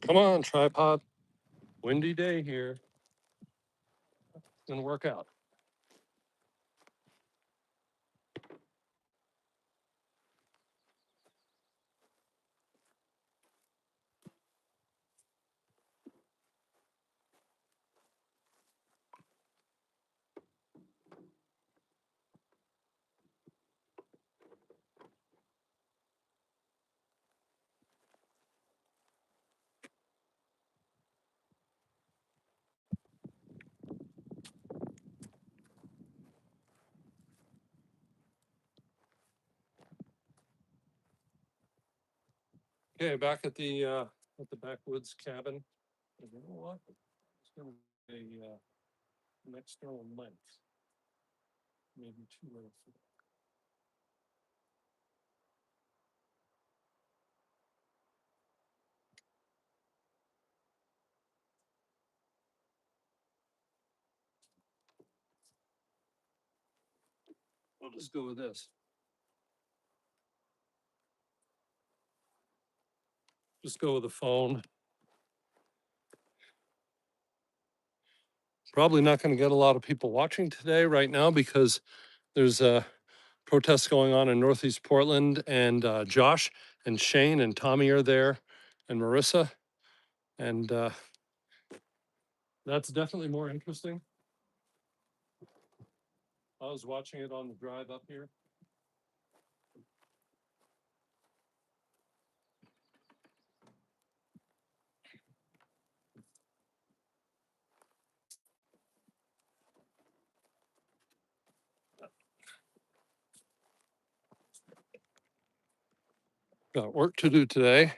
Come on, tripod. Windy day here. It's gonna work out. Okay, back at the backwoods cabin. And you know what? It's gonna be an external length, maybe too little for that. We'll just go with this. Just go with the phone. Probably not going to get a lot of people watching today right now because there's protests going on in Northeast Portland, and Josh and Shane and Tommy are there, and Marissa, and that's definitely more interesting. I was watching it on the drive up here. Got work to do today.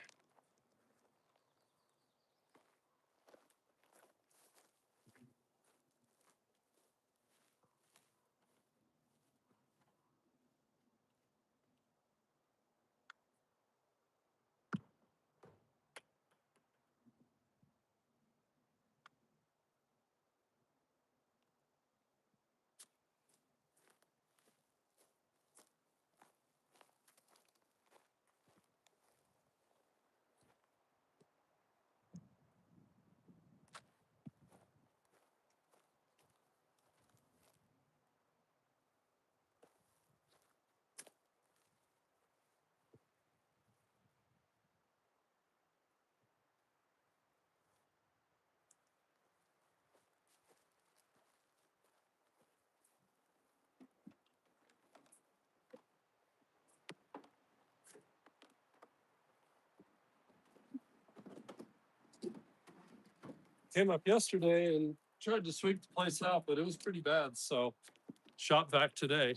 Came up yesterday and tried to sweep the place out, but it was pretty bad. So shot back today.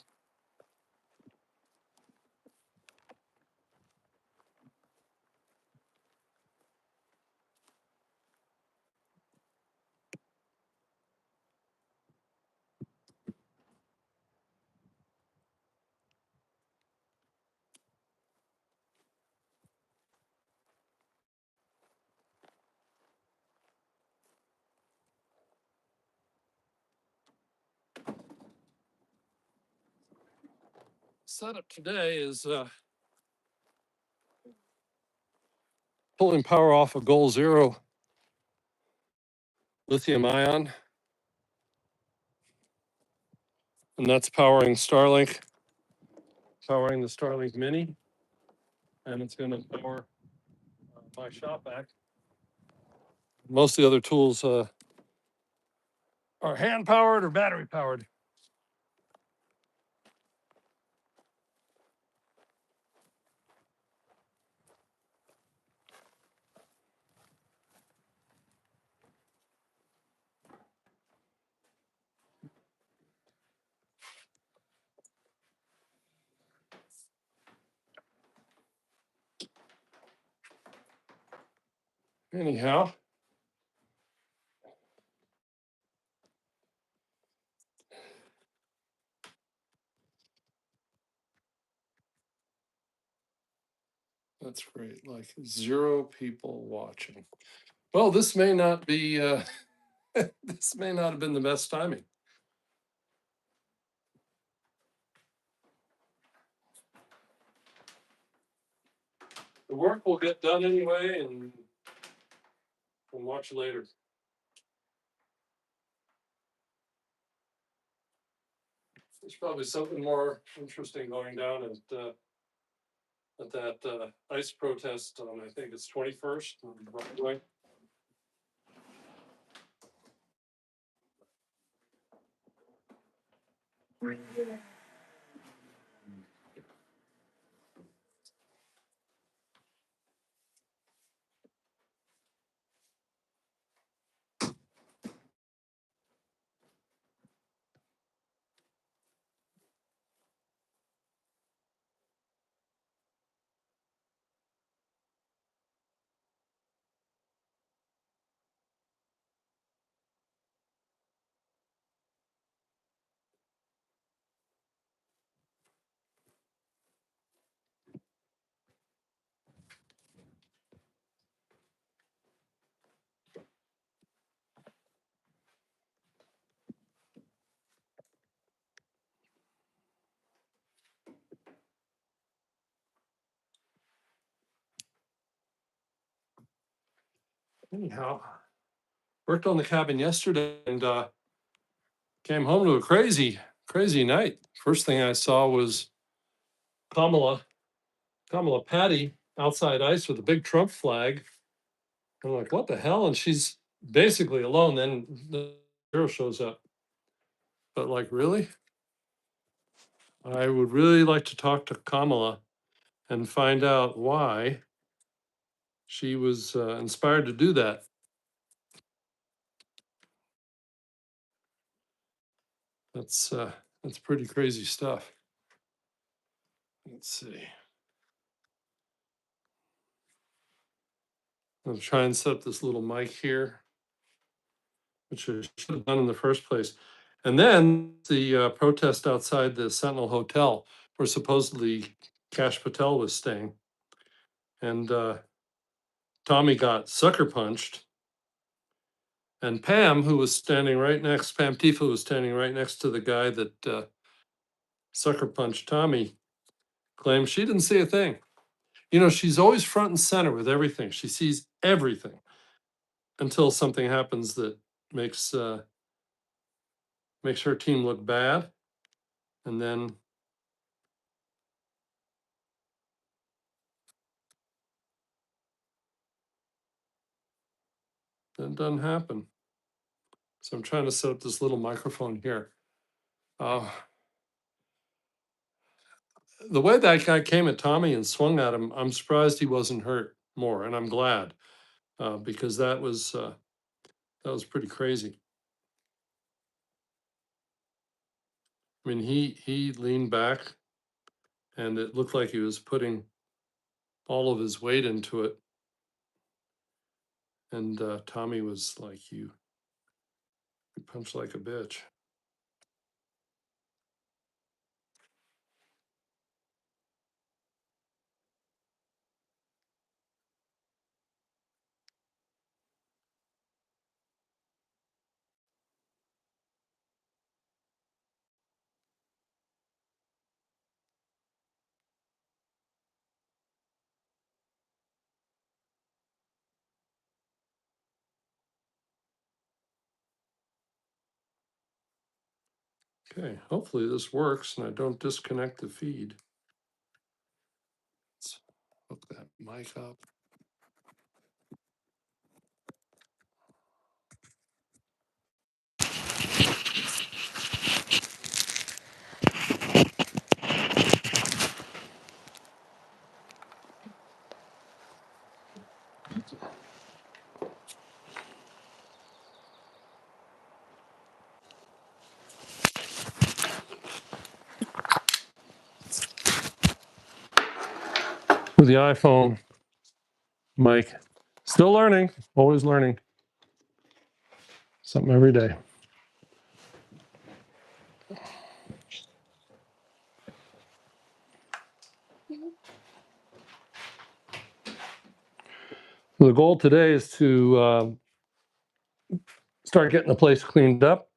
Setup today is pulling power off of Goal Zero lithium ion, and that's powering Starlink, powering the Starlink Mini, and it's going to power my shop vac. Most of the other tools are hand powered or battery powered. Anyhow, that's great. Like 0 people watching. Well, this may not be. This may not have been the best timing. The work will get done anyway, and We'll watch later. There's probably something more interesting going down at that ICE protest on, I think it's 21st on Broadway. Anyhow, worked on the cabin yesterday and came home to a crazy, crazy night. First thing I saw was Kamala Patty outside ICE with a big Trump flag. I'm like, what the hell? And she's basically alone. Then the hero shows up. But like, really? I would really like to talk to Kamala and find out why she was inspired to do that. That's pretty crazy stuff. Let's see. I'll try and set up this little mic here, which I should have done in the first place. And then the protest outside the Sentinel Hotel, where supposedly Kash Patel was staying. And Tommy got sucker punched. And Pam, who was standing right next, Pam Tifa was standing right next to the guy that sucker punched Tommy, claims she didn't see a thing. You know, she's always front and center with everything. She sees everything until something happens that makes her team look bad, and then it doesn't happen. So I'm trying to set up this little microphone here. The way that guy came at Tommy and swung at him, I'm surprised he wasn't hurt more, and I'm glad because that was pretty crazy. I mean, he leaned back, and it looked like he was putting all of his weight into it, and Tommy was like, "You punch like a bitch." Okay, hopefully this works and I don't disconnect the feed. Let's hook that mic up. With the iPhone mic. Still learning, always learning. Something every day. The goal today is to start getting the place cleaned up.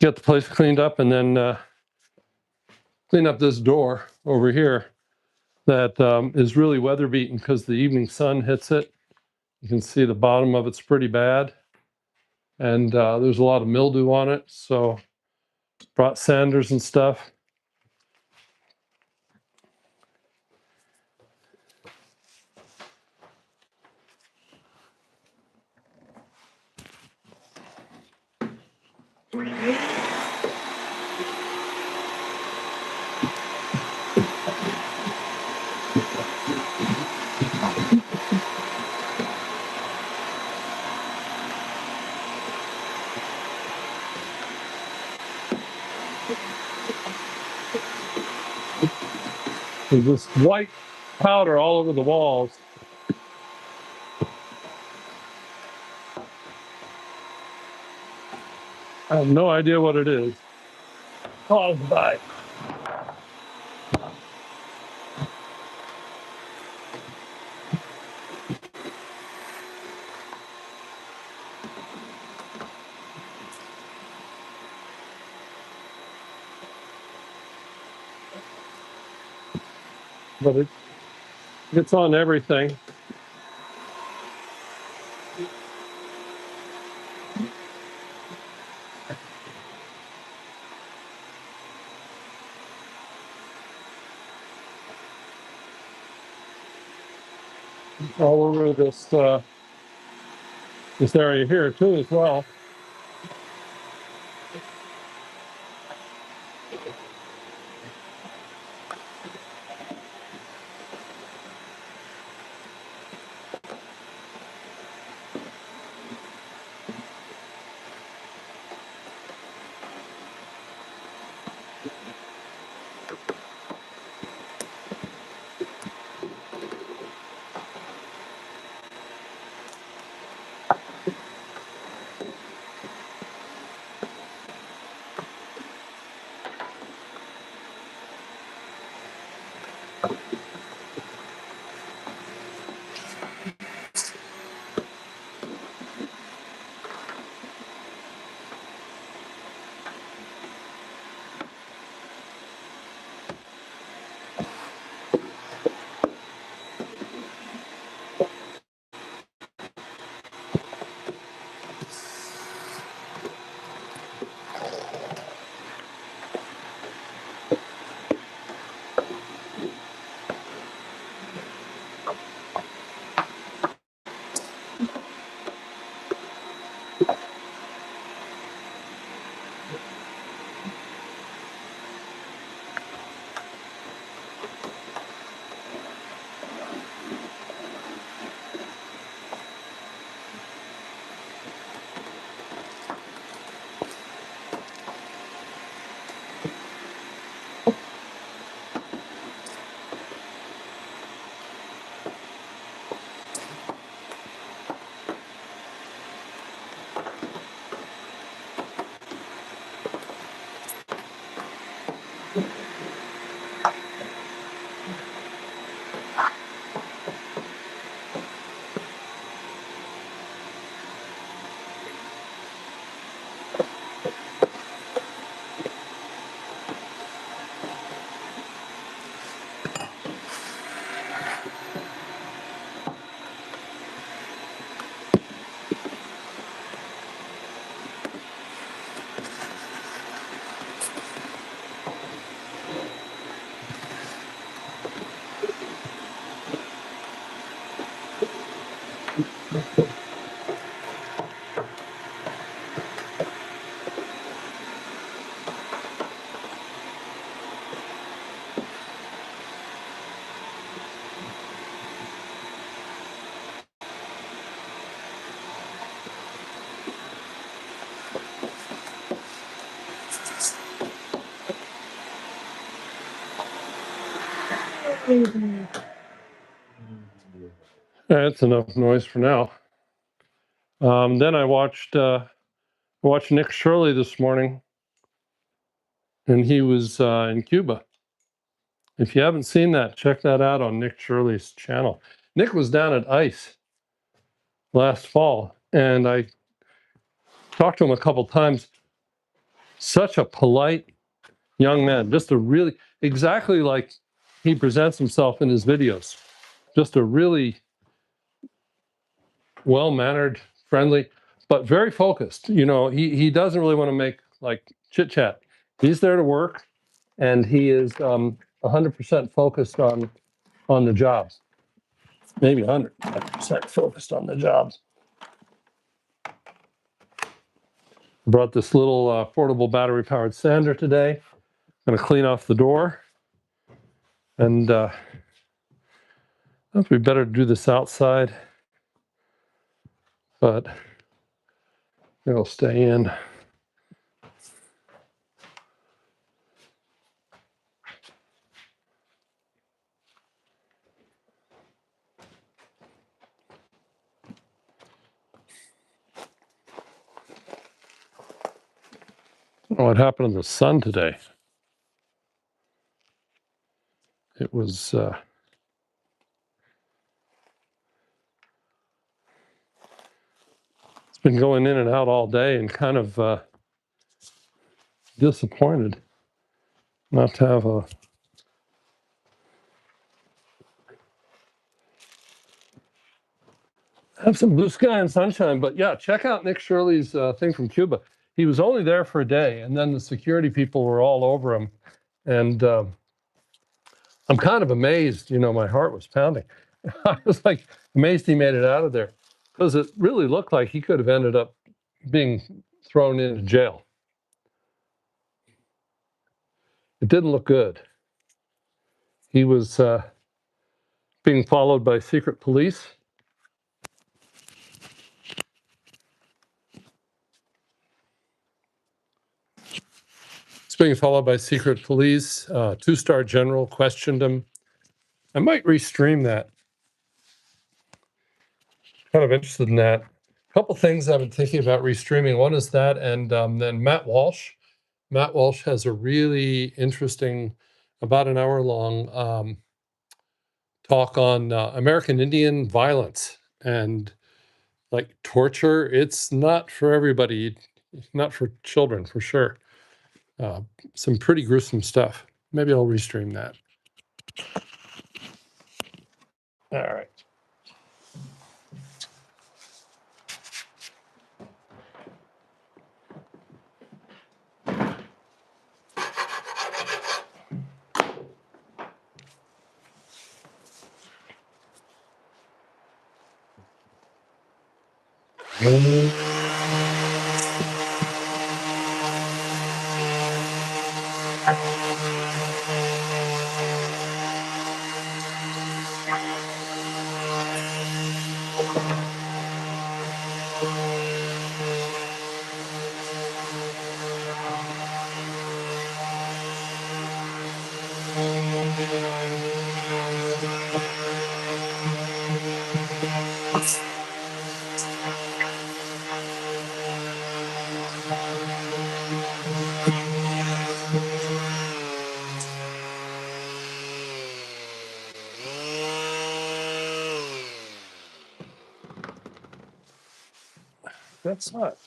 Get the place cleaned up and then clean up this door over here. that is really weather beaten because the evening sun hits it. You can see the bottom of it's pretty bad. And there's a lot of mildew on it. So brought sanders and stuff. There's this white powder all over the walls. I have no idea what it is. Caused by. But it gets on everything. All over this area here too as well. That's enough noise for now. Then I watched Nick Shirley this morning, and he was in Cuba. If you haven't seen that, check that out on Nick Shirley's channel. Nick was down at ICE last fall, and I talked to him a couple times. Such a polite young man, just a really exactly like he presents himself in his videos. Just a really well-mannered, friendly, but very focused. You know, he doesn't really want to make like chit chat. He's there to work, and he is 100% focused on the job. Maybe 100% focused on the job. Brought this little portable battery-powered sander today. Going to clean off the door, and I think we better do this outside, but it'll stay in. I don't know what happened in the sun today. It was it's been going in and out all day, and kind of disappointed not to have some blue sky and sunshine. But yeah, check out Nick Shirley's thing from Cuba. He was only there for a day, and then the security people were all over him, and I'm kind of amazed. You know, my heart was pounding. I was like amazed he made it out of there, because it really looked like he could have ended up being thrown into jail. It didn't look good. He was being followed by secret police. He's being followed by secret police. Two-star general questioned him. I might restream that. Kind of interested in that. A couple things I've been thinking about restreaming. One is that, and then Matt Walsh. Matt Walsh has a really interesting, about an hour long talk on American Indian violence and like torture. It's not for everybody, not for children for sure. Some pretty gruesome stuff. Maybe I'll restream that. All right.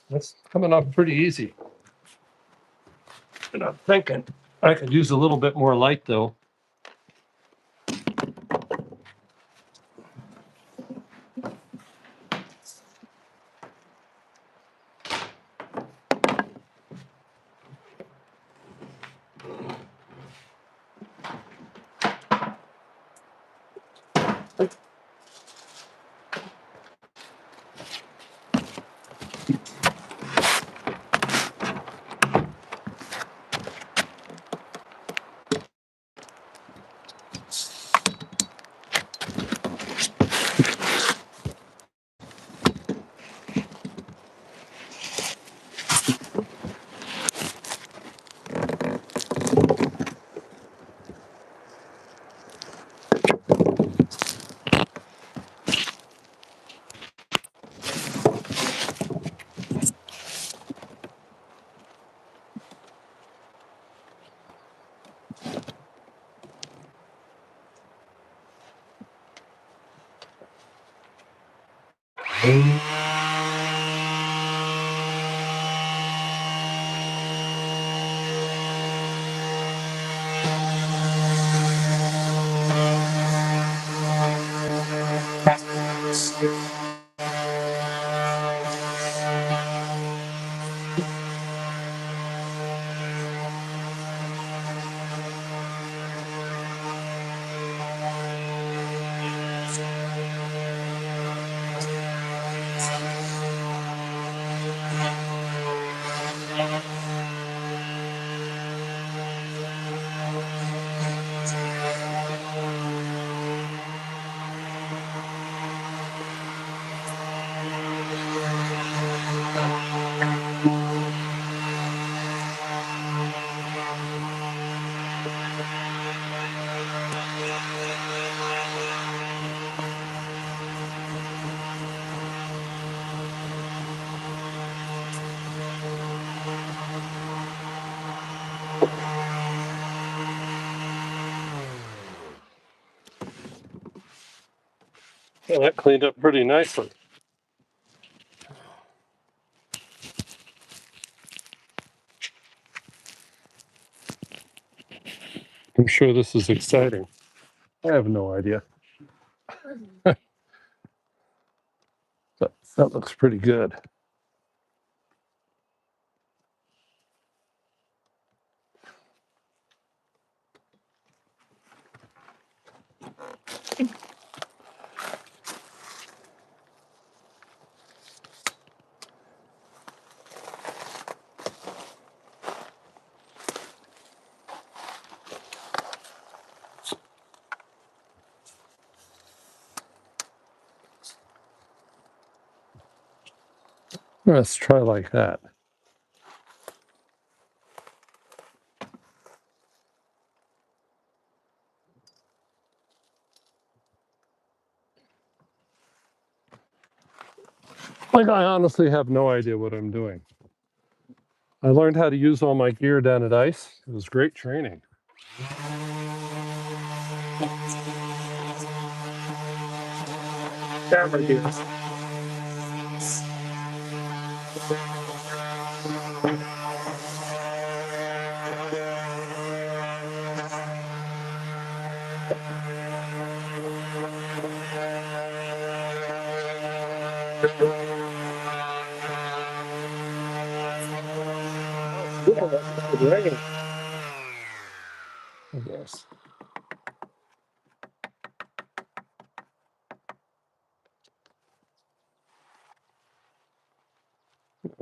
That's coming up pretty easy. And I'm thinking I could use a little bit more light though. Well, that cleaned up pretty nicely. I'm sure this is exciting. I have no idea. But that looks pretty good. Let's try like that. Like, I honestly have no idea what I'm doing. I learned how to use all my gear down at ICE. It was great training. Camera gear. It's raining, I guess.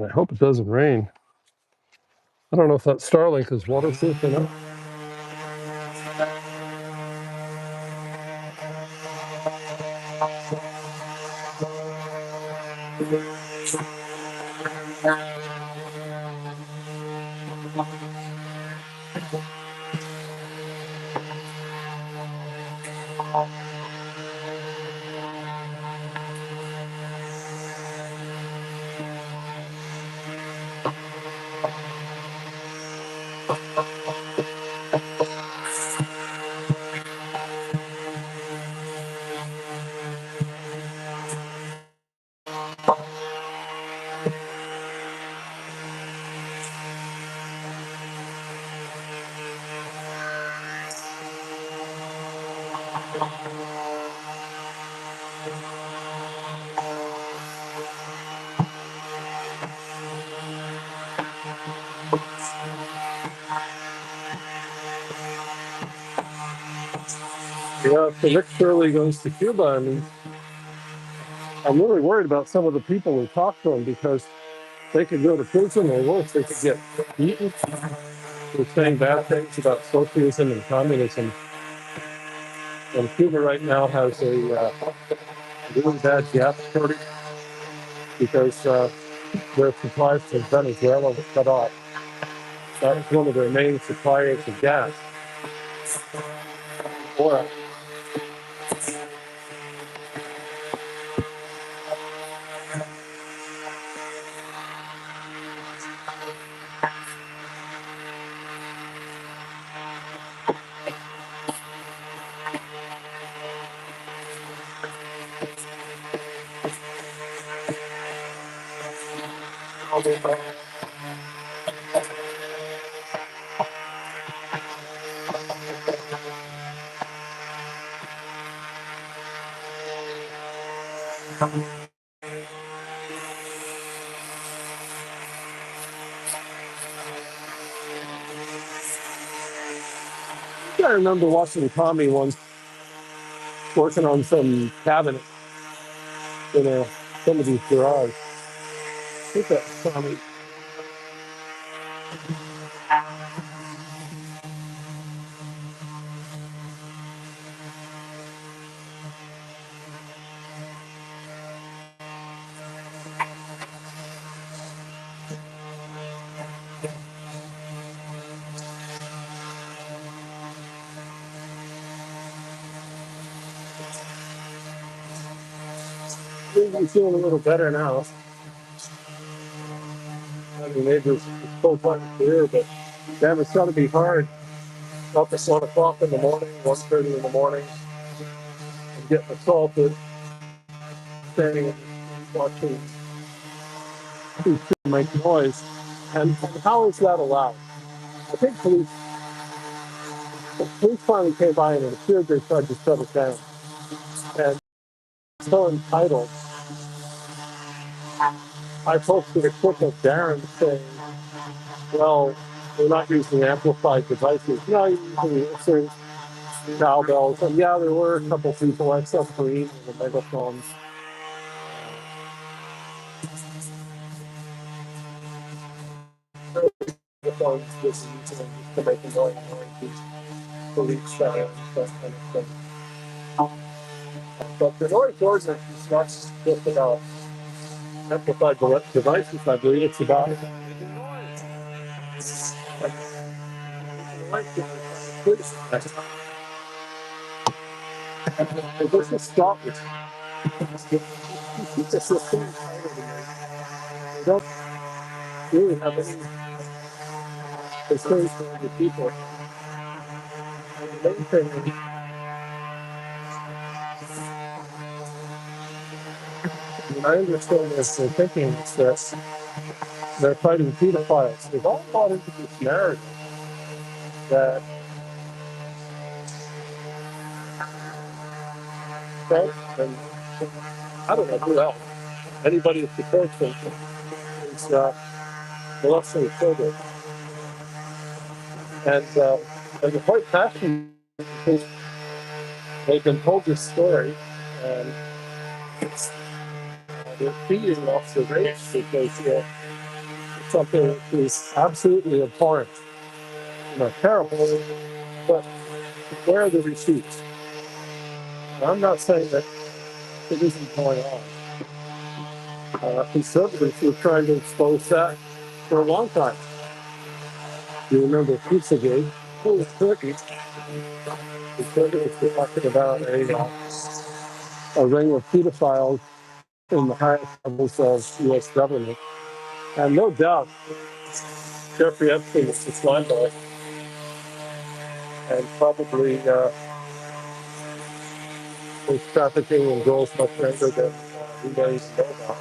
I hope it doesn't rain. I don't know if that Starlink is waterproof or not. Yeah, if the Rick Shirley goes to Cuba, I mean, I'm really worried about some of the people who talk to him because they could go to prison or worse, they could get beaten for saying bad things about socialism and communism. And Cuba right now has a really bad gas shortage because their supplies to Venezuela were cut off. That was one of their main suppliers of gas. Oil. I remember watching Tommy once working on some cabinet in somebody's garage. I think that's Tommy. I'm feeling a little better now. I mean, maybe it's full time career, but damn, it's got to be hard. Up at 1 o'clock in the morning, 1:30 in the morning, and getting assaulted. standing in the street watching these people make noise. And how is that allowed? I think the police finally came by and it appeared they tried to shut it down. And so entitled, I posted a clip of Darren saying, well, we're not using amplified devices. No, you're using answers, cowbells. And yeah, there were a couple people like submarine and the megaphones. Megaphones was using to make annoying noises, police sounds, that kind of thing. But the noise ordinance is not just about amplified devices, I believe it's about making noise. Like, this is Scotland. It's just the same title to me. They don't really have any concerns for other people. And the main thing is, what I understand is their thinking is that they're fighting pedophiles. They've all bought into this narrative that Trump and I don't know who else, anybody that supports them is molesting children. And they're quite passionate because they've been told this story and they're feeding off the rage because it's something that is absolutely abhorrent, terrible. But where are the receipts? And I'm not saying that it isn't going on. Conservatives were trying to expose that for a long time. You remember Pizzagate? Oh, it's Turkey. Conservatives were talking about a ring of pedophiles in the highest levels of U.S. government. And no doubt, Jeffrey Epstein was just line boy and probably was trafficking in girls much younger than we may even know about.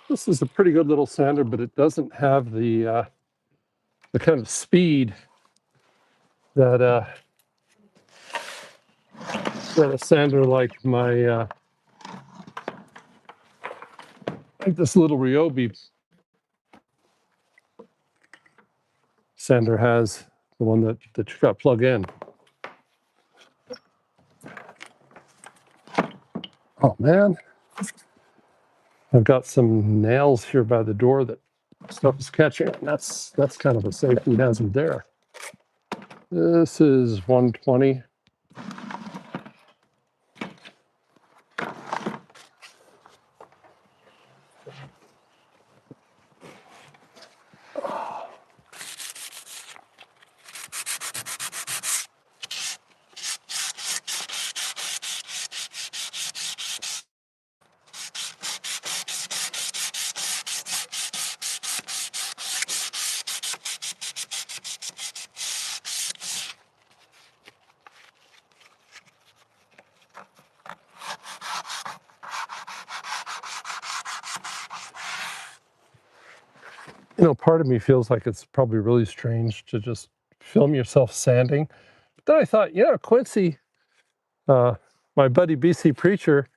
This is a pretty good little sander, but it doesn't have the kind of speed that that a sander like like this little Ryobi sander has, the one that you got to plug in. Oh man, I've got some nails here by the door that stuff is catching. And that's kind of a safety hazard there. This is 120. Part of me feels like it's probably really strange to just film yourself sanding. But then I thought, Quincy, my buddy BC Preacher,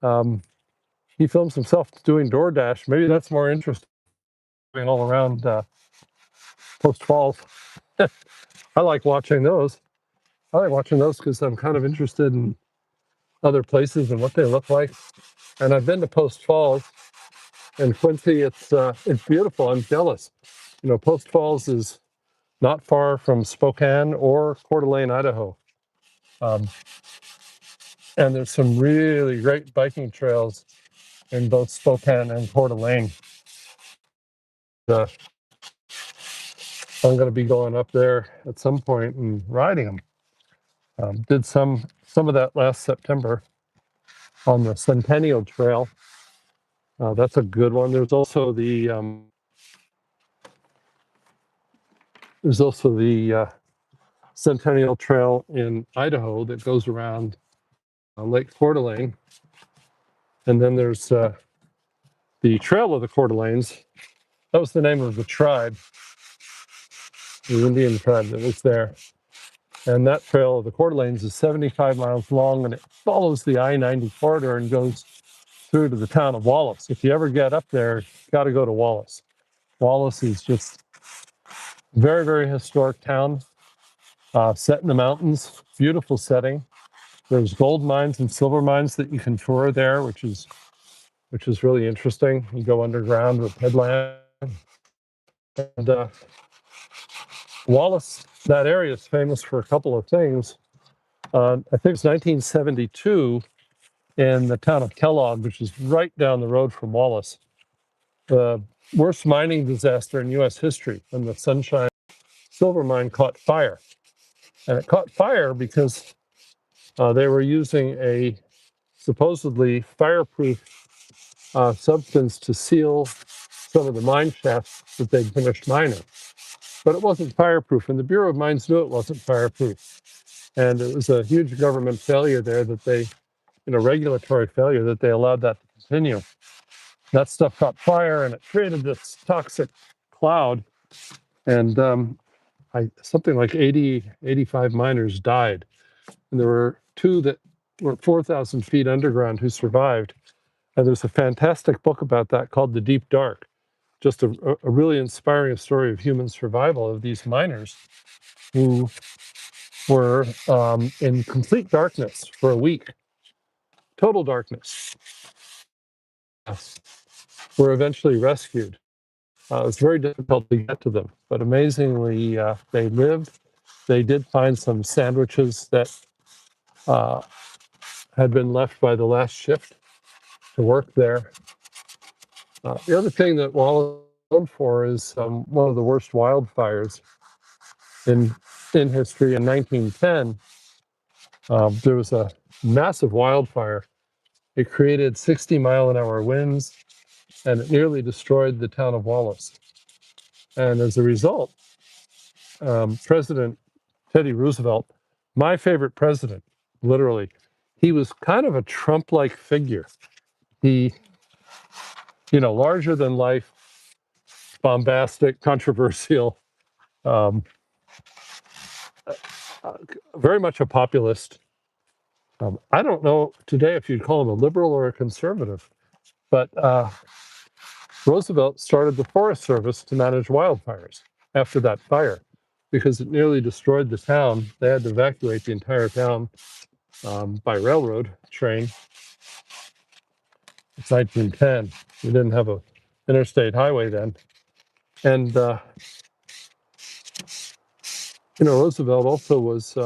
he films himself doing DoorDash. Maybe that's more interesting all around Post Falls. I like watching those. I like watching those because I'm kind of interested in other places and what they look like. And I've been to Post Falls. And Quincy, it's beautiful. I'm jealous. Post Falls is not far from Spokane or Coeur d'Alene, Idaho. Um, and there's some really great biking trails in both Spokane and Coeur d'Alene. Uh, I'm going to be going up there at some point and riding them. Did some of that last September on the Centennial Trail. That's a good one. There's also the Centennial Trail in Idaho that goes around Lake Coeur d'Alene, and then there's the Trail of the Coeur d'Alenes. That was the name of the tribe, the Indian tribe that was there. And that Trail of the Coeur d'Alenes is 75 miles long, and it follows the I-90 corridor and goes through to the town of Wallace. If you ever get up there, you got to go to Wallace. Wallace is just a very, very historic town, set in the mountains, beautiful setting. There's gold mines and silver mines that you can tour there, which is really interesting. You go underground with headlamps. And Wallace, that area is famous for a couple of things. I think it's 1972 in the town of Kellogg, which is right down the road from Wallace. The worst mining disaster in U.S. history, when the Sunshine Silver Mine caught fire. And it caught fire because they were using a supposedly fireproof substance to seal some of the mine shafts that they'd finished mining. But it wasn't fireproof, and the Bureau of Mines knew it wasn't fireproof. And it was a huge government failure there regulatory failure that they allowed that to continue. That stuff caught fire, and it created this toxic cloud. And something like 85 miners died. And there were two that were 4,000 feet underground who survived. And there's a fantastic book about that called The Deep Dark. Just a really inspiring story of human survival of these miners who were in complete darkness for a week, total darkness, were eventually rescued. It was very difficult to get to them, but amazingly, they lived. They did find some sandwiches that had been left by the last shift to work there. The other thing that Wallace is known for is one of the worst wildfires in history. In 1910, there was a massive wildfire. It created 60-mile-an-hour winds, and it nearly destroyed the town of Wallace. And as a result, President Teddy Roosevelt, my favorite president, literally, he was kind of a Trump-like figure. He, larger than life, bombastic, controversial, um, very much a populist. I don't know today if you'd call him a liberal or a conservative, but Roosevelt started the Forest Service to manage wildfires after that fire because it nearly destroyed the town. They had to evacuate the entire town by railroad train. It's 1910. We didn't have a interstate highway then. And, Roosevelt also was,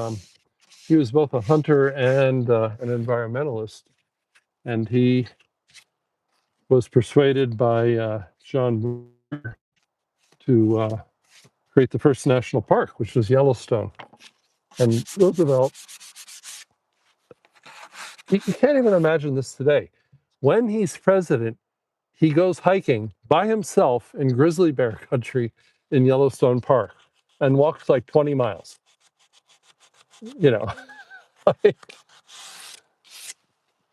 he was both a hunter and an environmentalist. And he was persuaded by John Muir to create the first national park, which was Yellowstone. And Roosevelt, you can't even imagine this today. When he's president, he goes hiking by himself in grizzly bear country in Yellowstone Park and walks like 20 miles.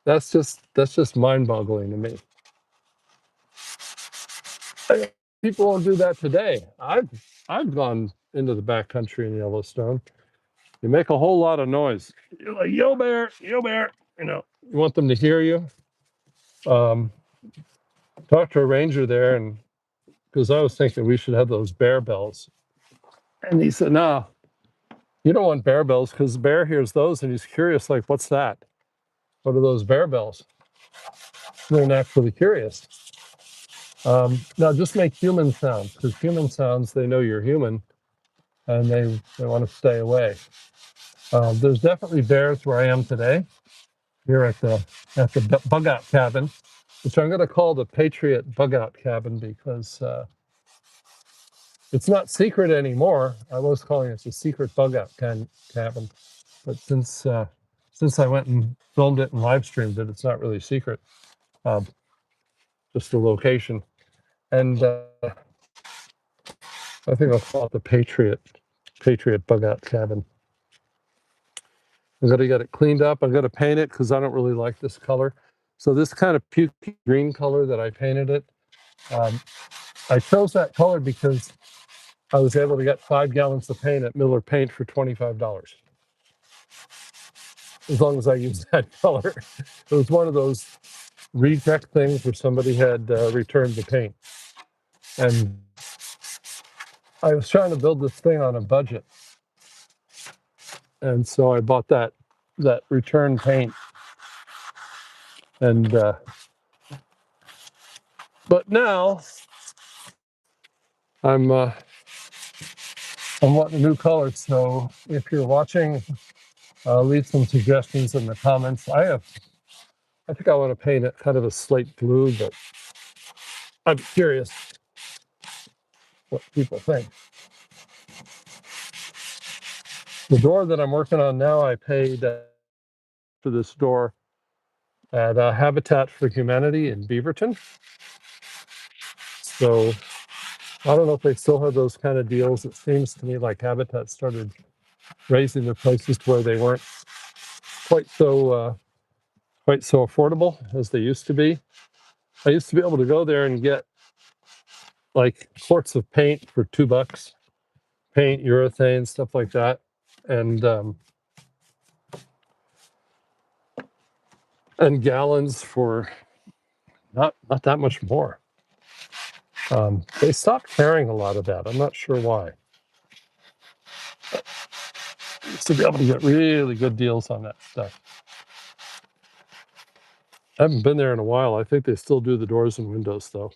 That's just mind-boggling to me. People won't do that today. I've gone into the backcountry in Yellowstone. You make a whole lot of noise. You're like, yo, bear, yo, bear. You want them to hear you. Talked to a ranger there, and because I was thinking we should have those bear bells. And he said, no, you don't want bear bells because the bear hears those and he's curious, like, what's that? What are those bear bells? They're naturally curious. Now just make human sounds, because human sounds, they know you're human and they want to stay away. There's definitely bears where I am today, here at the bug out cabin, which I'm going to call the Patriot bug out cabin because it's not secret anymore. I was calling it the secret bug out cabin, but since I went and filmed it and live streamed it, it's not really secret. Um, just the location, and I think I'll call it the Patriot bug out cabin. I'm going to get it cleaned up. I'm going to paint it because I don't really like this color. So this kind of pukey green color that I painted it, I chose that color because I was able to get 5 gallons of paint at Miller Paint for $25, as long as I use that color. It was one of those reject things where somebody had returned the paint. And I was trying to build this thing on a budget. And so I bought that return paint. And but now I'm wanting a new color. So if you're watching, leave some suggestions in the comments. I think I want to paint it kind of a slate blue, but I'm curious what people think. The door that I'm working on now, I paid for this door at Habitat for Humanity in Beaverton. So I don't know if they still have those kind of deals. It seems to me like Habitat started raising their prices to where they weren't quite so affordable as they used to be. I used to be able to go there and get like quarts of paint for $2, paint, urethane, stuff like that, and gallons for not that much more. They stopped carrying a lot of that. I'm not sure why. I used to be able to get really good deals on that stuff. I haven't been there in a while. I think they still do the doors and windows though.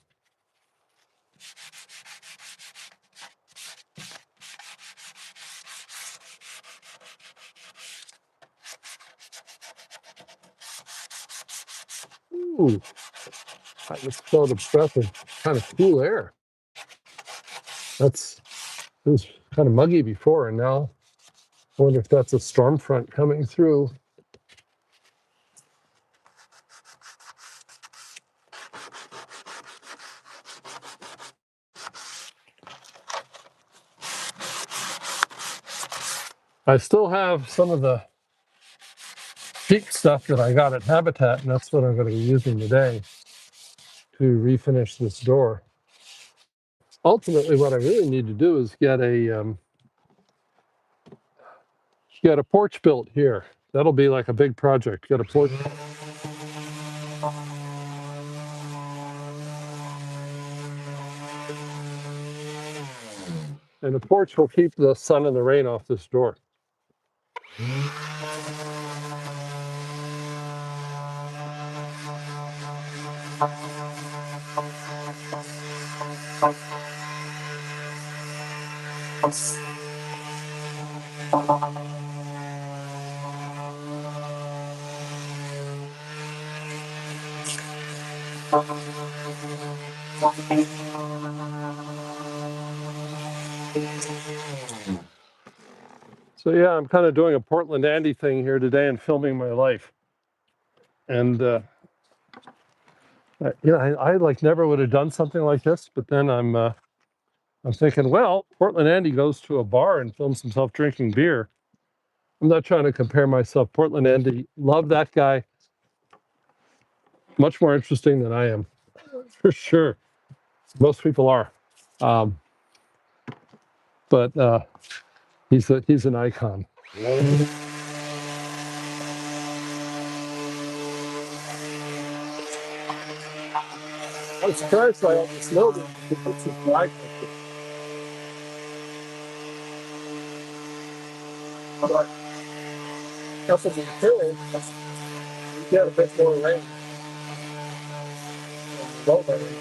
Ooh, I just felt a breath of kind of cool air. It was kind of muggy before, and now I wonder if that's a storm front coming through. I still have some of the peak stuff that I got at Habitat, and that's what I'm going to be using today to refinish this door. Ultimately, what I really need to do is get a porch built here. That'll be like a big project. Get a porch. And the porch will keep the sun and the rain off this door. So yeah, I'm kind of doing a Portland Andy thing here today and filming my life. And I like never would have done something like this, but then I'm thinking, well, Portland Andy goes to a bar and films himself drinking beer. I'm not trying to compare myself. Portland Andy, love that guy. Much more interesting than I am, for sure. Most people are, but he's an icon. I'm surprised by all this snow that he puts his flag. But couple of hills, you get a bit more rain. Low rain.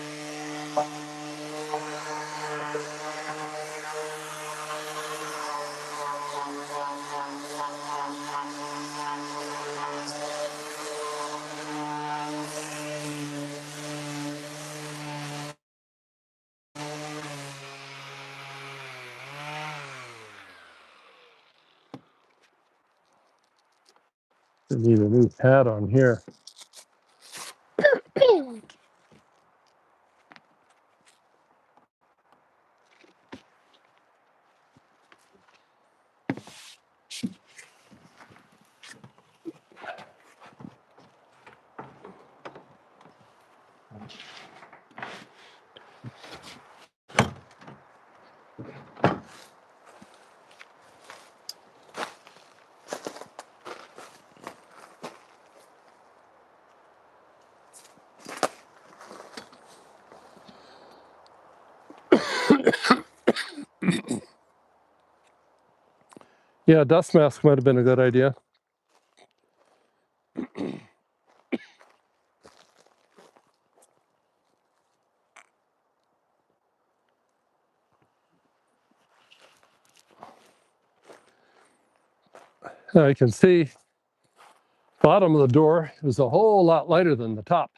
need a new pad on here. Yeah, a dust mask might have been a good idea. I can see bottom of the door is a whole lot lighter than the top.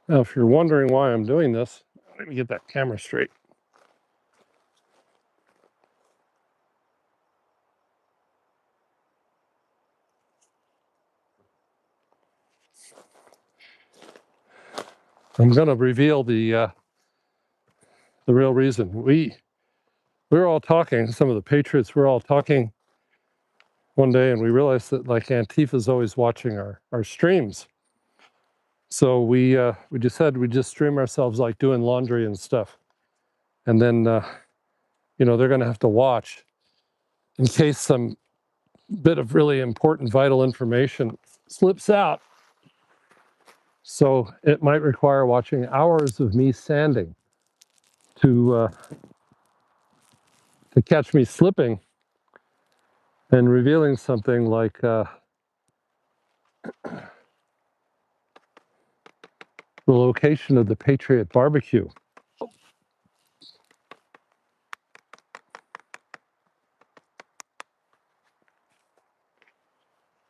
Now, if you're wondering why I'm doing this, let me get that camera straight. I'm going to reveal the real reason. We're all talking. Some of the patriots were all talking one day, and we realized that like Antifa's always watching our streams. So we just said we just stream ourselves like doing laundry and stuff, and then they're going to have to watch in case some bit of really important vital information slips out. So it might require watching hours of me sanding to catch me slipping and revealing something like the location of the Patriot barbecue.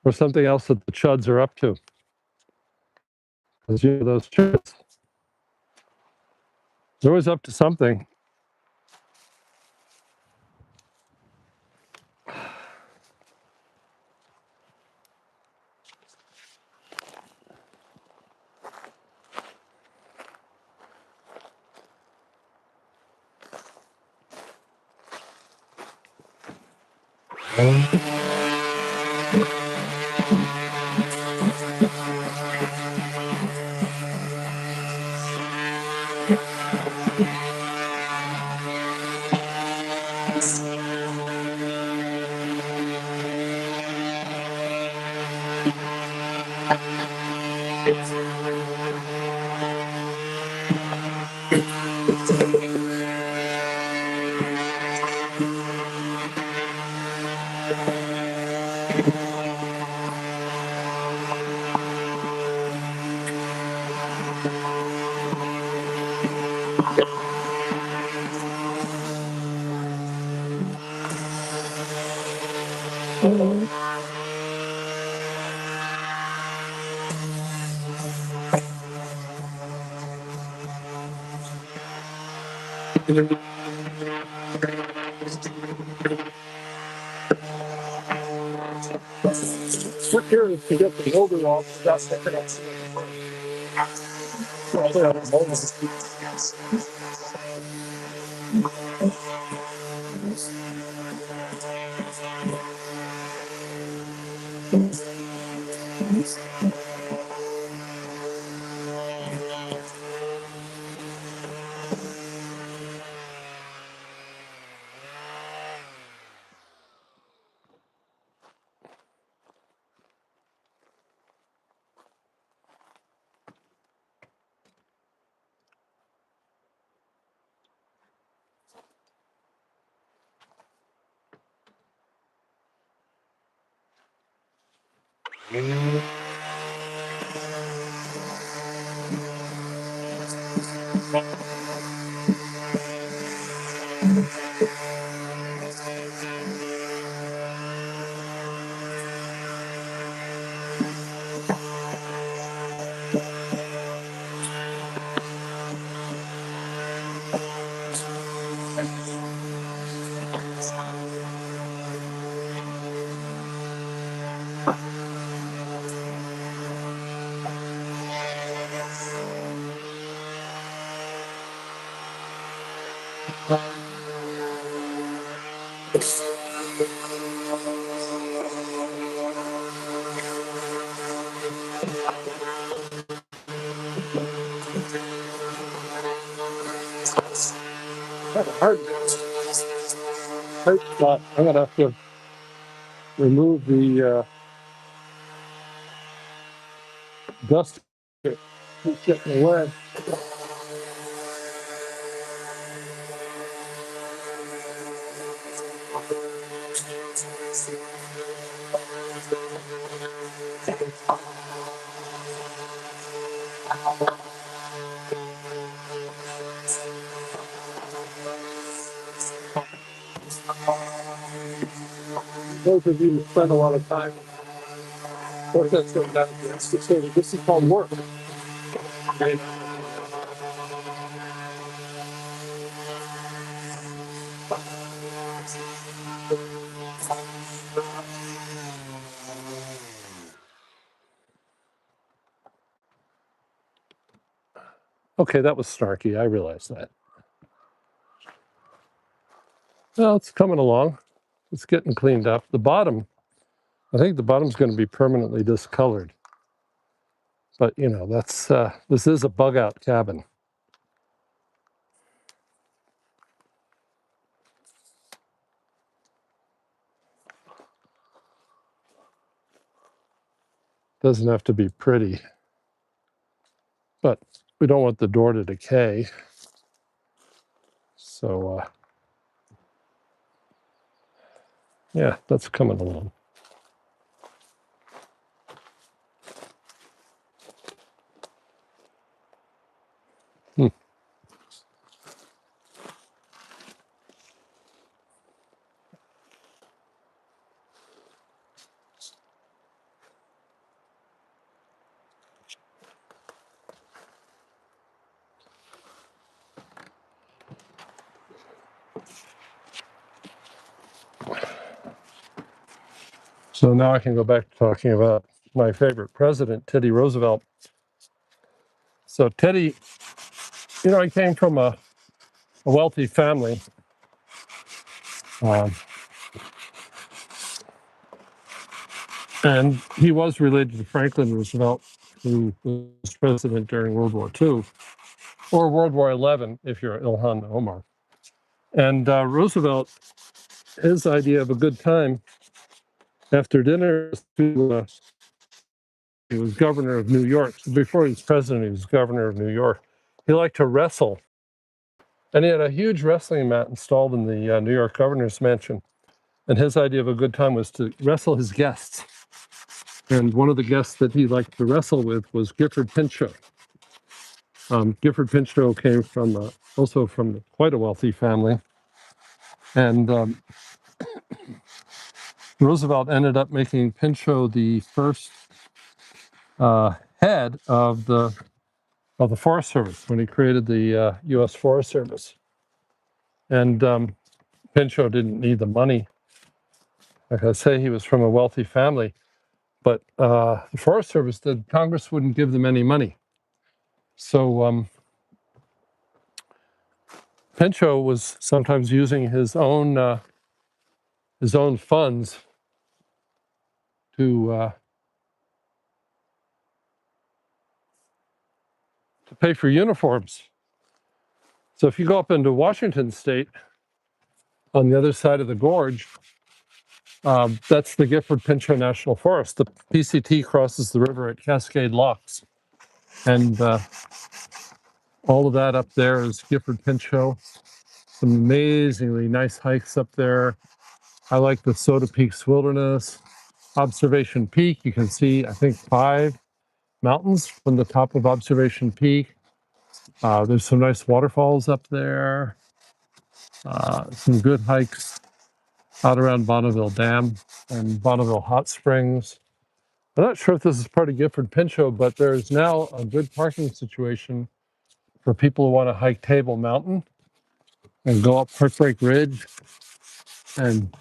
or something else that the chuds are up to. Because you know, those chuds, they're always up to something. We're curious to get the older off without stepping up to hard. I'm gonna have to remove the dust. Keep getting away. Those of you who spend a lot of time, of course, that's going down to the institute. This is called work. Okay, that was snarky. I realize that. Well, it's coming along. It's getting cleaned up. The bottom, I think the bottom's going to be permanently discolored. But you know, that's this is a bug out cabin. Doesn't have to be pretty, but we don't want the door to decay. So yeah, that's coming along. Hmm. So now I can go back to talking about my favorite president, Teddy Roosevelt. So Teddy, he came from a wealthy family. Um, and he was related to Franklin Roosevelt, who was president during World War II, or World War XI, if you're Ilhan Omar. And Roosevelt, his idea of a good time after dinner, he was governor of New York. Before he was president, he was governor of New York. He liked to wrestle. And he had a huge wrestling mat installed in the New York governor's mansion. And his idea of a good time was to wrestle his guests. And one of the guests that he liked to wrestle with was Gifford Pinchot. Gifford Pinchot came from also from quite a wealthy family. And Roosevelt ended up making Pinchot the first head of the Forest Service when he created the U.S. Forest Service. And Pinchot didn't need the money. Like I say, he was from a wealthy family. But the Forest Service, the Congress wouldn't give them any money. So Pinchot was sometimes using his own funds to pay for uniforms. So if you go up into Washington State, on the other side of the gorge, that's the Gifford Pinchot National Forest. The PCT crosses the river at Cascade Locks. And all of that up there is Gifford Pinchot. Some amazingly nice hikes up there. I like the Soda Peaks Wilderness. Observation Peak, you can see, I think, 5 mountains from the top of Observation Peak. There's some nice waterfalls up there. Some good hikes out around Bonneville Dam and Bonneville Hot Springs. I'm not sure if this is part of Gifford Pinchot, but there's now a good parking situation for people who want to hike Table Mountain and go up Heartbreak Ridge. And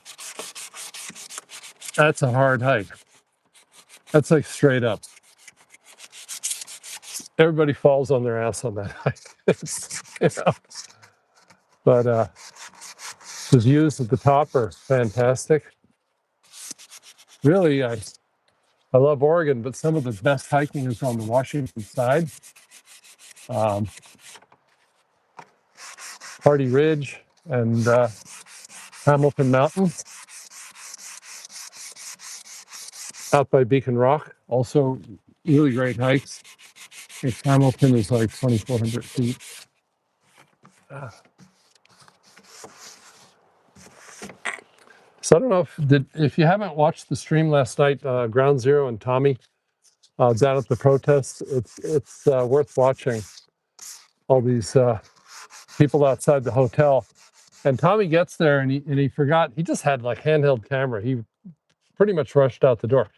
that's a hard hike. That's like straight up. Everybody falls on their ass on that hike. But the views at the top are fantastic. Really, I love Oregon, but some of the best hiking is on the Washington side. Hardy Ridge and Hamilton Mountain out by Beacon Rock. Also really great hikes. Hamilton is like 2,400 feet. So I don't know if you haven't watched the stream last night, Ground Zero and Tommy down at the protest, it's worth watching. All these people outside the hotel. And Tommy gets there and he forgot, he just had like handheld camera. He pretty much rushed out the door.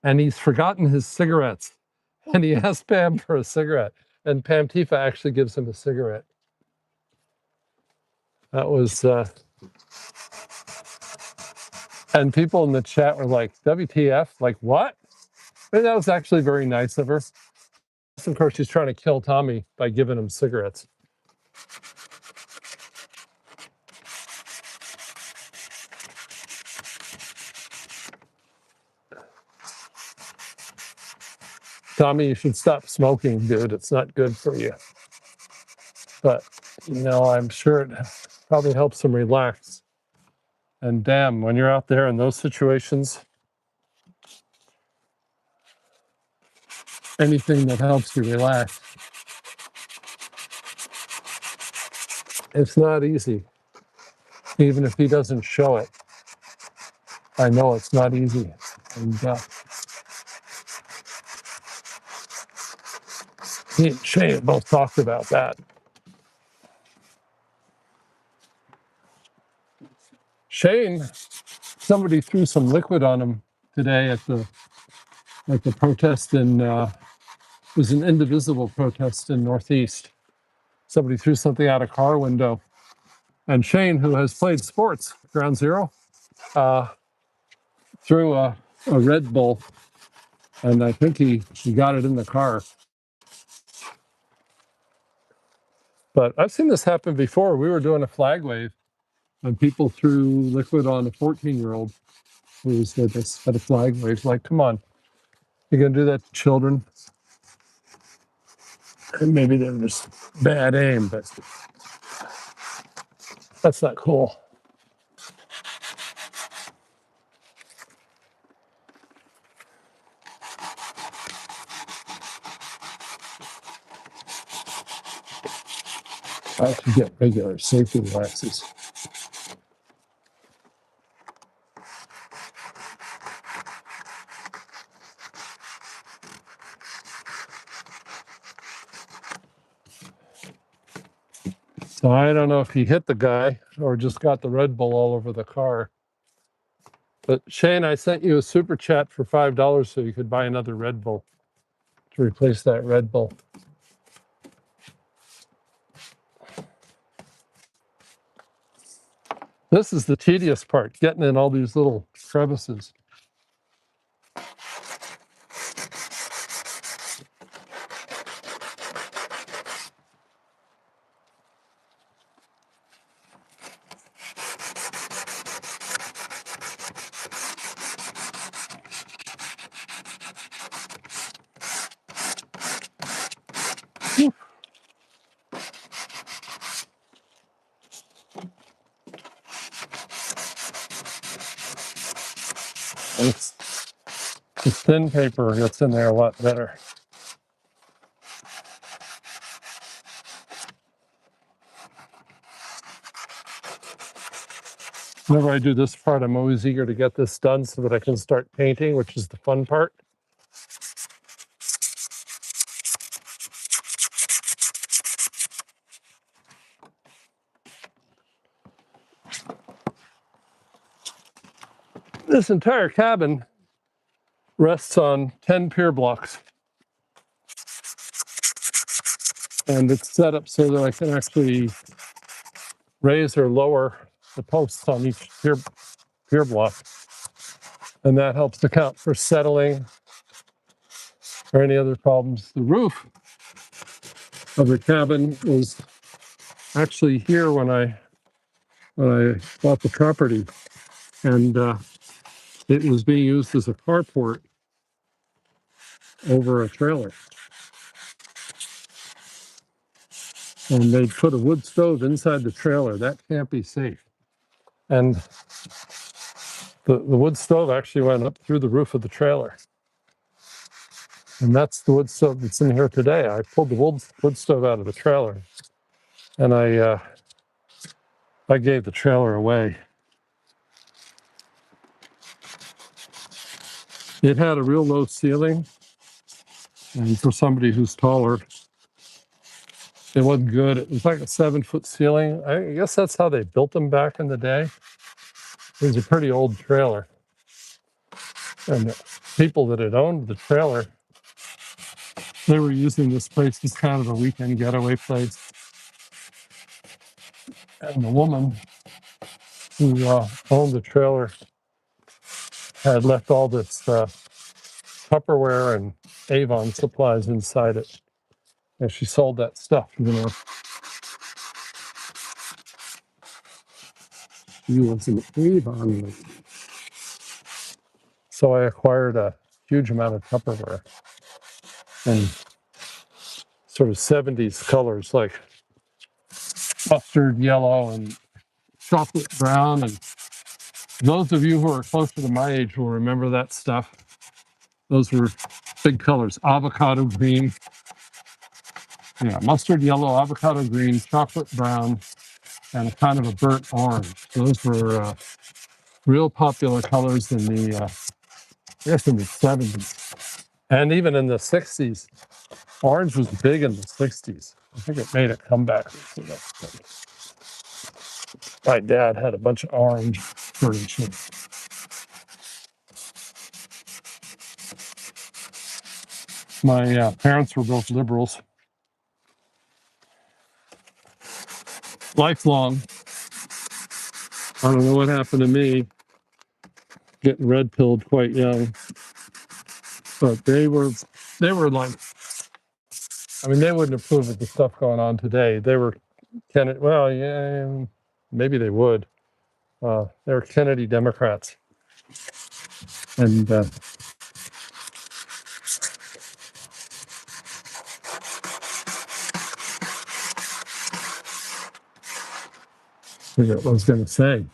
And he's forgotten his cigarettes. And he asked Pam for a cigarette. And Pam Tifa actually gives him a cigarette. That was, and people in the chat were like, WTF? Like, what? And that was actually very nice of her. Of course, she's trying to kill Tommy by giving him cigarettes. Tommy, you should stop smoking, dude. It's not good for you. But, I'm sure it probably helps him relax. And damn, when you're out there in those situations, anything that helps you relax, it's not easy. Even if he doesn't show it, I know it's not easy. And he and Shane both talked about that. Shane, somebody threw some liquid on him today at the protest in it was an indivisible protest in Northeast. Somebody threw something out a car window, and Shane, who has played sports, Ground Zero, threw a Red Bull, and I think he got it in the car. But I've seen this happen before. We were doing a flag wave, and people threw liquid on a 14-year-old who was with us at a flag wave. Like, come on, you're going to do that to children? And maybe they were just bad aim, but that's not cool. I should get regular safety glasses. So I don't know if he hit the guy or just got the Red Bull all over the car. But Shane, I sent you a super chat for $5 so you could buy another Red Bull to replace that Red Bull. This is the tedious part, getting in all these little crevices. It's the thin paper gets in there a lot better. Whenever I do this part, I'm always eager to get this done so that I can start painting, which is the fun part. This entire cabin rests on 10 pier blocks. And it's set up so that I can actually raise or lower the posts on each pier block. And that helps account for settling or any other problems. The roof of the cabin was actually here when I bought the property, and it was being used as a carport over a trailer. And they put a wood stove inside the trailer. That can't be safe. And the wood stove actually went up through the roof of the trailer. And that's the wood stove that's in here today. I pulled the wood stove out of the trailer, and I gave the trailer away. It had a real low ceiling, and for somebody who's taller, it wasn't good. It was like a 7-foot ceiling. I guess that's how they built them back in the day. It was a pretty old trailer. And the people that had owned the trailer, they were using this place as kind of a weekend getaway place. And the woman who owned the trailer had left all this Tupperware and Avon supplies inside it. And she sold that stuff, you know. She was an Avon lady. So I acquired a huge amount of Tupperware and sort of 70s colors like mustard yellow and chocolate brown. And those of you who are closer to my age will remember that stuff. Those were big colors. Avocado green, yeah, mustard yellow, avocado green, chocolate brown, and kind of a burnt orange. Those were real popular colors in the, I guess in the 70s. And even in the 60s. Orange was big in the 60s. I think it made a comeback. My dad had a bunch of orange furniture. My parents were both liberals. Lifelong. I don't know what happened to me. getting red pilled quite young. But they were like, I mean, they wouldn't approve of the stuff going on today. They were Kennedy. Well, yeah, maybe they would. They were Kennedy Democrats, and I forget what I was going to say.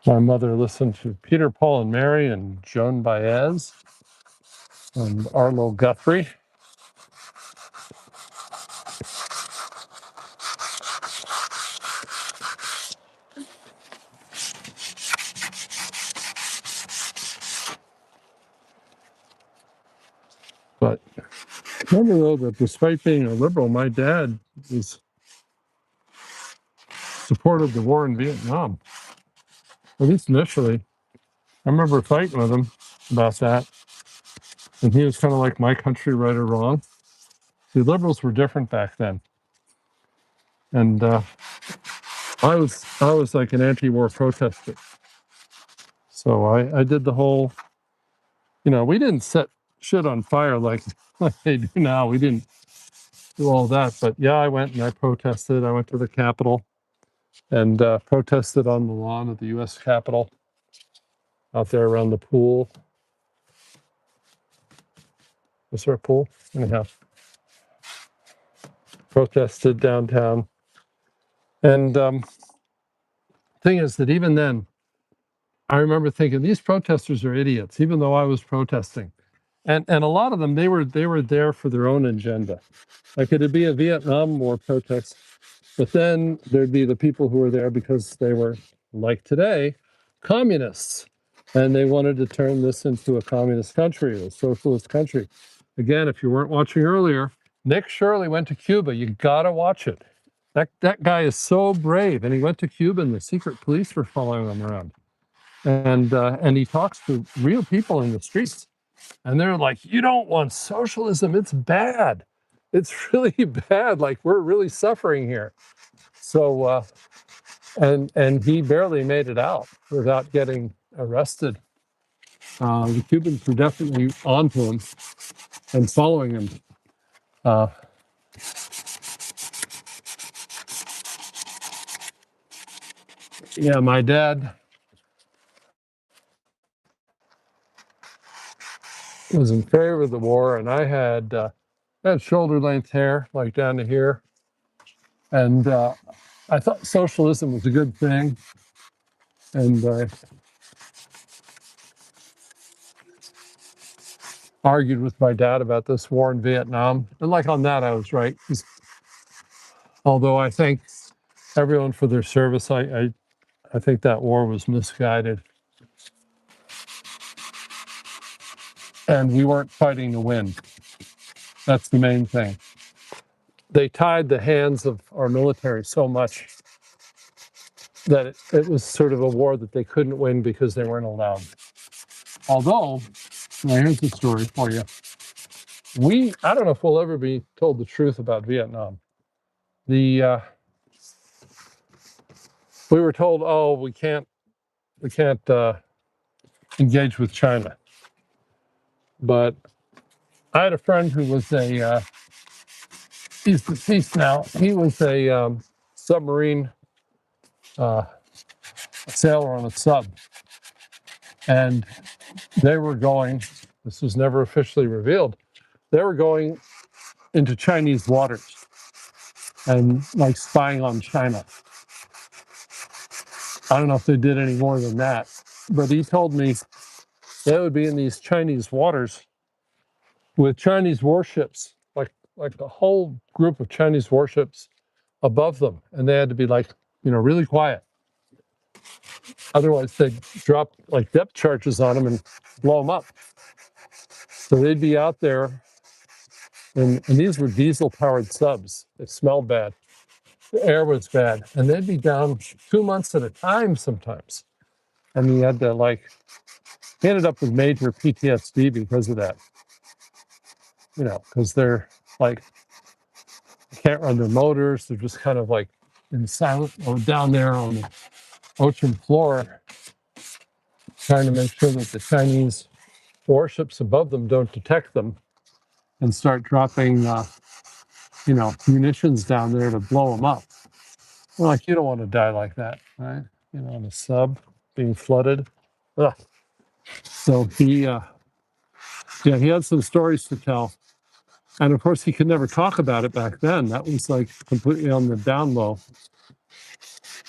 My mother listened to Peter, Paul, and Mary, and Joan Baez, and Arlo Guthrie. But remember, though, that despite being a liberal, my dad was supported the war in Vietnam, at least initially. I remember fighting with him about that, and he was kind of like, my country, right or wrong. The liberals were different back then, and I was like an anti-war protester. So I did the whole, we didn't set shit on fire like they do now. We didn't do all that, but yeah, I went and I protested. I went to the Capitol and protested on the lawn of the U.S. Capitol out there around the pool. Was there a pool? Anyhow, protested downtown. And thing is that even then, I remember thinking these protesters are idiots, even though I was protesting. And a lot of them, they were there for their own agenda. Like it'd be a Vietnam War protest, but then there'd be the people who were there because they were, like today, communists. And they wanted to turn this into a communist country, a socialist country. Again, if you weren't watching earlier, Nick Shirley went to Cuba. You gotta watch it. That guy is so brave. And he went to Cuba and the secret police were following him around. And he talks to real people in the streets. And they're like, you don't want socialism. It's bad. It's really bad. Like we're really suffering here. So, and he barely made it out without getting arrested. The Cubans were definitely onto him and following him. Yeah, my dad was in favor of the war, and I had shoulder length hair, like down to here. And I thought socialism was a good thing. And I argued with my dad about this war in Vietnam. And like on that, I was right. Although I thank everyone for their service, I think that war was misguided. And we weren't fighting to win. That's the main thing. They tied the hands of our military so much that it was sort of a war that they couldn't win because they weren't allowed. Although, now here's the story for you. I don't know if we'll ever be told the truth about Vietnam. We were told, oh, we can't engage with China. But I had a friend who was he's deceased now. He was a submarine sailor on a sub. And they were going, this was never officially revealed, they were going into Chinese waters and like spying on China. I don't know if they did any more than that, but he told me they would be in these Chinese waters with Chinese warships, like the whole group of Chinese warships above them, and they had to be like, really quiet. Otherwise, they'd drop like depth charges on them and blow them up. So they'd be out there, and these were diesel-powered subs. They smelled bad. The air was bad, and they'd be down 2 months at a time sometimes. And he had to he ended up with major PTSD because of that. Because they're like They can't run their motors. They're just kind of like in silent or down there on the ocean floor, trying to make sure that the Chinese warships above them don't detect them and start dropping, munitions down there to blow them up. Well, like, you don't want to die like that, right? On a sub being flooded. Ugh. So he had some stories to tell. And of course, he could never talk about it back then. That was like completely on the down low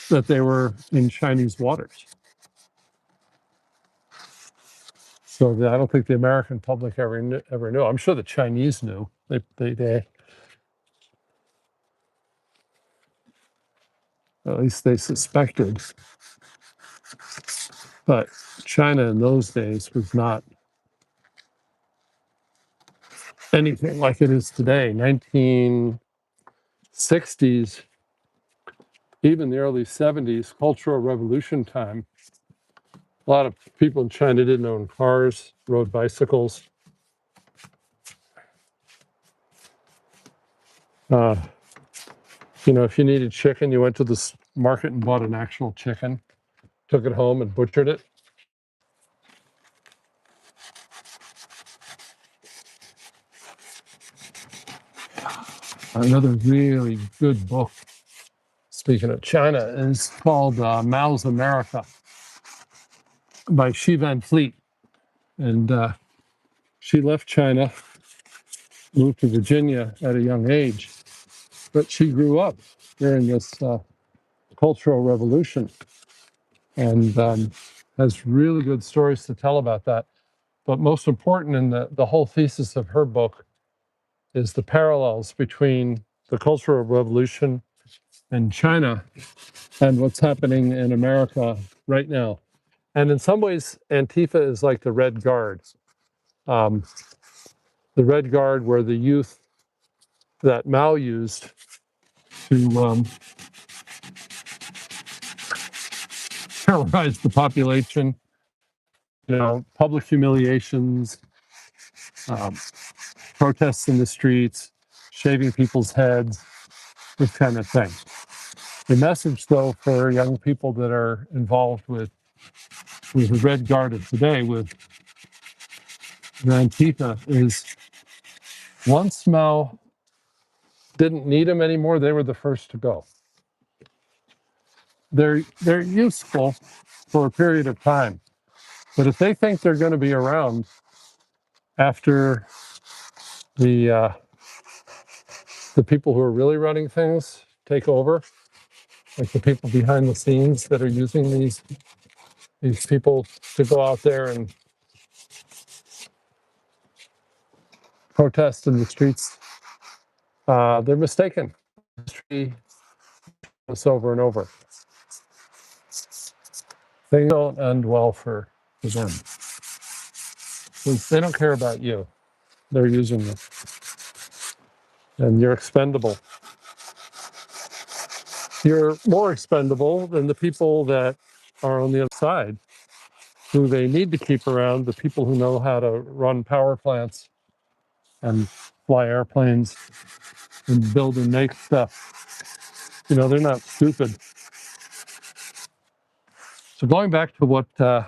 that they were in Chinese waters. So I don't think the American public ever knew. I'm sure the Chinese knew. They at least they suspected. But China in those days was not anything like it is today. 1960s, even the early 70s, Cultural Revolution time. A lot of people in China didn't own cars, rode bicycles. If you needed chicken, you went to the market and bought an actual chicken, took it home and butchered it. Another really good book, speaking of China, is called Mao's America by Xi Van Fleet. And she left China, moved to Virginia at a young age, but she grew up during this Cultural Revolution and has really good stories to tell about that. But most important in the whole thesis of her book is the parallels between the Cultural Revolution in China and what's happening in America right now. And in some ways, Antifa is like the Red Guard. The Red Guard were the youth that Mao used to terrorize the population, public humiliations, um, protests in the streets, shaving people's heads, this kind of thing. The message, though, for young people that are involved with the Red Guard of today, with the Antifa, is once Mao didn't need them anymore, they were the first to go. They're useful for a period of time, but if they think they're going to be around after the people who are really running things take over, like the people behind the scenes that are using these people to go out there and protest in the streets, they're mistaken. History this over and over. They don't end well for them. They don't care about you. They're using you. And you're expendable. You're more expendable than the people that are on the other side, who they need to keep around, the people who know how to run power plants and fly airplanes and build and make stuff. They're not stupid. So going back to what the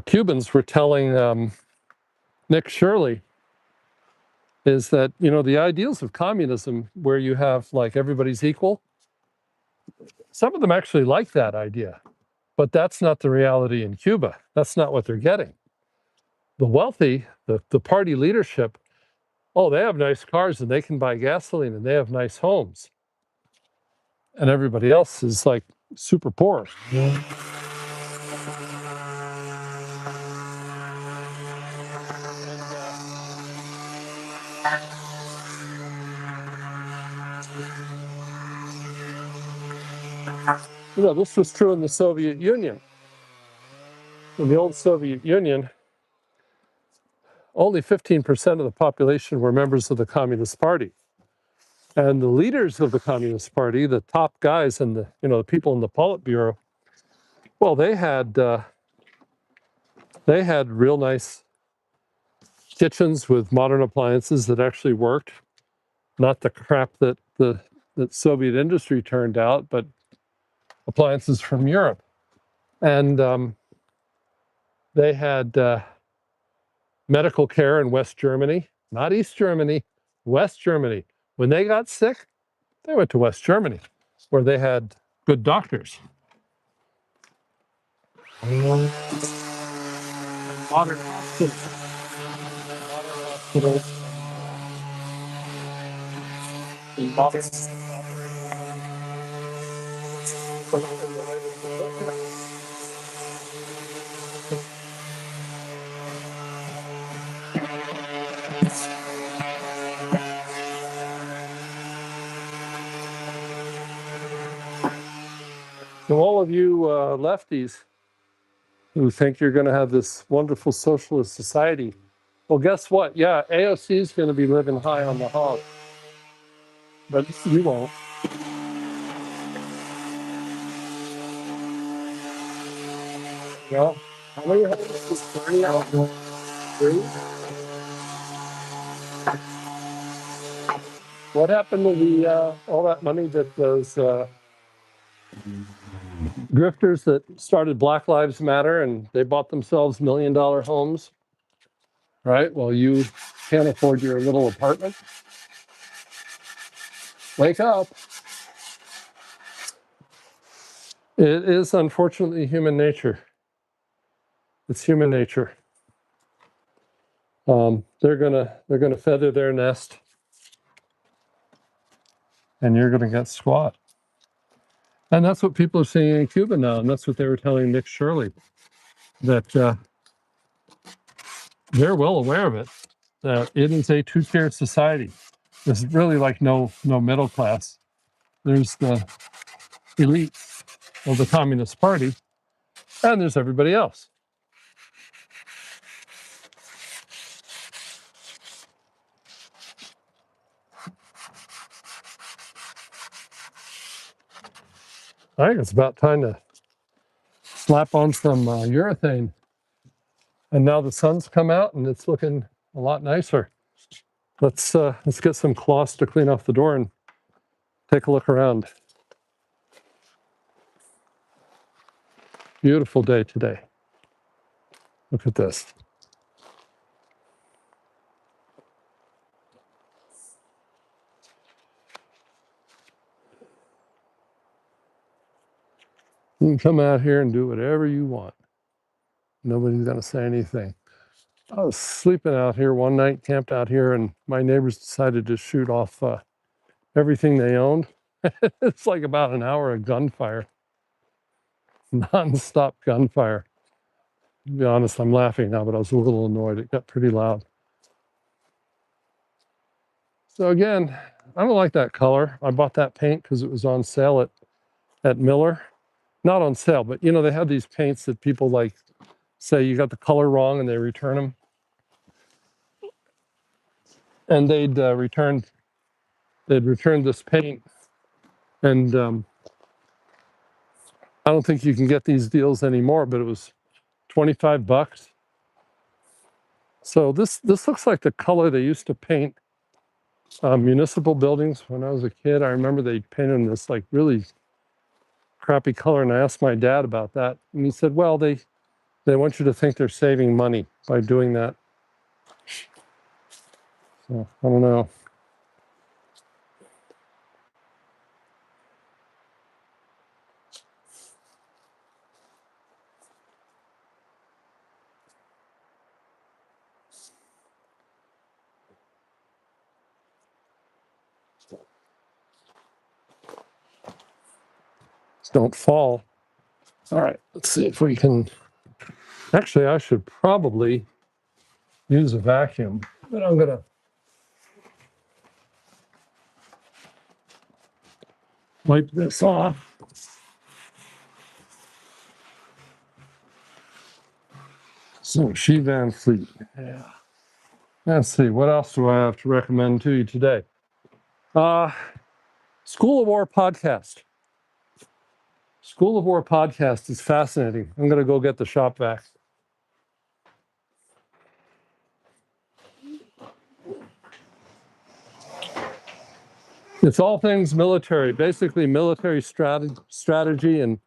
Cubans were telling Nick Shirley, is that, the ideals of communism, where you have like everybody's equal, some of them actually like that idea, but that's not the reality in Cuba. That's not what they're getting. The wealthy, the party leadership, oh, they have nice cars and they can buy gasoline and they have nice homes. And everybody else is like super poor. Yeah. This was true in the Soviet Union. In the old Soviet Union, only 15% of the population were members of the Communist Party. And the leaders of the Communist Party, the top guys and the people in the Politburo, well, they had they had real nice kitchens with modern appliances that actually worked, not the crap that that Soviet industry turned out, but appliances from Europe. And they had medical care in West Germany, not East Germany, West Germany. When they got sick, they went to West Germany, where they had good doctors. Modern hospitals. So all of you lefties who think you're going to have this wonderful socialist society, well, guess what? Yeah, AOC is going to be living high on the hog, but you won't. Well, how many houses? 30 out? Three? What happened to the all that money that those grifters that started Black Lives Matter and they bought themselves $1 million homes, right? Well, you can't afford your little apartment. Wake up. It is unfortunately human nature. It's human nature. They're gonna feather their nest, and you're gonna get squat. And that's what people are seeing in Cuba now, and that's what they were telling Nick Shirley, that they're well aware of it. That it is a two-tier society. There's really like no middle class. There's the elite of the Communist Party, and there's everybody else. I think it's about time to slap on some urethane. And now the sun's come out, and it's looking a lot nicer. Let's get some cloths to clean off the door and take a look around. Beautiful day today. Look at this. You can come out here and do whatever you want. Nobody's going to say anything. I was sleeping out here one night, camped out here, and my neighbors decided to shoot off everything they owned. It's like about an hour of gunfire, non-stop gunfire. To be honest, I'm laughing now, but I was a little annoyed. It got pretty loud. So again, I don't like that color. I bought that paint because it was on sale at Miller. Not on sale, but you know, they have these paints that people like say you got the color wrong and they return them. And they'd return this paint. And I don't think you can get these deals anymore, but it was $25. So this looks like the color they used to paint municipal buildings when I was a kid. I remember they painted this like really crappy color, and I asked my dad about that, and he said, well, they want you to think they're saving money by doing that. So I don't know. Don't fall. All right, let's see if we can. Actually, I should probably use a vacuum, but I'm gonna wipe this off. So she Van Fleet. Yeah. Let's see, what else do I have to recommend to you today? School of War podcast. School of War podcast is fascinating. I'm gonna go get the shop vac. It's all things military, basically military strategy and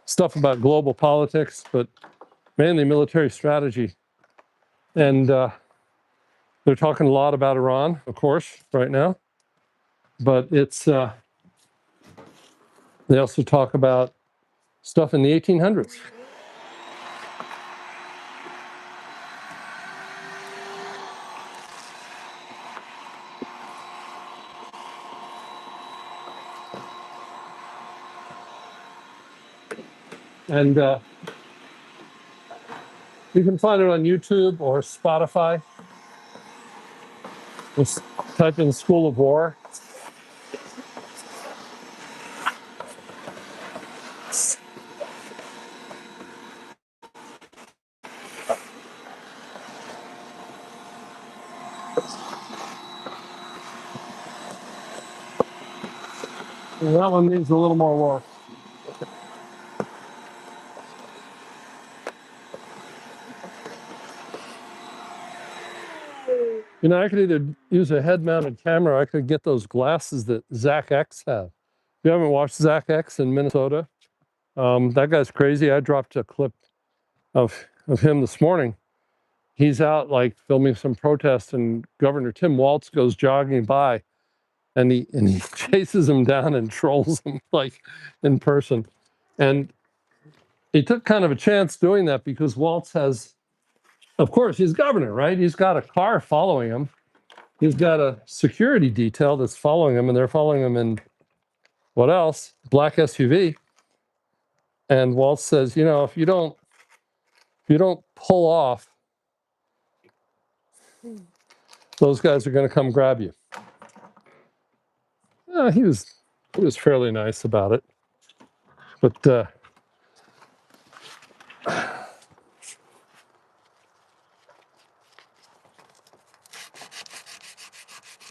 stuff about global politics, but mainly military strategy. And they're talking a lot about Iran, of course, right now. But it's they also talk about stuff in the 1800s. And you can find it on YouTube or Spotify. Just type in School of War. And that one needs a little more work. You know, I could either use a head-mounted camera, or I could get those glasses that Zach X have. If you haven't watched Zach X in Minnesota, that guy's crazy. I dropped a clip of him this morning. He's out like filming some protest, and Governor Tim Walz goes jogging by, and he chases him down and trolls him like in person. And he took kind of a chance doing that because Walz has, of course, he's governor, right? He's got a car following him. He's got a security detail that's following him, and they're following him in what else? Black SUV. And Walz says, you know, if you don't pull off, those guys are going to come grab you. He was fairly nice about it, but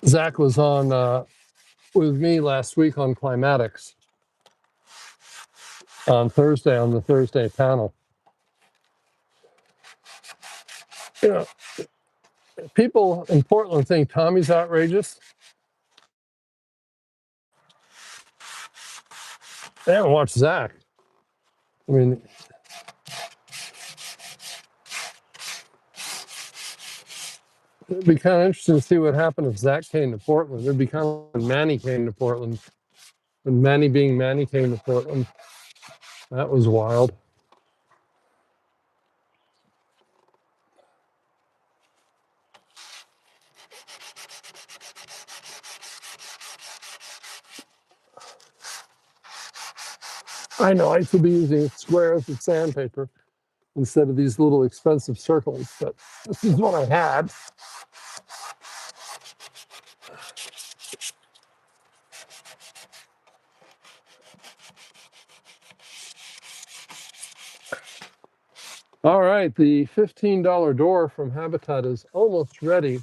Zach was on with me last week on climatics on Thursday on the Thursday panel. You know, people in Portland think Tommy's outrageous. They haven't watched Zach. I mean, it'd be kind of interesting to see what happened if Zach came to Portland. It'd be kind of when Manny came to Portland. When Manny being Manny came to Portland. That was wild. I know, I should be using squares of sandpaper instead of these little expensive circles, but this is what I had. All right, the $15 door from Habitat is almost ready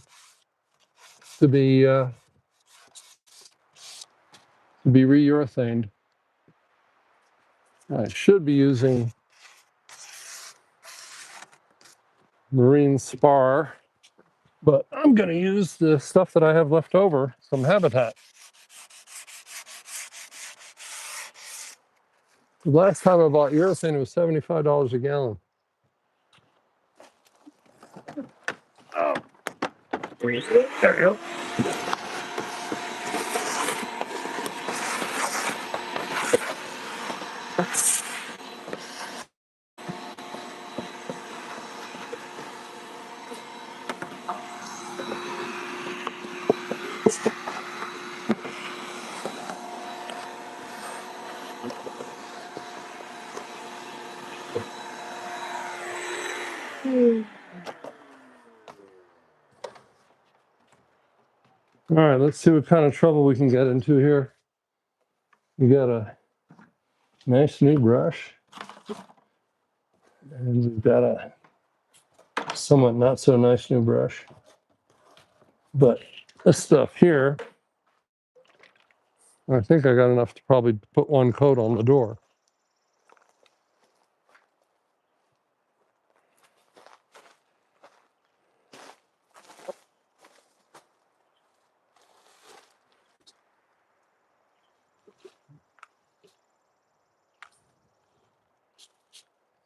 to be re-urethaned. I should be using marine spar, but I'm going to use the stuff that I have left over from Habitat. The last time I bought urethane, it was $75 a gallon. Oh, there you go. All right, let's see what kind of trouble we can get into here. We got a nice new brush, and we've got a somewhat not so nice new brush. But this stuff here, I think I got enough to probably put one coat on the door.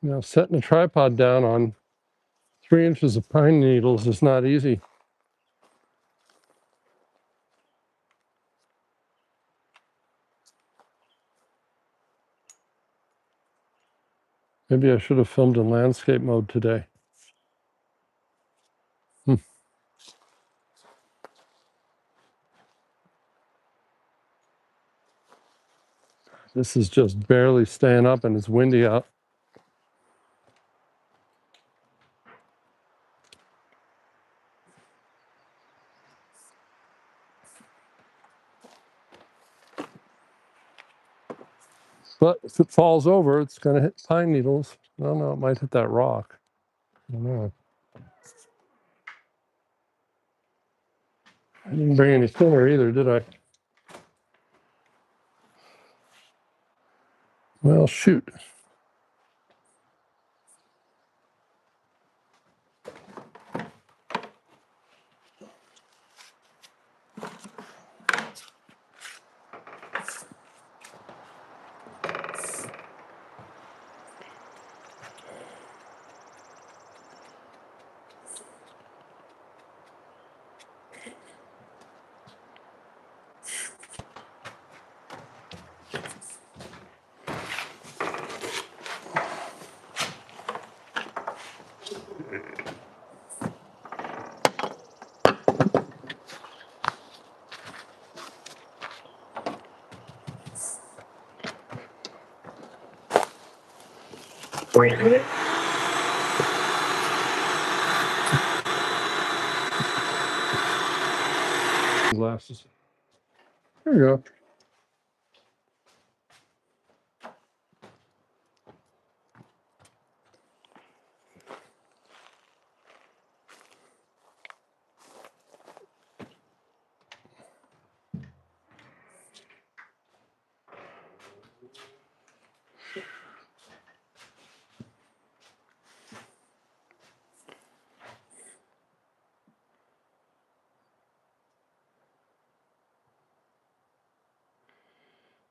You know, setting a tripod down on 3 inches of pine needles is not easy. Maybe I should have filmed in landscape mode today. This is just barely staying up and it's windy out. But if it falls over, it's going to hit pine needles. No, it might hit that rock. I don't know. I didn't bring any thinner either, did I? Well, shoot. Glasses. There you go.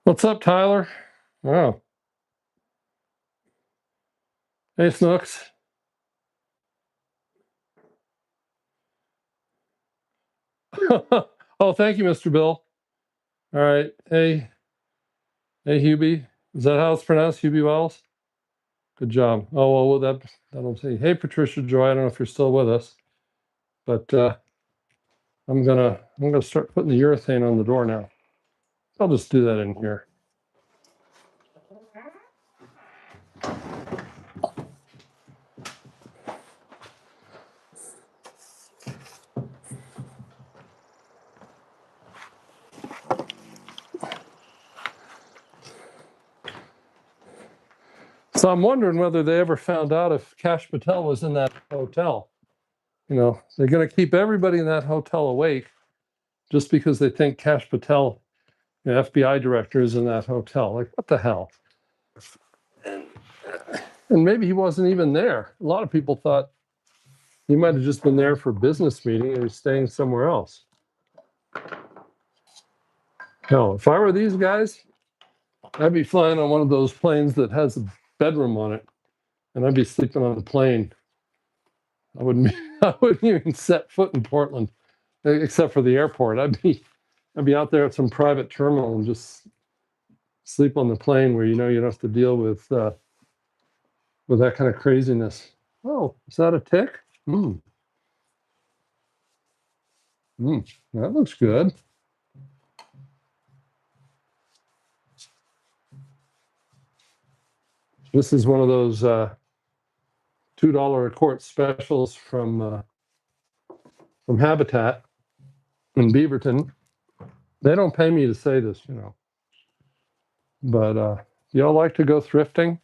What's up, Tyler? Oh, hey, Snooks. Oh, thank you, Mr. Bill. All right. Hey, Hubie. Is that how it's pronounced? Hubie Wells? Good job. Oh, well, that'll see. Hey, Patricia Joy. I don't know if you're still with us, but I'm gonna start putting the urethane on the door now. I'll just do that in here. So I'm wondering whether they ever found out if Kash Patel was in that hotel. You know, they're going to keep everybody in that hotel awake just because they think Kash Patel, the FBI director, is in that hotel. Like, what the hell? And maybe he wasn't even there. A lot of people thought he might have just been there for a business meeting and he's staying somewhere else. Hell, if I were these guys, I'd be flying on one of those planes that has a bedroom on it, and I'd be sleeping on the plane. I wouldn't. I wouldn't even set foot in Portland, except for the airport. I'd be out there at some private terminal and just sleep on the plane, where you know you don't have to deal with that kind of craziness. Oh, is that a tick? That looks good. This is one of those $2 a quart specials from Habitat in Beaverton. They don't pay me to say this, you know, but y'all like to go thrifting?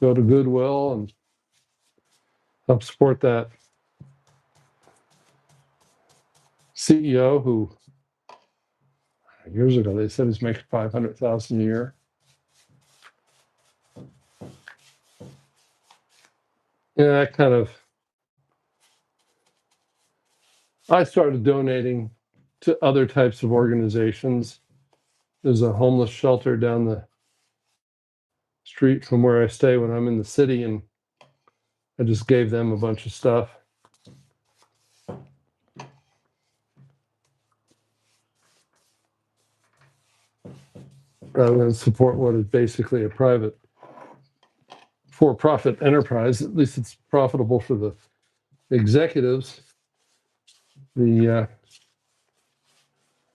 Go to Goodwill and help support that CEO who years ago they said he's making $500,000 a year. Yeah, that kind of. I started donating to other types of organizations There's a homeless shelter down the street from where I stay when I'm in the city, and I just gave them a bunch of stuff. Rather than support what is basically a private for-profit enterprise. At least it's profitable for the executives, the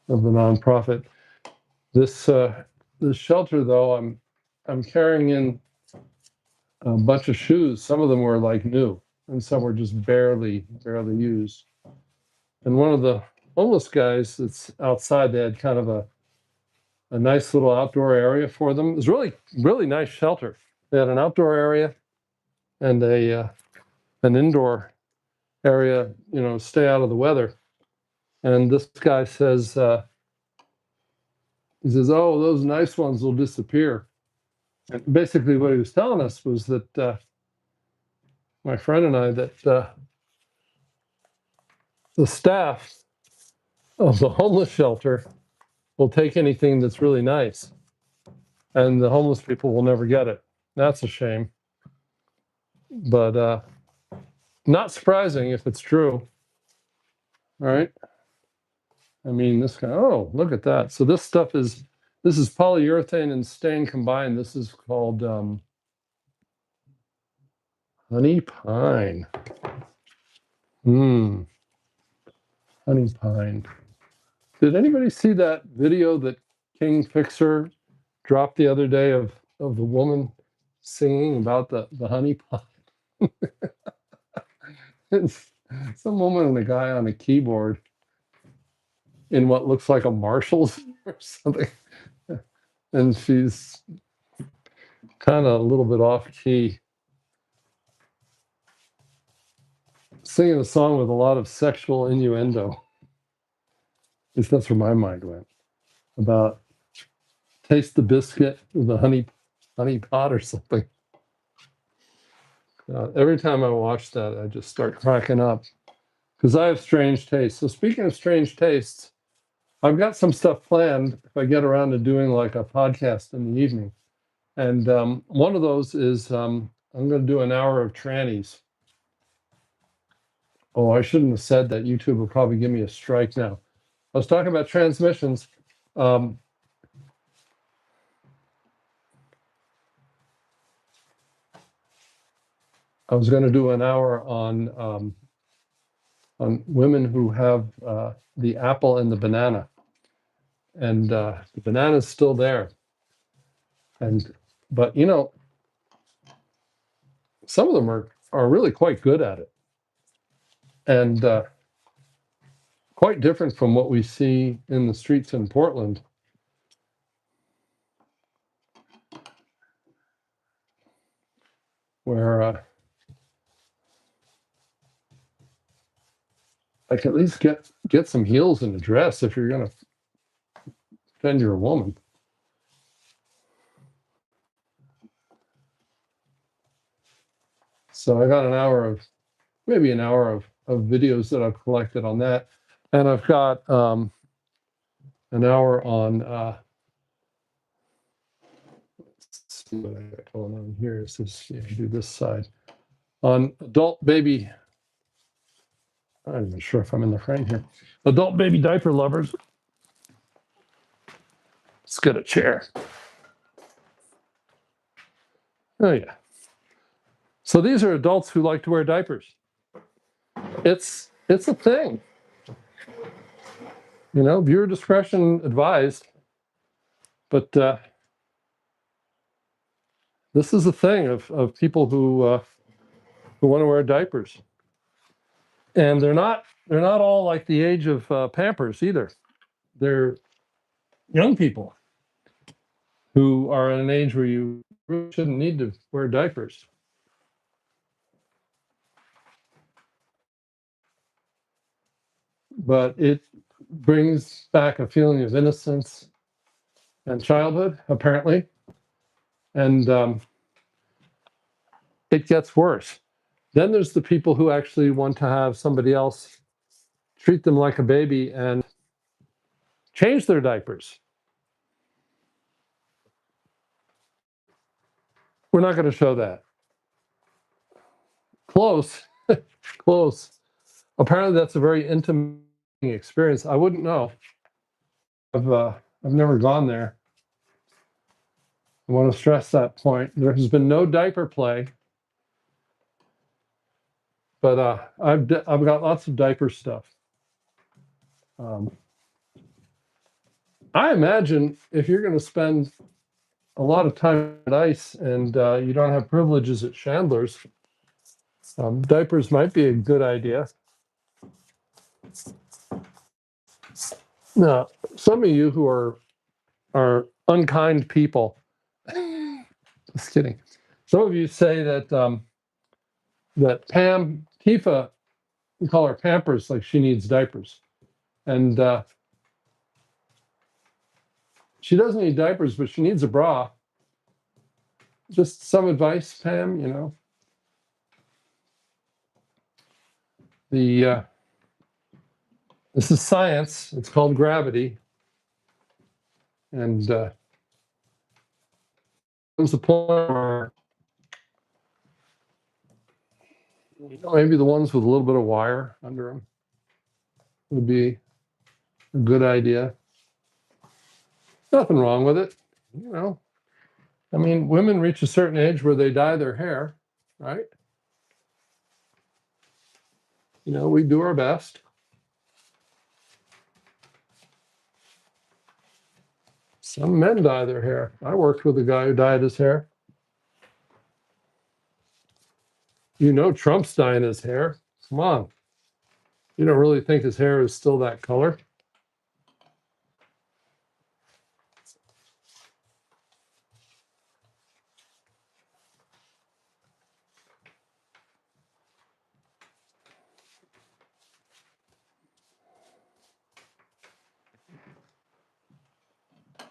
of the nonprofit. This shelter, though, I'm carrying in a bunch of shoes. Some of them were like new, and some were just barely used. And one of the homeless guys that's outside, they had kind of a nice little outdoor area for them. It was really nice shelter. They had an outdoor area and an indoor area, stay out of the weather. And this guy says, he says, "Oh, those nice ones will disappear." And basically, what he was telling us was that my friend and I, that the staff of the homeless shelter will take anything that's really nice, and the homeless people will never get it. That's a shame, but not surprising if it's true. All right. I mean, this guy, oh, look at that. So this is polyurethane and stain combined. This is called honey pine. Honey pine. Did anybody see that video that King Fixer dropped the other day of the woman singing about the honey pine? It's some woman and a guy on a keyboard in what looks like a Marshall's or something. And she's kind of a little bit off key, singing a song with a lot of sexual innuendo. At least that's where my mind went. About taste the biscuit with the honey pot or something. Every time I watch that, I just start cracking up because I have strange tastes. So speaking of strange tastes, I've got some stuff planned if I get around to doing like a podcast in the evening. And one of those is I'm going to do an hour of trannies. Oh, I shouldn't have said that. YouTube will probably give me a strike now. I was talking about transmissions. I was going to do an hour on women who have the apple and the banana, and the banana's still there. But some of them are really quite good at it, and quite different from what we see in the streets in Portland, where like at least get some heels in a dress if you're going to pretend you're a woman. So I got maybe an hour of videos that I've collected on that, and I've got an hour on. Let's see what I got going on here. Is this? Yeah, do this side on adult baby. I'm not even sure if I'm in the frame here. Adult baby diaper lovers. Let's get a chair. Oh yeah. So these are adults who like to wear diapers. It's a thing. Viewer discretion advised. But this is a thing of people who want to wear diapers, and they're not all like the age of Pampers either. They're young people who are at an age where you really shouldn't need to wear diapers. But it brings back a feeling of innocence and childhood, apparently, and it gets worse. Then there's the people who actually want to have somebody else treat them like a baby and change their diapers. We're not going to show that. Close. Close. Apparently that's a very intimate experience. I wouldn't know. I've never gone there. I want to stress that point. There has been no diaper play, but I've got lots of diaper stuff. I imagine if you're going to spend a lot of time at ice and you don't have privileges at Chandler's, diapers might be a good idea. Now, some of you who are unkind people, just kidding. Some of you say that that Tifa, we call her Pampers, like she needs diapers, and she doesn't need diapers, but she needs a bra. Just some advice, Pam. You know, this is science. It's called gravity, and there's a point where maybe the ones with a little bit of wire under them would be a good idea. Nothing wrong with it, you know. I mean, women reach a certain age where they dye their hair, right? You know, we do our best. Some men dye their hair. I worked with a guy who dyed his hair. You know, Trump's dyeing his hair. Come on. You don't really think his hair is still that color?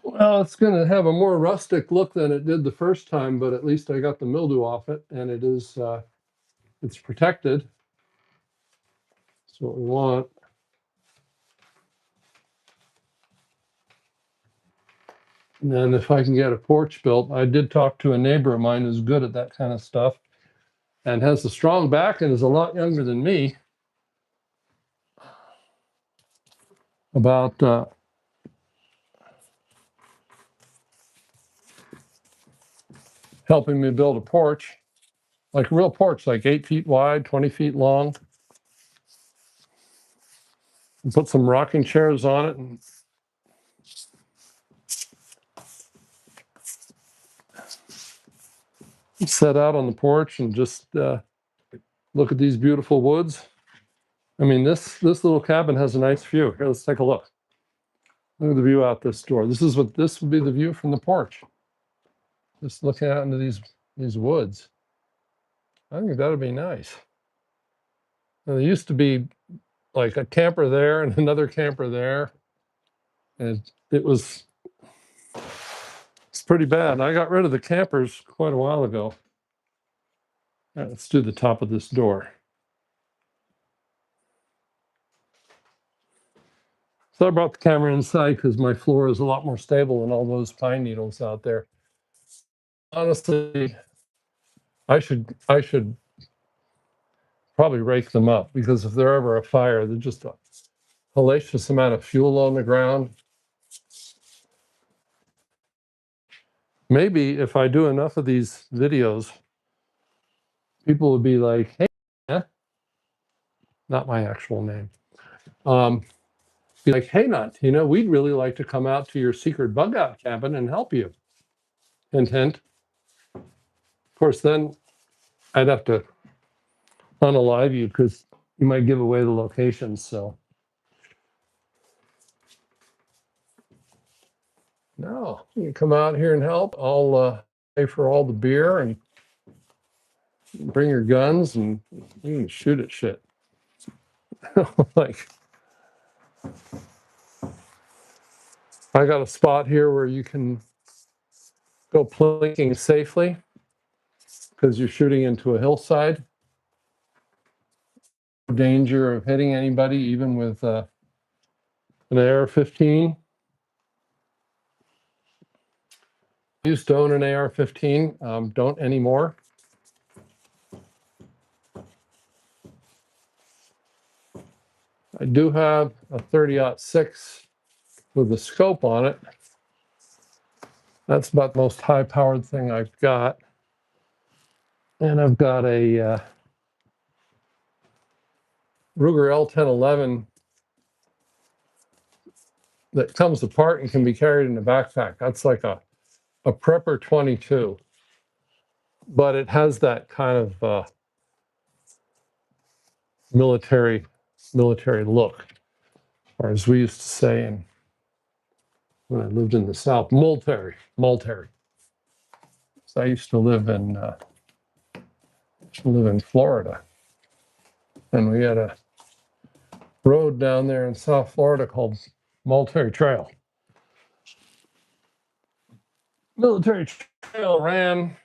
Well, it's going to have a more rustic look than it did the first time, but at least I got the mildew off it, and it is it's protected. That's what we want. And then if I can get a porch built, I did talk to a neighbor of mine who's good at that kind of stuff and has a strong back and is a lot younger than me, about helping me build a porch, like a real porch, like 8 feet wide, 20 feet long. And put some rocking chairs on it and set out on the porch and just look at these beautiful woods. I mean, this little cabin has a nice view. Here, let's take a look. Look at the view out this door. This would be the view from the porch. Just looking out into these woods. I think that'd be nice. Now, there used to be like a camper there and another camper there, and it's pretty bad. I got rid of the campers quite a while ago. Let's do the top of this door. So I brought the camera inside because my floor is a lot more stable than all those pine needles out there. Honestly, I should probably rake them up, because if they're ever a fire, they're just a hellacious amount of fuel on the ground. Maybe if I do enough of these videos, people would be like, hey, yeah, not my actual name. Be like, hey, Nut, you know, we'd really like to come out to your secret bug out cabin and help you. Hint, hint. Of course, then I'd have to unalive you because you might give away the location. So, no, you can come out here and help. I'll pay for all the beer and bring your guns and you can shoot at shit. Like, I got a spot here where you can go plinking safely because you're shooting into a hillside. Danger of hitting anybody, even with an AR-15. used to own an AR-15, don't anymore. I do have a 30-06 with a scope on it. That's about the most high-powered thing I've got. And I've got a Ruger L1011 that comes apart and can be carried in a backpack. That's like a Prepper 22. But it has that kind of military look, or as we used to say when I lived in the South, multary. So I used to live in Florida, and we had a road down there in South Florida called Multary Trail. Military Trail ran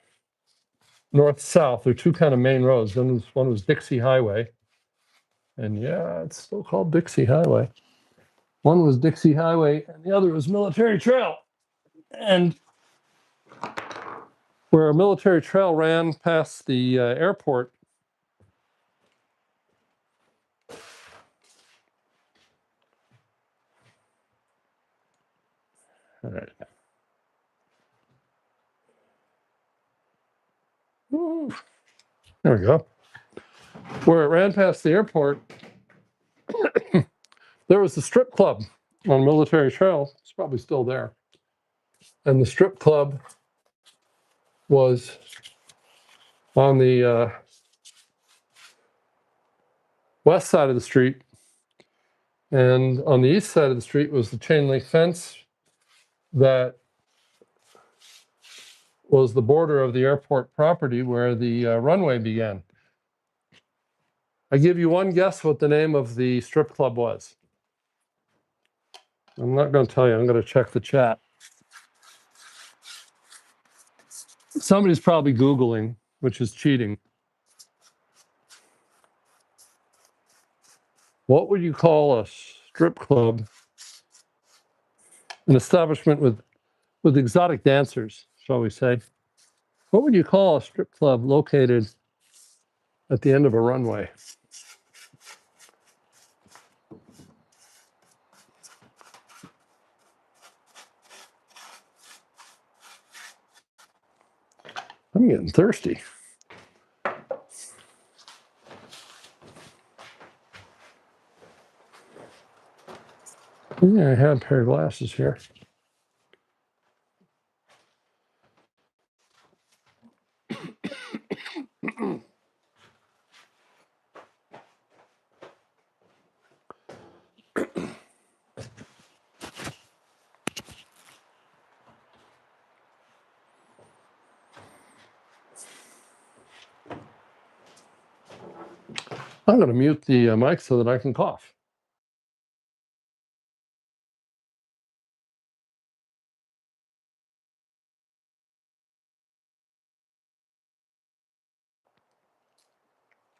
north-south. There are two kind of main roads. One was Dixie Highway, and yeah, it's still called Dixie Highway. One was Dixie Highway, and the other was Military Trail. And where a Military Trail ran past the airport, all right. Ooh, there we go. Where it ran past the airport, there was the strip club on Military Trail. It's probably still there. And the strip club was on the west side of the street. And on the east side of the street was the chain link fence that was the border of the airport property where the runway began. I give you one guess what the name of the strip club was. I'm not going to tell you. I'm going to check the chat. Somebody's probably Googling, which is cheating. What would you call a strip club? An establishment with exotic dancers, shall we say. What would you call a strip club located at the end of a runway? I'm getting thirsty. Yeah, I had a pair of glasses here. I'm going to mute the mic so that I can cough.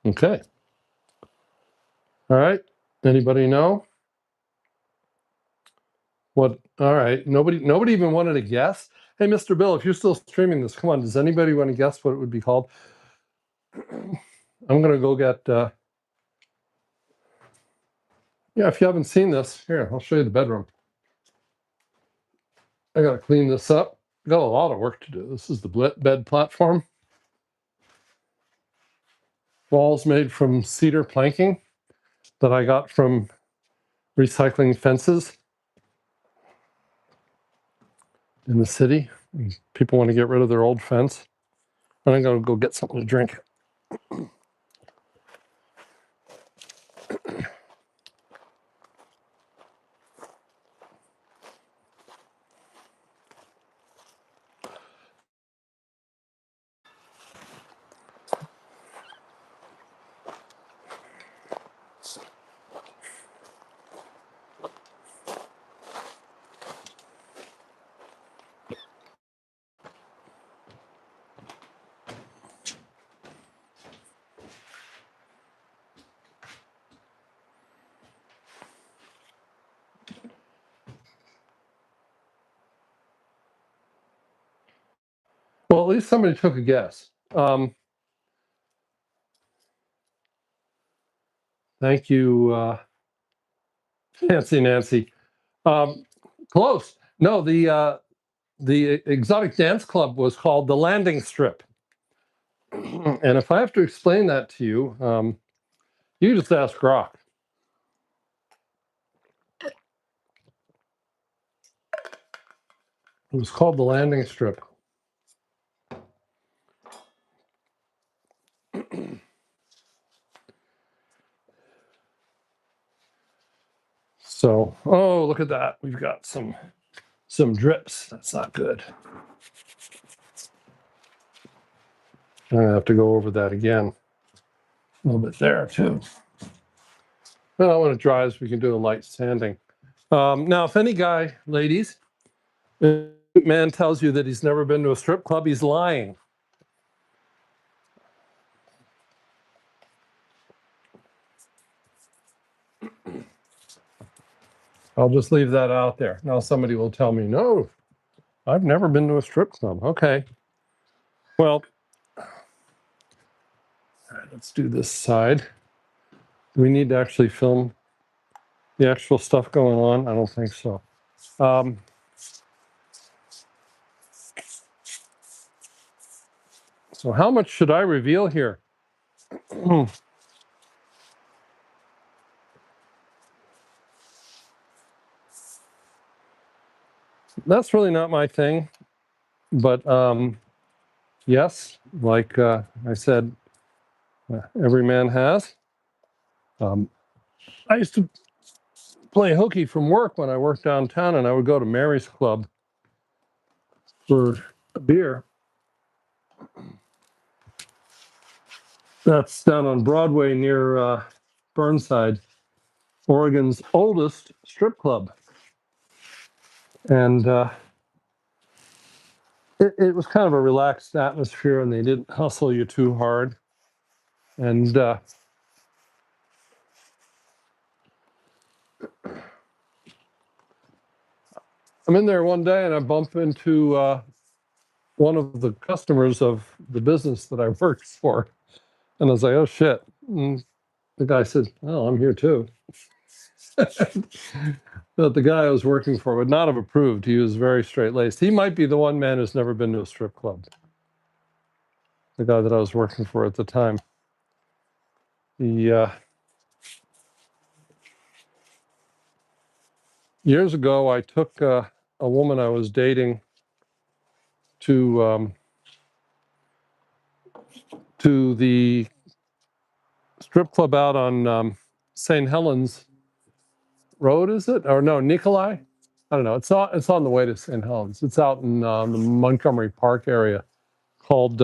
Okay. All right. Anybody know what? All right. Nobody even wanted to guess. Hey, Mr. Bill, if you're still streaming this, come on. Does anybody want to guess what it would be called? I'm going to go get. Yeah, if you haven't seen this, here, I'll show you the bedroom. I got to clean this up. Got a lot of work to do. This is the bed platform. Walls made from cedar planking that I got from recycling fences in the city. People want to get rid of their old fence. And I'm going to go get something to drink. least somebody took a guess. Thank you, Nancy. Close. No, the exotic dance club was called the Landing Strip. And if I have to explain that to you, you just ask Grok. It was called the Landing Strip. So, oh, look at that. We've got some drips. That's not good. I'm gonna have to go over that again. A little bit there too. Well, when it dries, we can do a light sanding. Now, if any guy, ladies, man tells you that he's never been to a strip club, he's lying. I'll just leave that out there. Now somebody will tell me, no, I've never been to a strip club. Okay. Well, all right, let's do this side. Do we need to actually film the actual stuff going on? I don't think so. So how much should I reveal here? That's really not my thing. But yes, like I said, every man has. I used to play hooky from work when I worked downtown, and I would go to Mary's Club for a beer. That's down on Broadway near Burnside, Oregon's oldest strip club. And it was kind of a relaxed atmosphere, and they didn't hustle you too hard. And I'm in there one day, and I bump into one of the customers of the business that I worked for. And I was like, oh, shit. And the guy said, oh, I'm here too. But the guy I was working for would not have approved. He was very straight-laced. He might be the one man who's never been to a strip club. The guy that I was working for at the time. Years ago, I took a woman I was dating to the strip club out on St. Helens Road, is it? Or no, Nikolai? I don't know. It's on the way to St. Helens. It's out in the Montgomery Park area called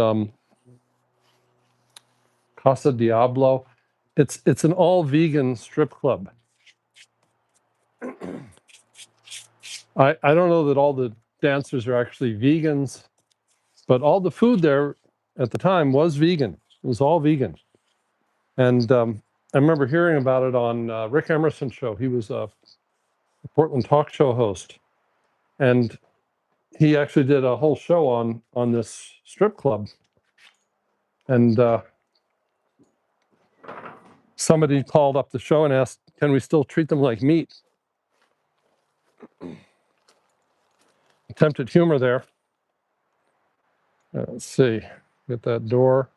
Casa Diablo. It's an all-vegan strip club. I don't know that all the dancers are actually vegans, but all the food there at the time was vegan. It was all vegan. And I remember hearing about it on Rick Emerson's show. He was a Portland talk show host. And he actually did a whole show on this strip club. And somebody called up the show and asked, can we still treat them like meat? Attempted humor there. Let's see, get that door.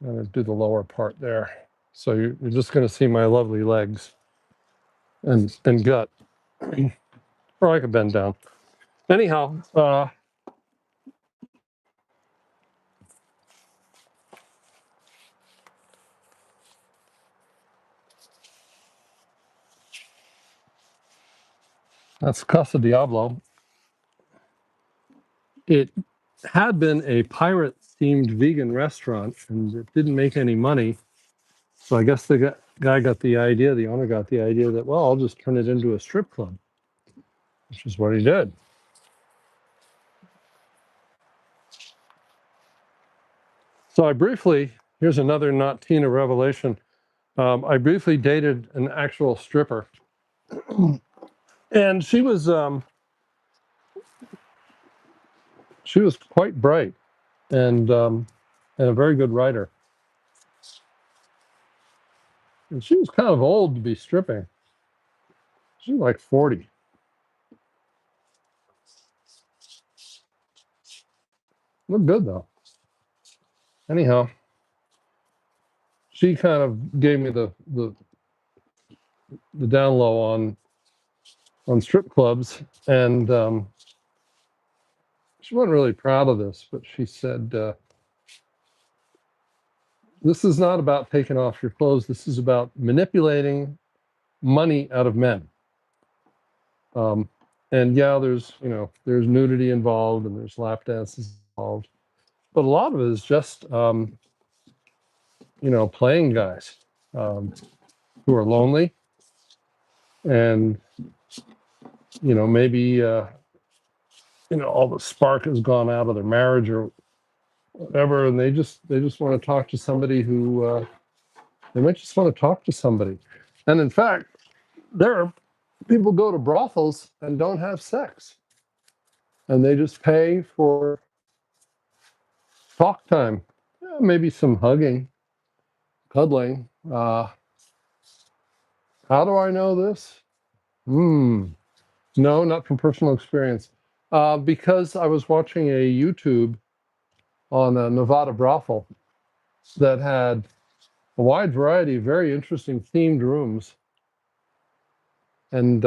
I'm going to do the lower part there. So you're just going to see my lovely legs and gut. Or I could bend down. Anyhow, that's Casa Diablo. It had been a pirate-themed vegan restaurant, and it didn't make any money. So I guess the guy got the idea, the owner got the idea that, well, I'll just turn it into a strip club, which is what he did. So I briefly, here's another not Tina revelation. I briefly dated an actual stripper. And she was she was quite bright and a very good writer. And she was kind of old to be stripping. She was like 40. Looked good though. Anyhow, she kind of gave me the down low on strip clubs, and she wasn't really proud of this, but she said, "This is not about taking off your clothes. This is about manipulating money out of men." Um, and yeah, there's nudity involved and there's lap dances involved, but a lot of it is just playing guys um, who are lonely and maybe all the spark has gone out of their marriage or whatever, and they just want to talk to somebody who they might just want to talk to somebody. And in fact, there are people go to brothels and don't have sex, and they just pay for talk time. Yeah, maybe some hugging, cuddling. How do I know this? No, not from personal experience. Because I was watching a YouTube on a Nevada brothel that had a wide variety of very interesting themed rooms, and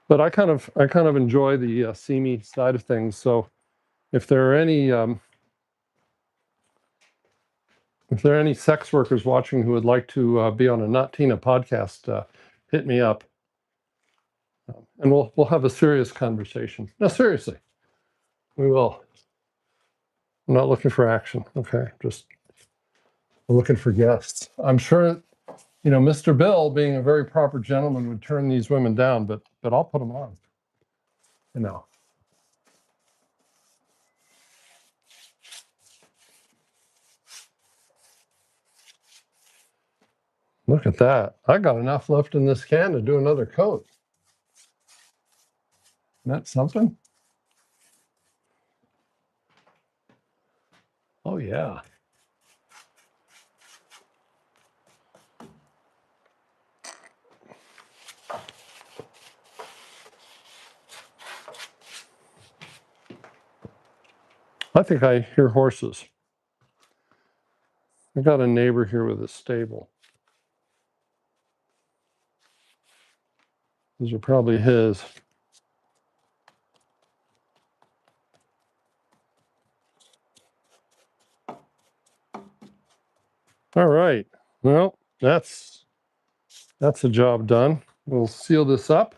but I kind of enjoy the seamy side of things. So if there are any sex workers watching who would like to be on a Not Tina podcast, hit me up, and we'll have a serious conversation. No, seriously, we will. I'm not looking for action. Okay, just looking for guests. I'm sure Mr. Bill, being a very proper gentleman, would turn these women down, but I'll put them on. You know. Look at that. I got enough left in this can to do another coat. Isn't that something? Oh, yeah. I think I hear horses. I got a neighbor here with a stable. These are probably his. All right. Well, that's a job done. We'll seal this up.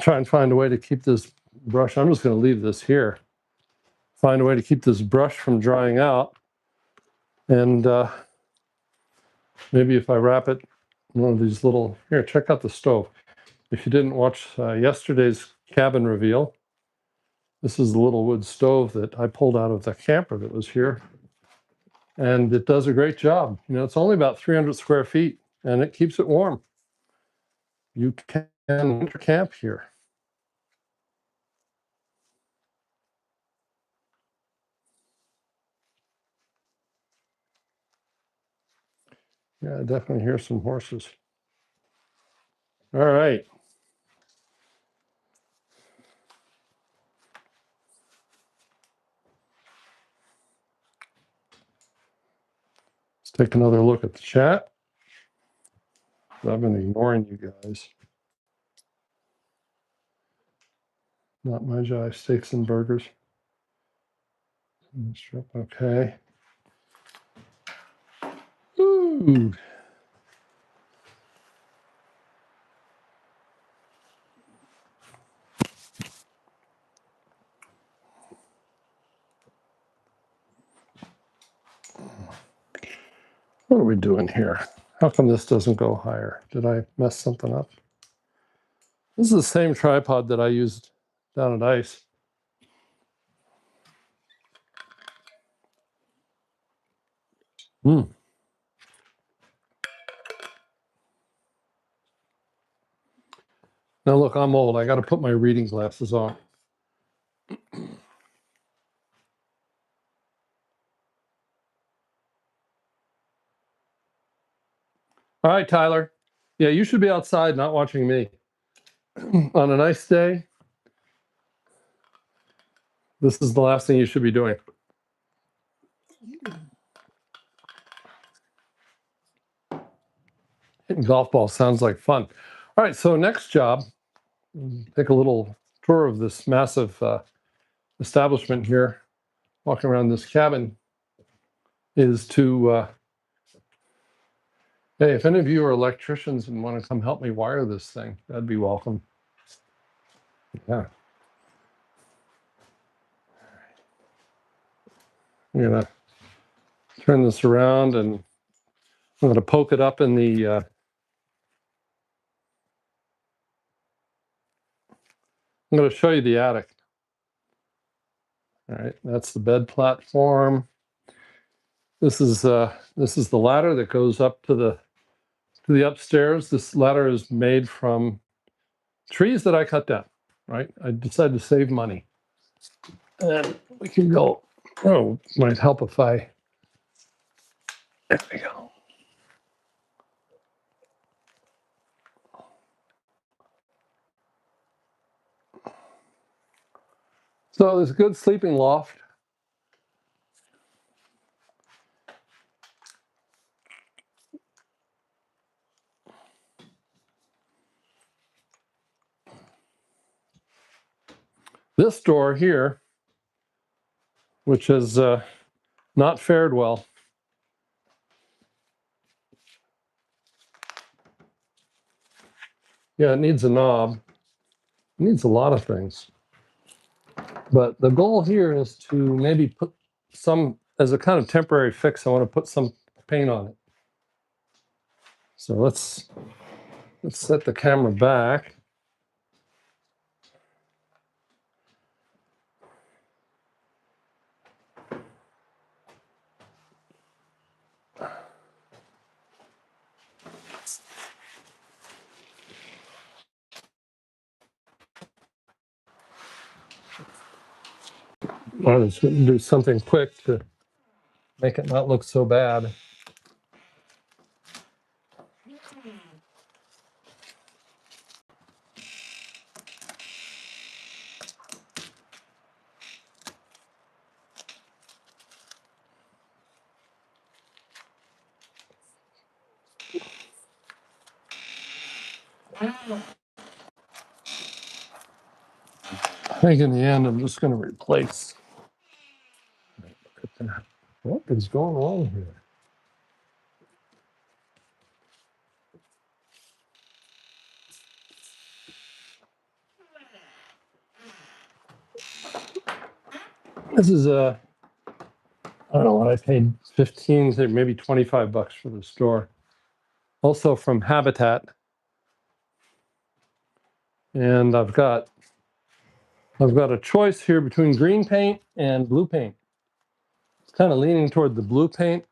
Try and find a way to keep this brush. I'm just going to leave this here. Find a way to keep this brush from drying out. And maybe if I wrap it in one of these little, here, check out the stove. If you didn't watch yesterday's cabin reveal, this is the little wood stove that I pulled out of the camper that was here. And it does a great job. It's only about 300 square feet and it keeps it warm. You can winter camp here. Yeah, I definitely hear some horses. All right. Let's take another look at the chat. I've been ignoring you guys. Not my jive. Steaks and burgers. Okay. Ooh. What are we doing here? How come this doesn't go higher? Did I mess something up? This is the same tripod that I used down at ICE. Hmm. Now look, I'm old. I got to put my reading glasses on. All right, Tyler. Yeah, you should be outside, not watching me. On a nice day, this is the last thing you should be doing. Hitting golf balls sounds like fun. All right, so next job, take a little tour of this massive establishment here, walking around this cabin, is to, hey, if any of you are electricians and want to come help me wire this thing, that'd be welcome. Yeah. I'm going to turn this around and I'm going to poke it up in the, I'm going to show you the attic. All right, that's the bed platform. This is the ladder that goes up to the upstairs. This ladder is made from trees that I cut down. Right, I decided to save money, and we can go. Oh, might help if I. There we go. So there's a good sleeping loft. This door here, which has not fared well. Yeah, it needs a knob. It needs a lot of things. But the goal here is to maybe put some, as a kind of temporary fix, I want to put some paint on it. So let's set the camera back. I was going to do something quick to make it not look so bad. I think in the end, I'm just going to replace. Look at that. What is going on here? This is I don't know what I paid, 15 to maybe 25 bucks for the store. Also from Habitat. And I've got a choice here between green paint and blue paint. It's kind of leaning toward the blue paint,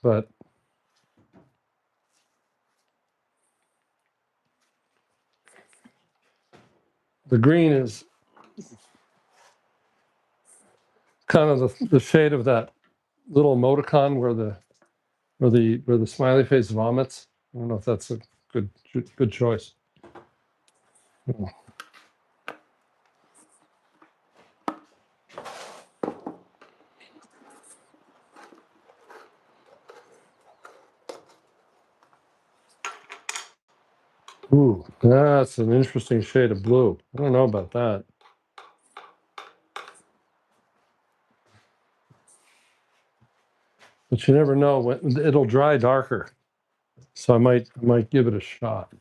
but the green is kind of the shade of that little emoticon where the smiley face vomits. I don't know if that's a good choice. Ooh, that's an interesting shade of blue. I don't know about that. But you never know when it'll dry darker. So I might give it a shot.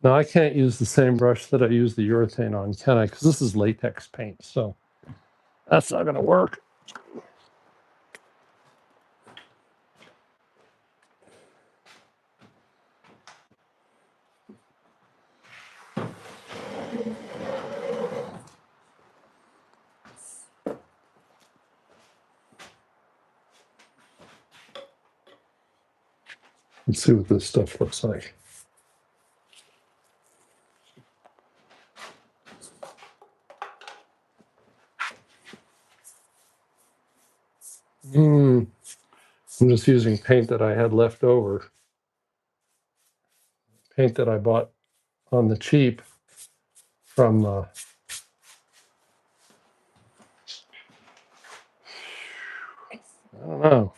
Now I can't use the same brush that I use the urethane on, can I? Because this is latex paint, so that's not going to work. Let's see what this stuff looks like. I'm just using paint that I had left over, paint that I bought on the cheap from, I don't know.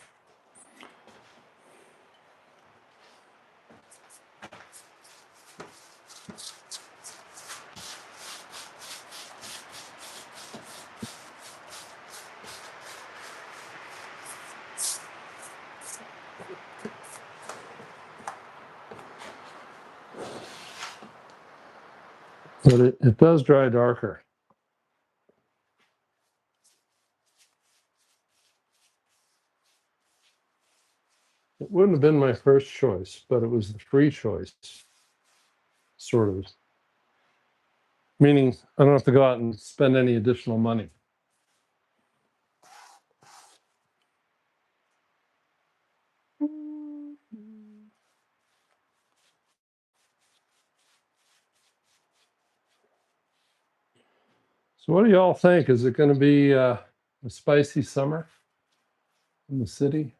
But it does dry darker. It wouldn't have been my first choice, but it was the free choice, sort of. Meaning I don't have to go out and spend any additional money. So what do y'all think? Is it going to be a spicy summer in the city?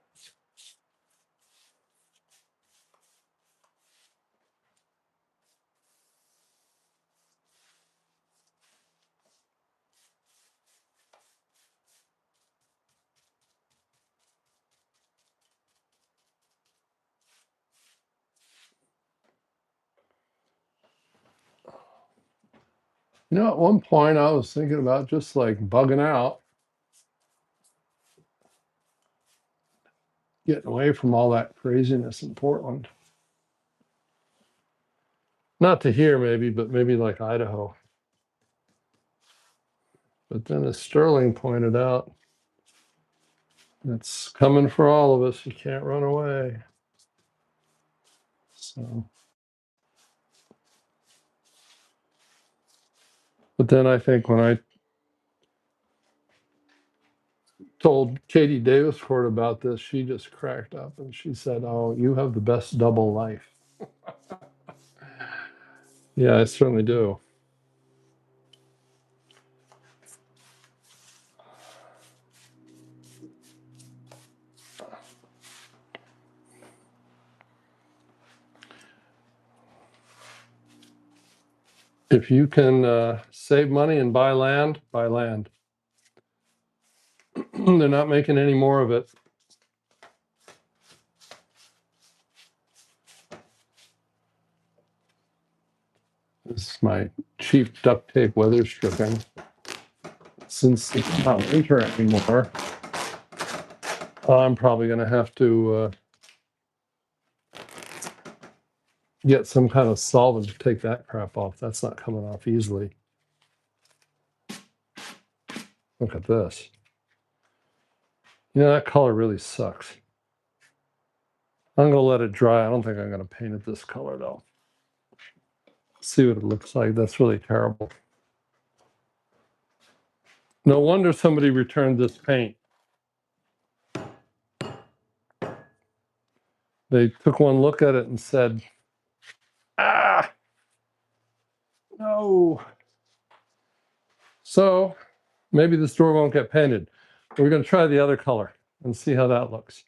You know, at one point I was thinking about just like bugging out, getting away from all that craziness in Portland. Not to here, maybe, but maybe like Idaho. But then, as Sterling pointed out, it's coming for all of us. You can't run away. So, but then I think when I told Katie Daviscourt about this, she just cracked up and she said, "Oh, you have the best double life." Yeah, I certainly do. If you can save money and buy land, buy land. They're not making any more of it. This is my cheap duct tape weather stripping. Since it's not winter anymore, I'm probably going to have to get some kind of solvent to take that crap off. That's not coming off easily. Look at this. You know, that color really sucks. I'm going to let it dry. I don't think I'm going to paint it this color, though. See what it looks like. That's really terrible. No wonder somebody returned this paint. They took one look at it and said, "Ah, no." So maybe this door won't get painted. We're going to try the other color and see how that looks.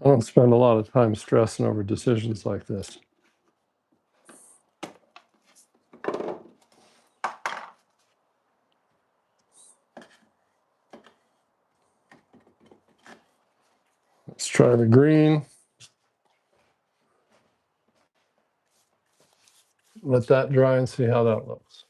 I don't spend a lot of time stressing over decisions like this. Let's try the green. Let that dry and see how that looks.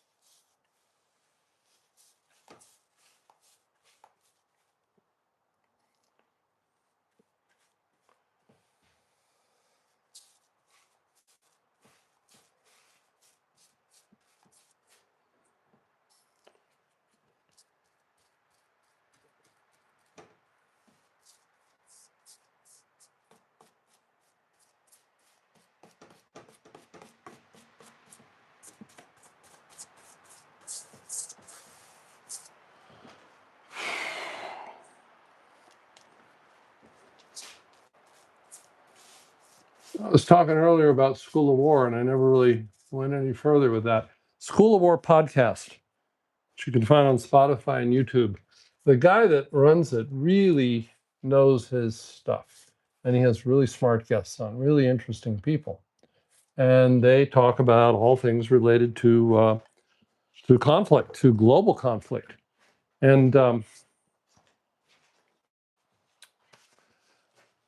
I was talking earlier about School of War, and I never really went any further with that. School of War podcast, which you can find on Spotify and YouTube. The guy that runs it really knows his stuff, and he has really smart guests on, really interesting people, and they talk about all things related to conflict, to global conflict, and of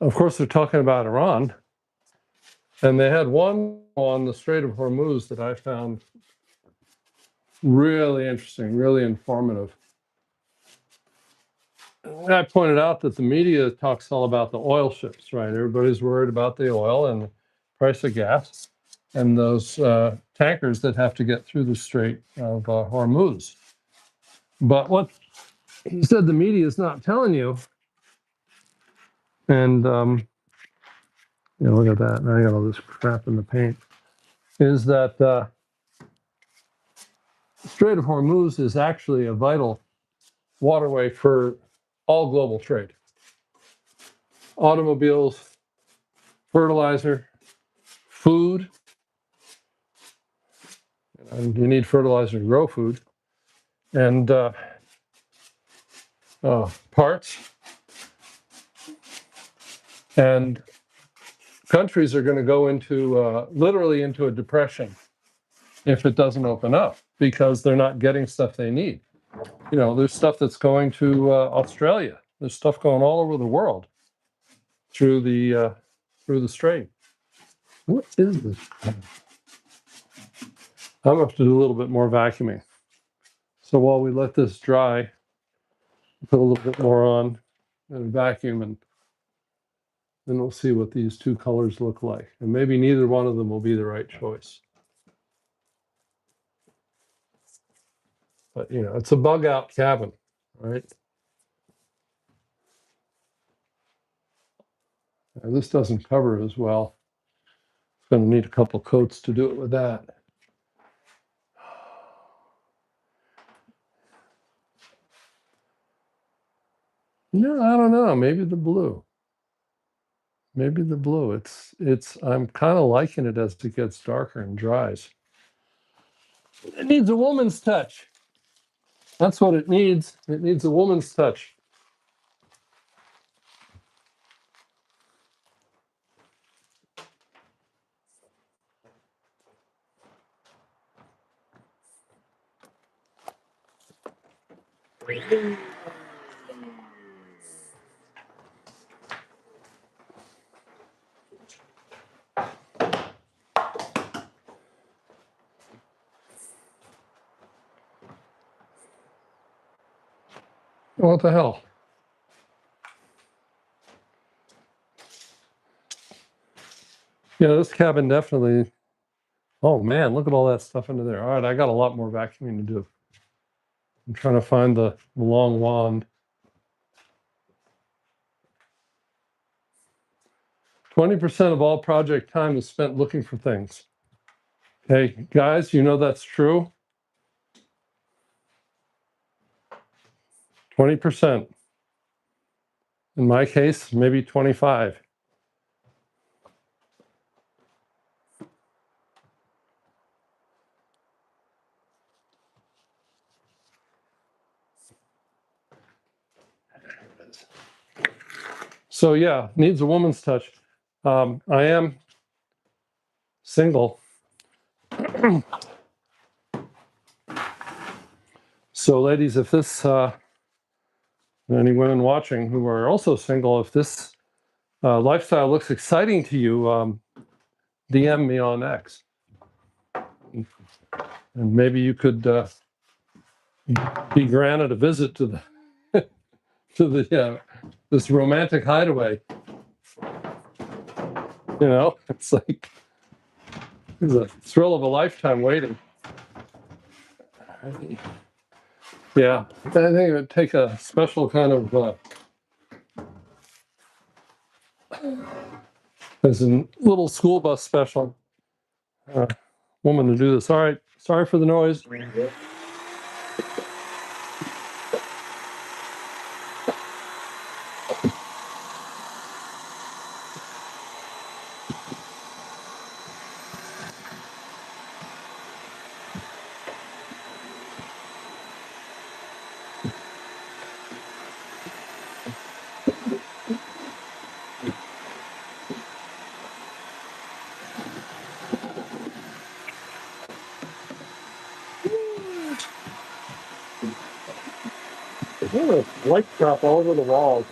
course they're talking about Iran. And they had one on the Strait of Hormuz that I found really interesting, really informative. And I pointed out that the media talks all about the oil ships, right? Everybody's worried about the oil and the price of gas and those tankers that have to get through the Strait of Hormuz. But what he said the media is not telling you, and look at that. Now I got all this crap in the paint, is that the Strait of Hormuz is actually a vital waterway for all global trade. Automobiles, fertilizer, food. And you need fertilizer to grow food. And parts. And countries are going to go into literally into a depression if it doesn't open up because they're not getting stuff they need. There's stuff that's going to Australia. There's stuff going all over the world through the strait. What is this? I'm gonna have to do a little bit more vacuuming. So while we let this dry, put a little bit more on and vacuum, and then we'll see what these two colors look like. And maybe neither one of them will be the right choice. But it's a bug out cabin, right? And this doesn't cover as well. It's going to need a couple coats to do it with that. No, I don't know. Maybe the blue. Maybe the blue. I'm kind of liking it as it gets darker and dries. It needs a woman's touch. That's what it needs. It needs a woman's touch. What the hell? Yeah, this cabin definitely. Oh man, look at all that stuff into there. All right, I got a lot more vacuuming to do. I'm trying to find the long wand. 20% of all project time is spent looking for things. Hey, guys, that's true? 20%. In my case, maybe 25. So yeah, needs a woman's touch. I am single. So ladies, if this, any women watching who are also single, if this lifestyle looks exciting to you, DM me on X. And maybe you could be granted a visit to the to the this romantic hideaway. It's like it's a thrill of a lifetime waiting. Yeah, I think it would take a special kind of as a little school bus special woman to do this. All right, sorry for the noise. There's white stuff all over the walls.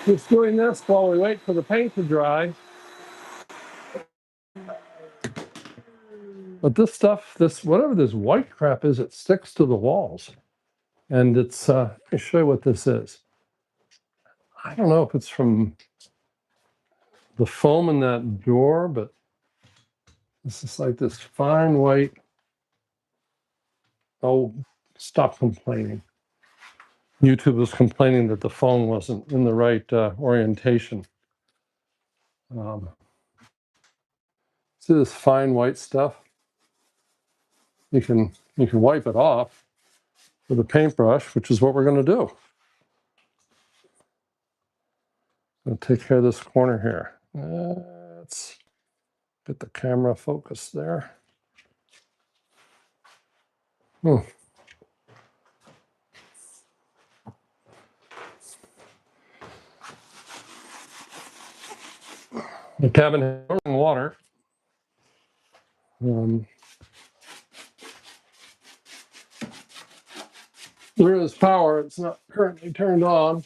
Just doing this while we wait for the paint to dry. But this stuff, this whatever this white crap is, it sticks to the walls. And it's, let me show you what this is. I don't know if it's from the foam in that door, but this is like this fine white. Oh, stop complaining. YouTube was complaining that the phone wasn't in the right orientation. See this fine white stuff? You can wipe it off with a paintbrush, which is what we're going to do. I'll take care of this corner here. Let's get the camera focused there. The cabin has running water. There is power. It's not currently turned on.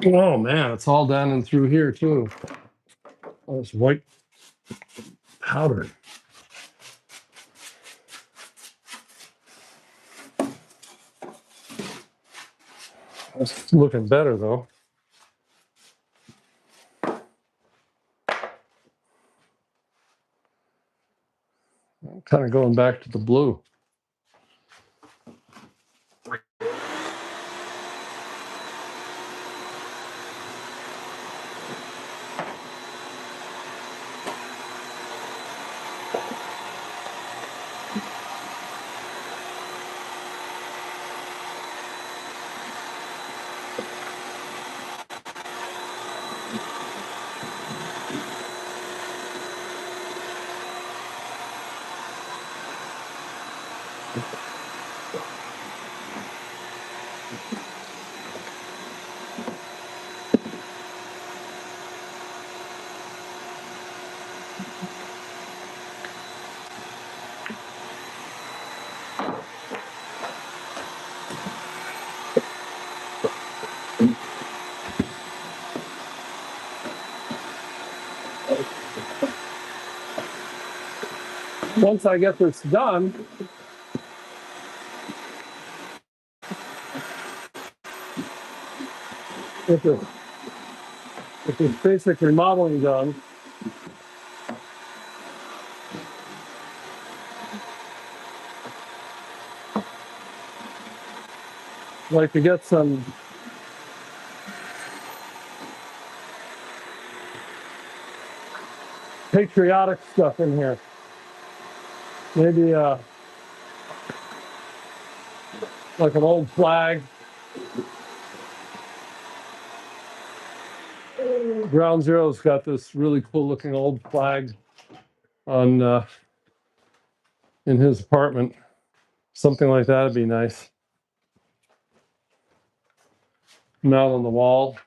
Oh man, it's all down and through here too. All this white powder. It's looking better though. I'm kind of going back to the blue. Once I get this done, with this basic remodeling done, I'd like to get some patriotic stuff in here. Maybe like an old flag. Ground Zero's got this really cool looking old flag on in his apartment. Something like that would be nice. Mount on the wall.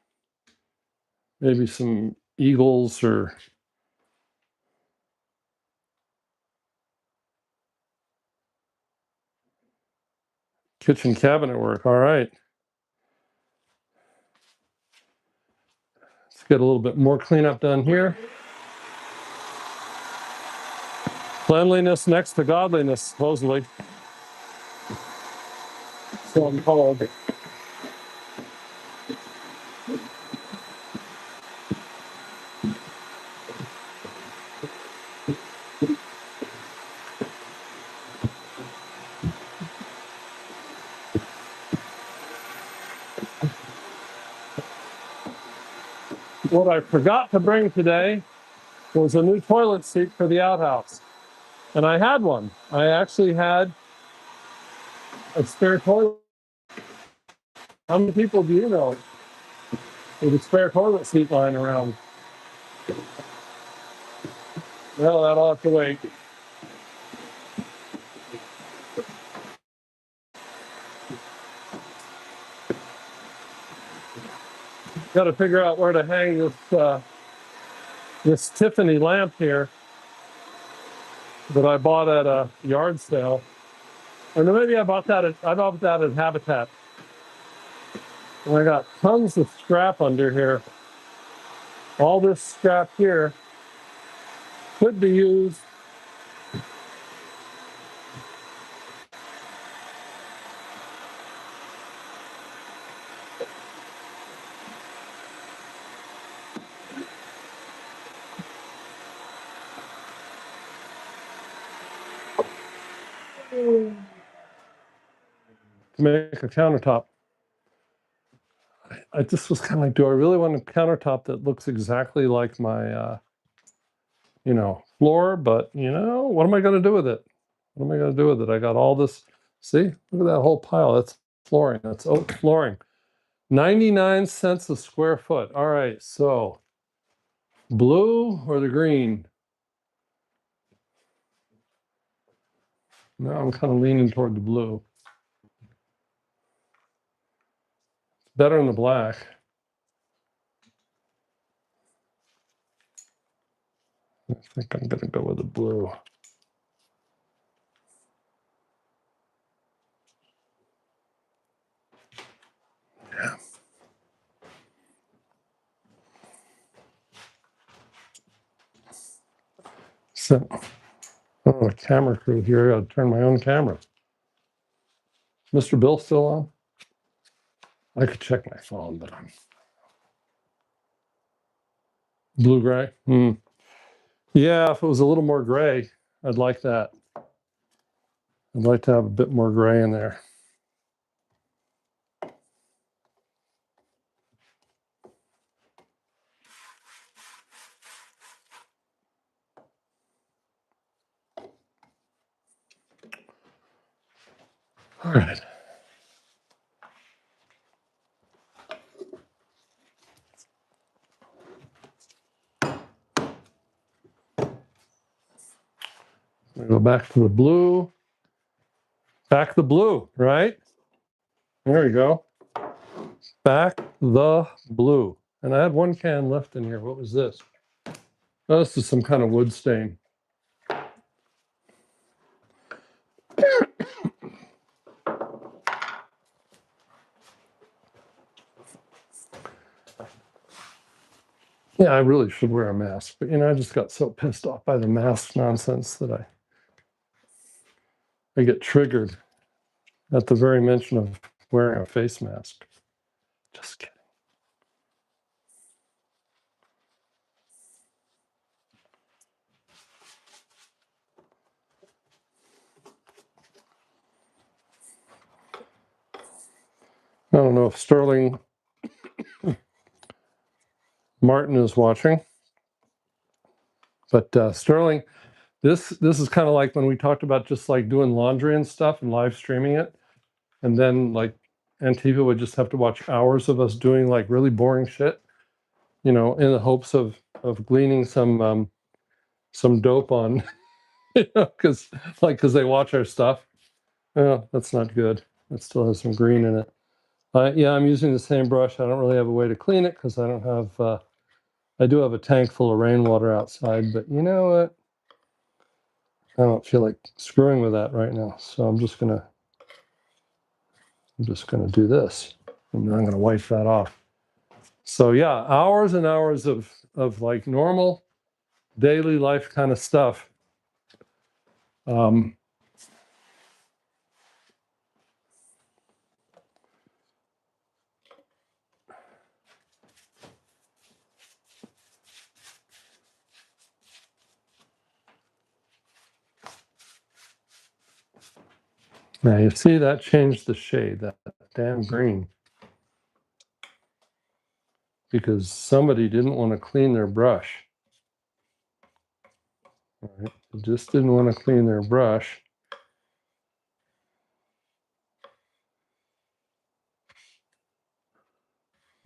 Maybe some eagles or kitchen cabinet work. All right. Let's get a little bit more cleanup done here. Cleanliness next to godliness, supposedly. So I'm told. What I forgot to bring today was a new toilet seat for the outhouse. And I had one. I actually had a spare toilet. How many people do you know with a spare toilet seat lying around? Well, that'll have to wait. Got to figure out where to hang this Tiffany lamp here that I bought at a yard sale. Or no, maybe I bought that at Habitat. And I got tons of scrap under here. All this scrap here could be used to make a countertop. I just was kind of like, do I really want a countertop that looks exactly like my, floor? But, what am I going to do with it? What am I going to do with it? I got all this. See, look at that whole pile. That's flooring. That's oak flooring. 99 cents a square foot. All right, so blue or the green? No, I'm kind of leaning toward the blue. Better than the black. I think I'm going to go with the blue. Yeah. So, the camera crew here. I got to turn my own camera. Mr. Bill still on? I could check my phone, but I'm blue gray. Yeah, if it was a little more gray, I'd like that. I'd like to have a bit more gray in there. All right. We go back to the blue. Back the blue, right? There we go. Back the blue. And I had one can left in here. What was this? Oh, this is some kind of wood stain. Yeah, I really should wear a mask, but I just got so pissed off by the mask nonsense that I get triggered at the very mention of wearing a face mask. Just kidding. I don't know if Sterling Martin is watching, but Sterling, this is kind of like when we talked about just like doing laundry and stuff and live streaming it, and then like Antifa would just have to watch hours of us doing like really boring shit. in the hopes of gleaning some dope on, because they watch our stuff. Oh, that's not good. It still has some green in it. Yeah, I'm using the same brush. I don't really have a way to clean it because I don't have. I do have a tank full of rainwater outside, but you know what? I don't feel like screwing with that right now. So I'm just gonna do this, and then I'm gonna wipe that off. So yeah, hours and hours of like normal daily life kind of stuff. Um, Now you see that changed the shade, that damn green, because somebody didn't want to clean their brush. All right, they just didn't want to clean their brush.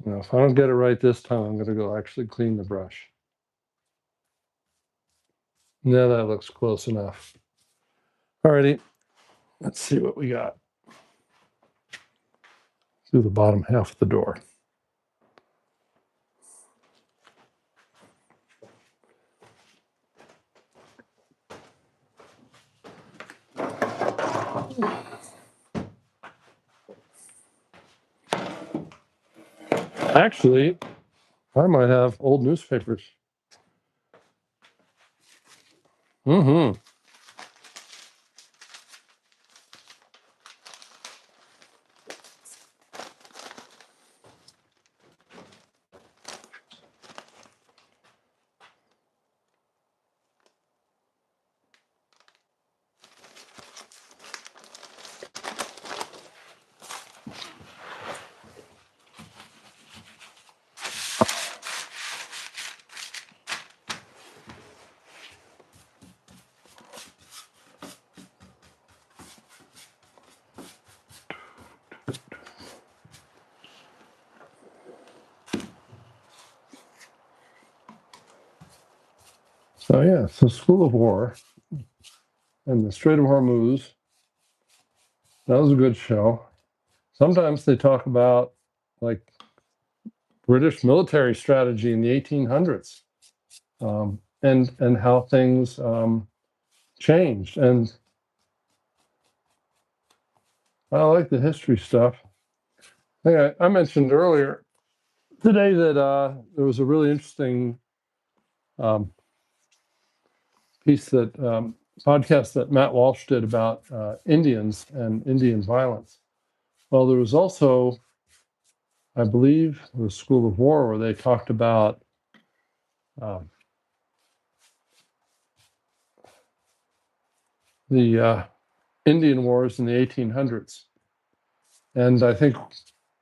Now, if I don't get it right this time, I'm going to go actually clean the brush. Now that looks close enough. Alrighty, let's see what we got through the bottom half of the door. Actually, I might have old newspapers. Mm-hmm. So yeah, so School of War and the Strait of Hormuz. That was a good show. Sometimes they talk about like British military strategy in the 1800s, and how things changed. And I like the history stuff. I mentioned earlier today that there was a really interesting um, piece podcast that Matt Walsh did about Indians and Indian violence. Well, there was also, I believe, the School of War where they talked about um, the Indian wars in the 1800s, and I think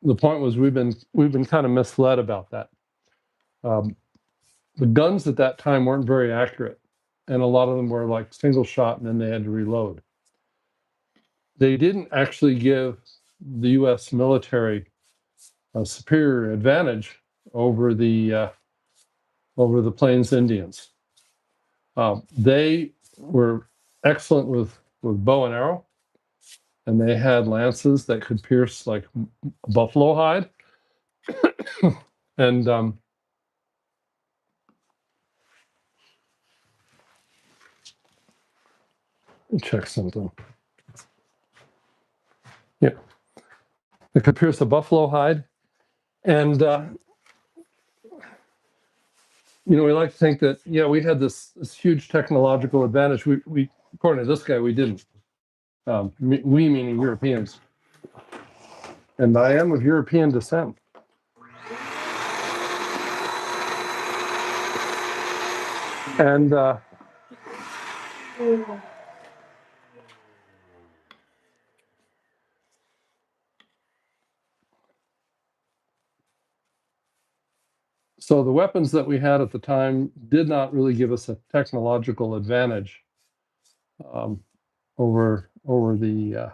the point was we've been kind of misled about that. Um, the guns at that time weren't very accurate, and a lot of them were like single shot, and then they had to reload. They didn't actually give the U.S. military a superior advantage over the Plains Indians. They were excellent with bow and arrow, and they had lances that could pierce like a buffalo hide. And let me check something. Yeah, it could pierce a buffalo hide, and we like to think that we had this huge technological advantage. We according to this guy, we didn't. We meaning Europeans, and I am of European descent. And so the weapons that we had at the time did not really give us a technological advantage over the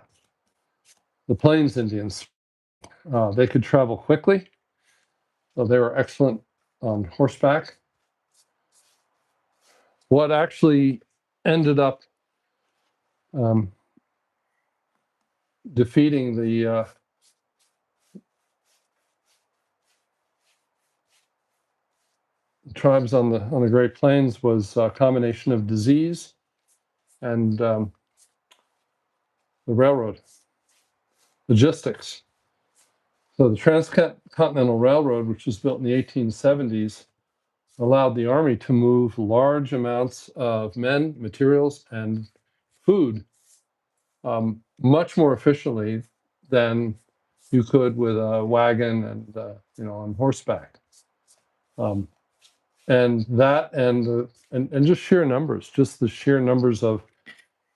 Plains Indians. They could travel quickly, so they were excellent on horseback. What actually ended up defeating the tribes on the Great Plains was a combination of disease and the railroad logistics. So the Transcontinental Railroad, which was built in the 1870s, allowed the Army to move large amounts of men, materials, and food much more efficiently than you could with a wagon and on horseback. And that and just sheer numbers, just the sheer numbers of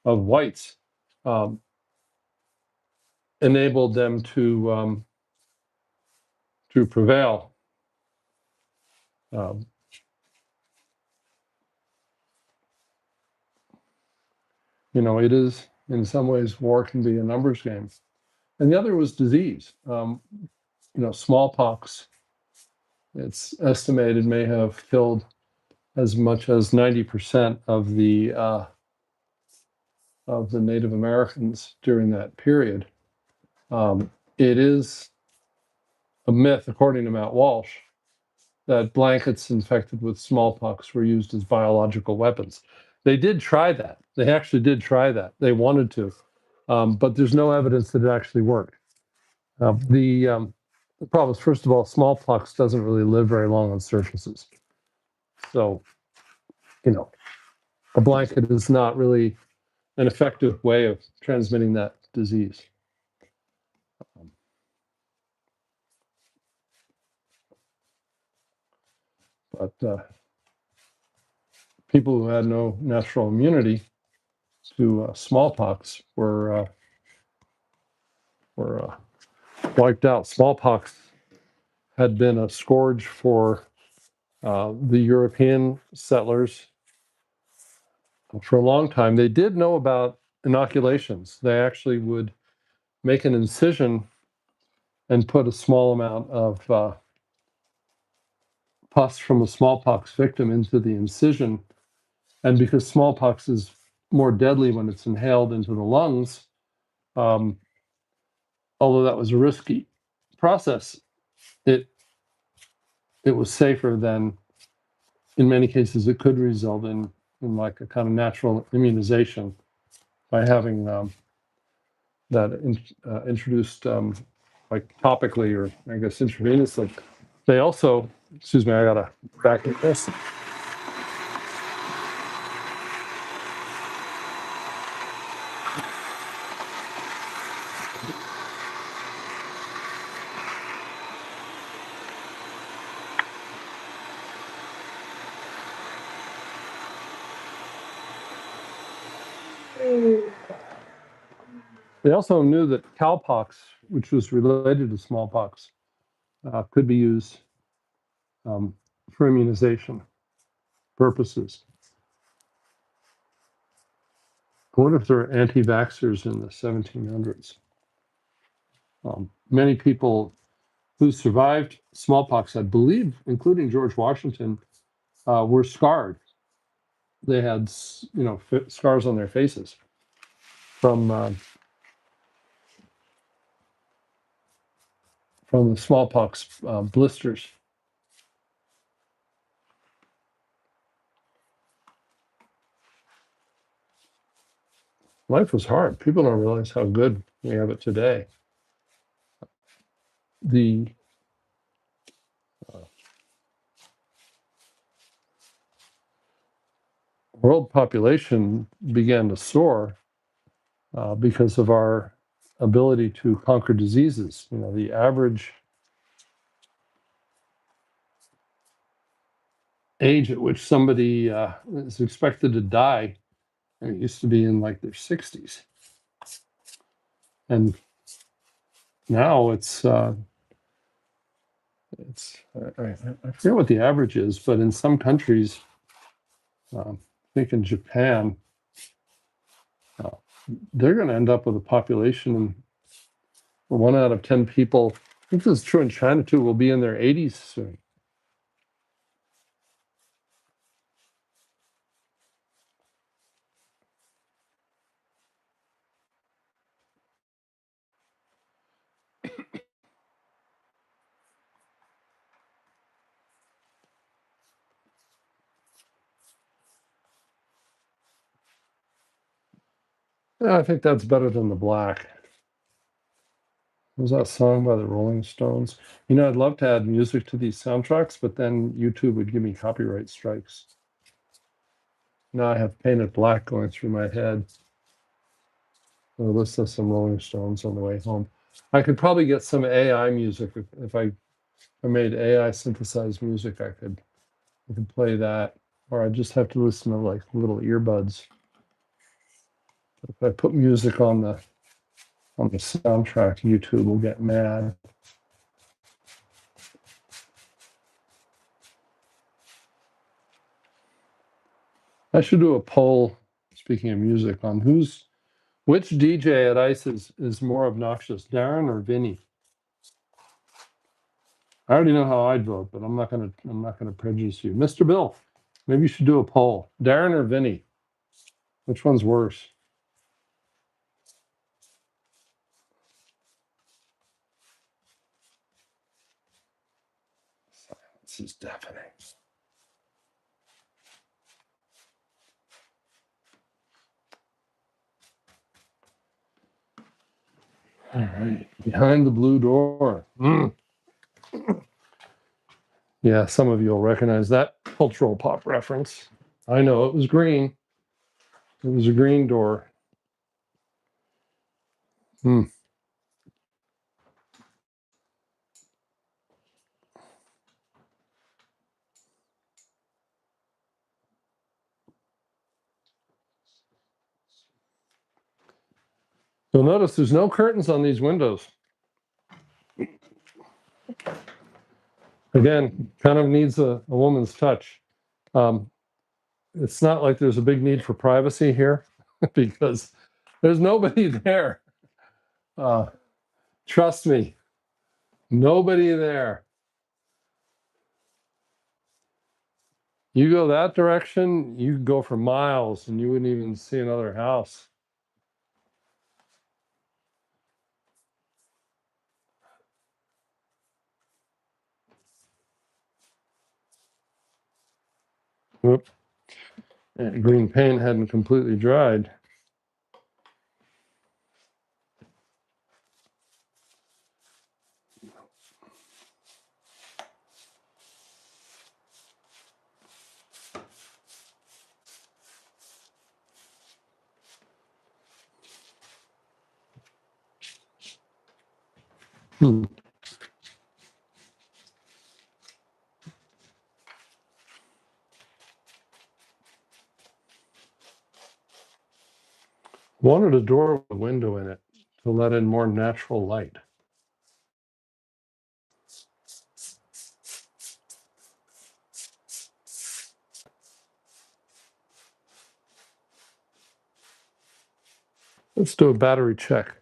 whites enabled them to prevail. It is, in some ways, war can be a numbers game. And the other was disease. Smallpox, it's estimated, may have killed as much as 90% of the Native Americans during that period. It is a myth, according to Matt Walsh, that blankets infected with smallpox were used as biological weapons. They did try that. They actually did try that. They wanted to, but there's no evidence that it actually worked. The problem is, first of all, smallpox doesn't really live very long on surfaces. So, a blanket is not really an effective way of transmitting that disease. But people who had no natural immunity to smallpox were wiped out. Smallpox had been a scourge for the European settlers for a long time. They did know about inoculations. They actually would make an incision and put a small amount of pus from a smallpox victim into the incision. And because smallpox is more deadly when it's inhaled into the lungs, although that was a risky process, it was safer than, in many cases, it could result in like a kind of natural immunization by having that introduced like topically, or I guess intravenously. They also, excuse me, I gotta back up this. They also knew that cowpox, which was related to smallpox, could be used for immunization purposes. I wonder if there were anti-vaxxers in the 1700s. Many people who survived smallpox, I believe, including George Washington, were scarred. They had, scars on their faces from the smallpox blisters. Life was hard. People don't realize how good we have it today. The world population began to soar because of our ability to conquer diseases. The average age at which somebody is expected to die, it used to be in like their 60s. And now it's I forget what the average is, but in some countries, I think in Japan, they're going to end up with a population, 1 out of 10 people, I think this is true in China too, will be in their 80s soon. Yeah, I think that's better than the black. Was that song by the Rolling Stones? You know, I'd love to add music to these soundtracks, but then YouTube would give me copyright strikes. Now I have Painted Black going through my head. I'll listen to some Rolling Stones on the way home. I could probably get some AI music if I made AI synthesized music. I could play that, or I just have to listen to like little earbuds. If I put music on the soundtrack, YouTube will get mad. I should do a poll, speaking of music, on which DJ at ICE is more obnoxious, Darren or Vinny? I already know how I'd vote, but I'm not gonna prejudice you. Mr. Bill, maybe you should do a poll. Darren or Vinny? Which one's worse? This is deafening. All right, behind the blue door. Yeah, some of you will recognize that cultural pop reference. I know it was green. It was a green door. Hmm. You'll notice there's no curtains on these windows. Again, kind of needs a woman's touch. It's not like there's a big need for privacy here because there's nobody there. Trust me, nobody there. You go that direction, you could go for miles and you wouldn't even see another house. Whoop. And green paint hadn't completely dried. Hmm. Wanted a door with a window in it to let in more natural light. Let's do a battery check.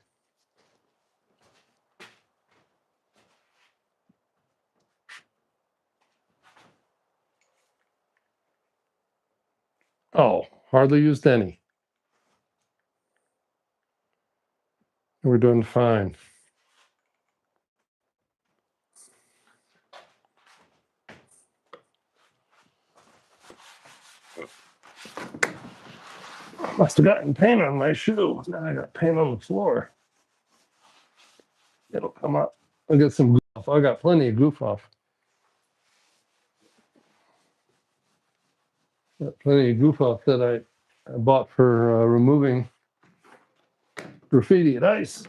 Oh, hardly used any. We're doing fine. Must have gotten paint on my shoe. Now I got paint on the floor. It'll come up. I'll get some goof off. I got plenty of goof off. Got plenty of goof off that I bought for removing graffiti at ICE.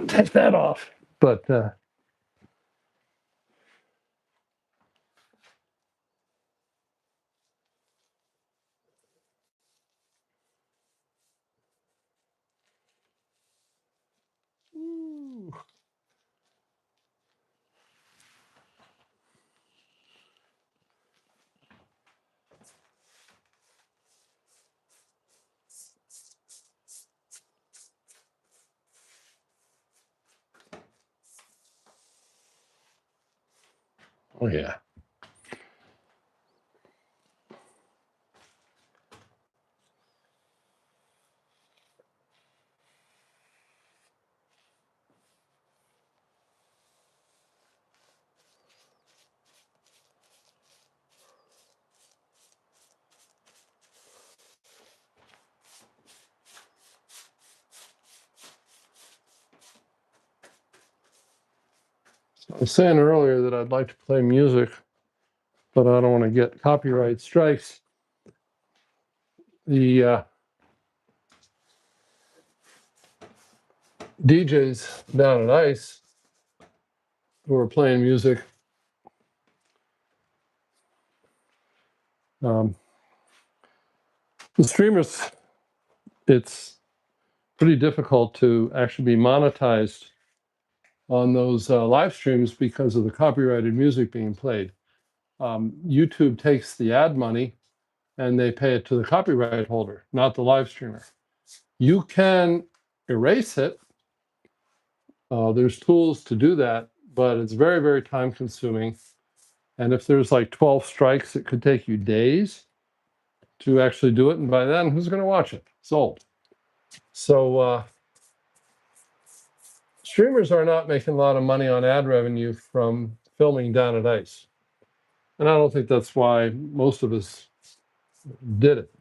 Take that off. But oh yeah. I was saying earlier that I'd like to play music, but I don't want to get copyright strikes. The DJs down at ICE who are playing music, the streamers, it's pretty difficult to actually be monetized on those live streams because of the copyrighted music being played. YouTube takes the ad money and they pay it to the copyright holder, not the live streamer. You can erase it. There's tools to do that, but it's very, very time consuming. And if there's like 12 strikes, it could take you days to actually do it. And by then, who's going to watch it? It's old. So streamers are not making a lot of money on ad revenue from filming down at ICE. And I don't think that's why most of us did it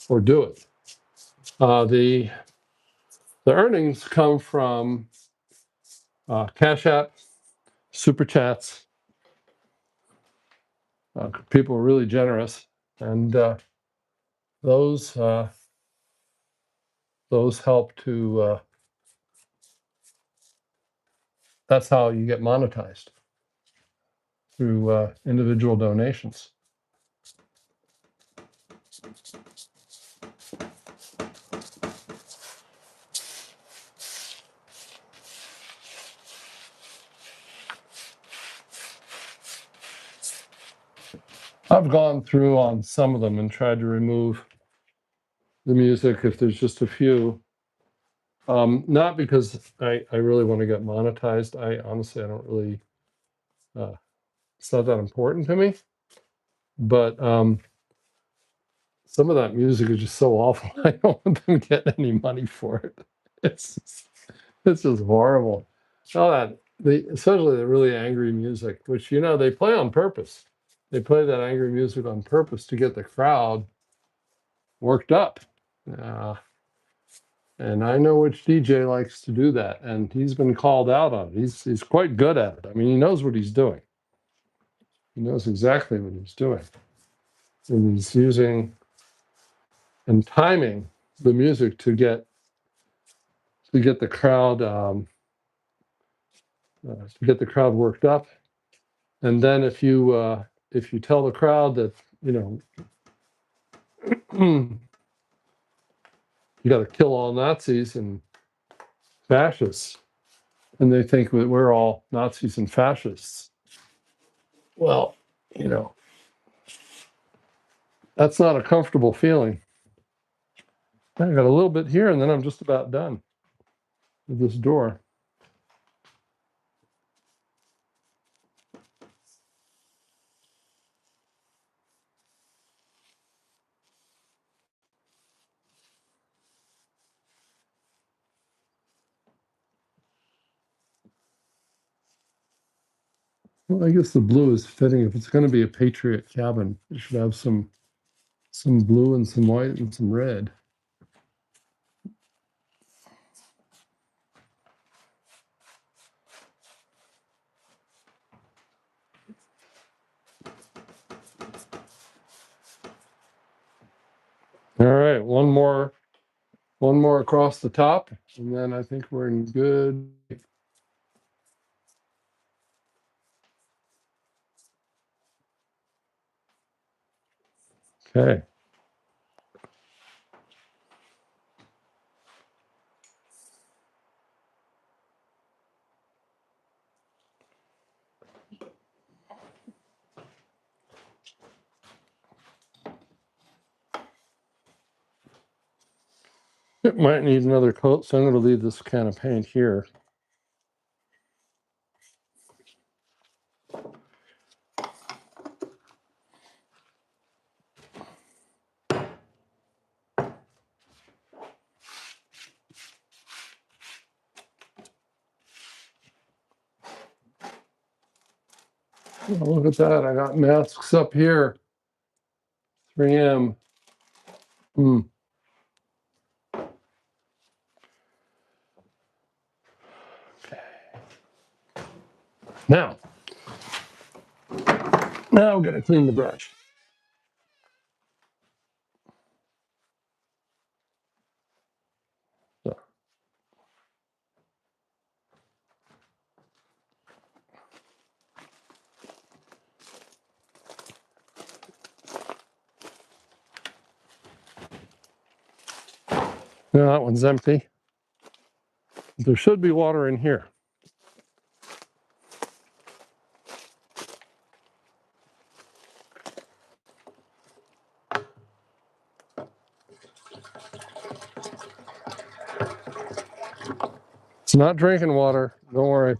or do it. The earnings come from Cash App, Super Chats. People are really generous, and those help to. That's how you get monetized, through individual donations. I've gone through on some of them and tried to remove the music if there's just a few. Not because I really want to get monetized. I honestly, I don't really, it's not that important to me. But some of that music is just so awful. I don't want them getting any money for it. It's just horrible. All that, especially the really angry music, which, they play on purpose. They play that angry music on purpose to get the crowd worked up. And I know which DJ likes to do that, and he's been called out on it. He's quite good at it. I mean, he knows what he's doing. He knows exactly what he's doing. And he's using and timing the music to get the crowd worked up. And then if you tell the crowd that you got to kill all Nazis and fascists, and they think that we're all Nazis and fascists, well, that's not a comfortable feeling. I got a little bit here, and then I'm just about done with this door. Well, I guess the blue is fitting. If it's going to be a patriot cabin, it should have some blue and some white and some red. All right, one more across the top, and then I think we're in good. Okay. It might need another coat, so I'm going to leave this can of paint here. Oh, look at that. I got masks up here. 3M. Now we're going to clean the brush. So. Now that one's empty. There should be water in here. It's not drinking water, don't worry.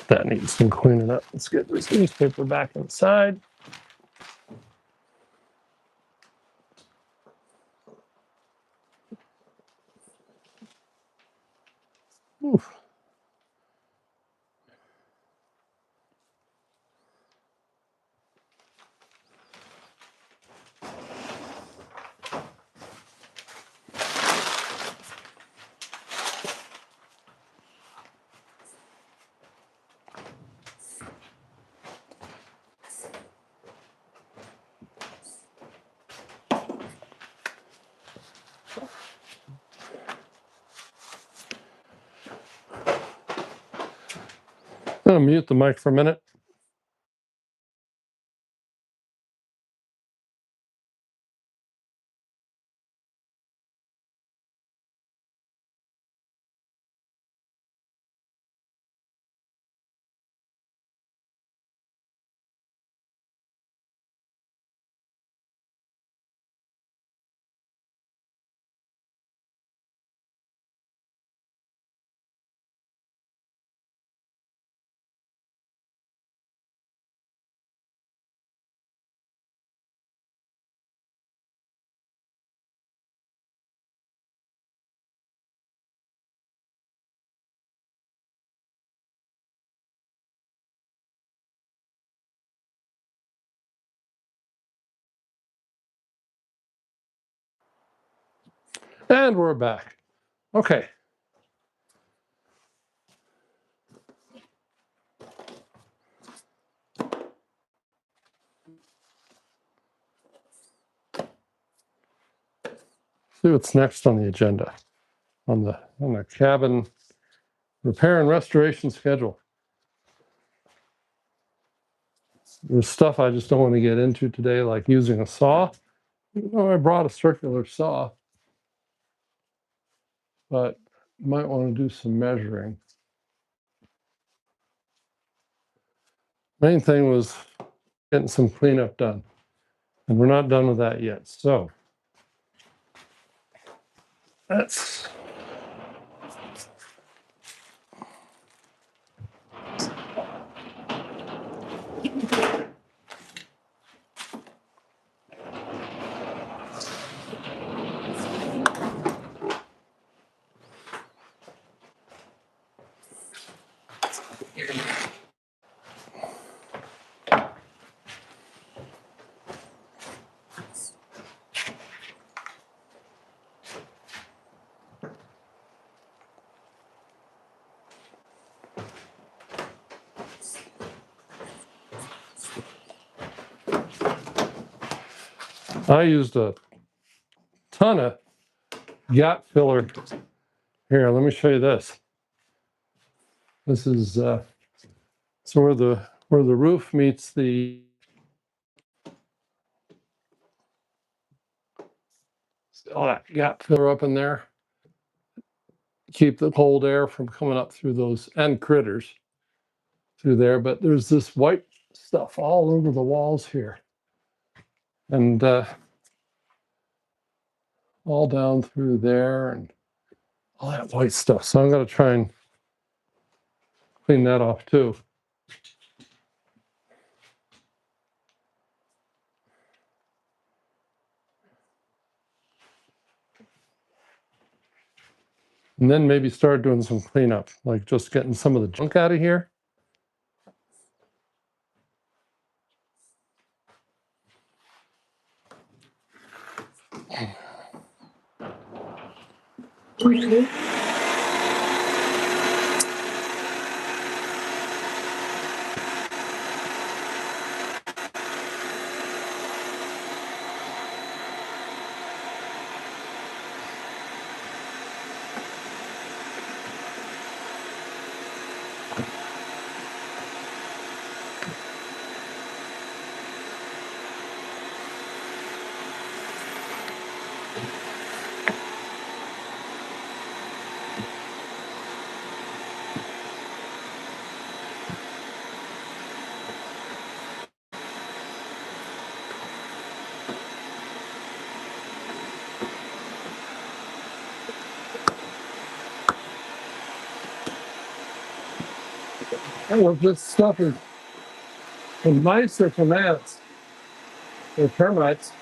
That needs some cleaning up. Let's get this newspaper back inside. Oof. I'm going to mute the mic for a minute. And we're back. Okay. See what's next on the agenda on the cabin repair and restoration schedule. There's stuff I just don't want to get into today, like using a saw. I brought a circular saw, but you might want to do some measuring. Main thing was getting some cleanup done, and we're not done with that yet. So that's I used a ton of gap filler. Here, let me show you this. This is so where the roof meets the all that gap filler up in there. Keep the cold air from coming up through those and critters through there. But there's this white stuff all over the walls here, and all down through there, and all that white stuff. So I'm going to try and clean that off too. And then maybe start doing some cleanup, like just getting some of the junk out of here. Oh, if this stuff is from mice or from ants or termites.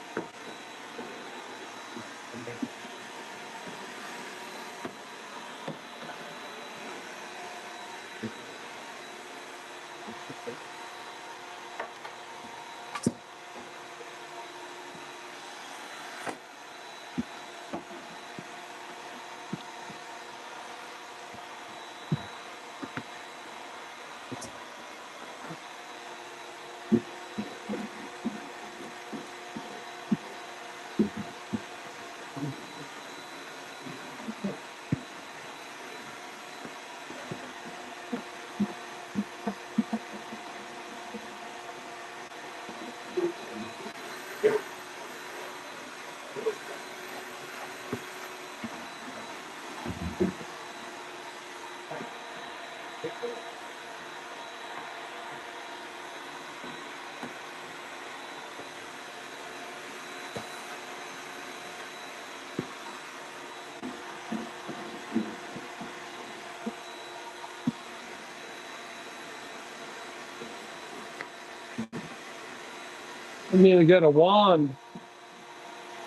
I need to get a wand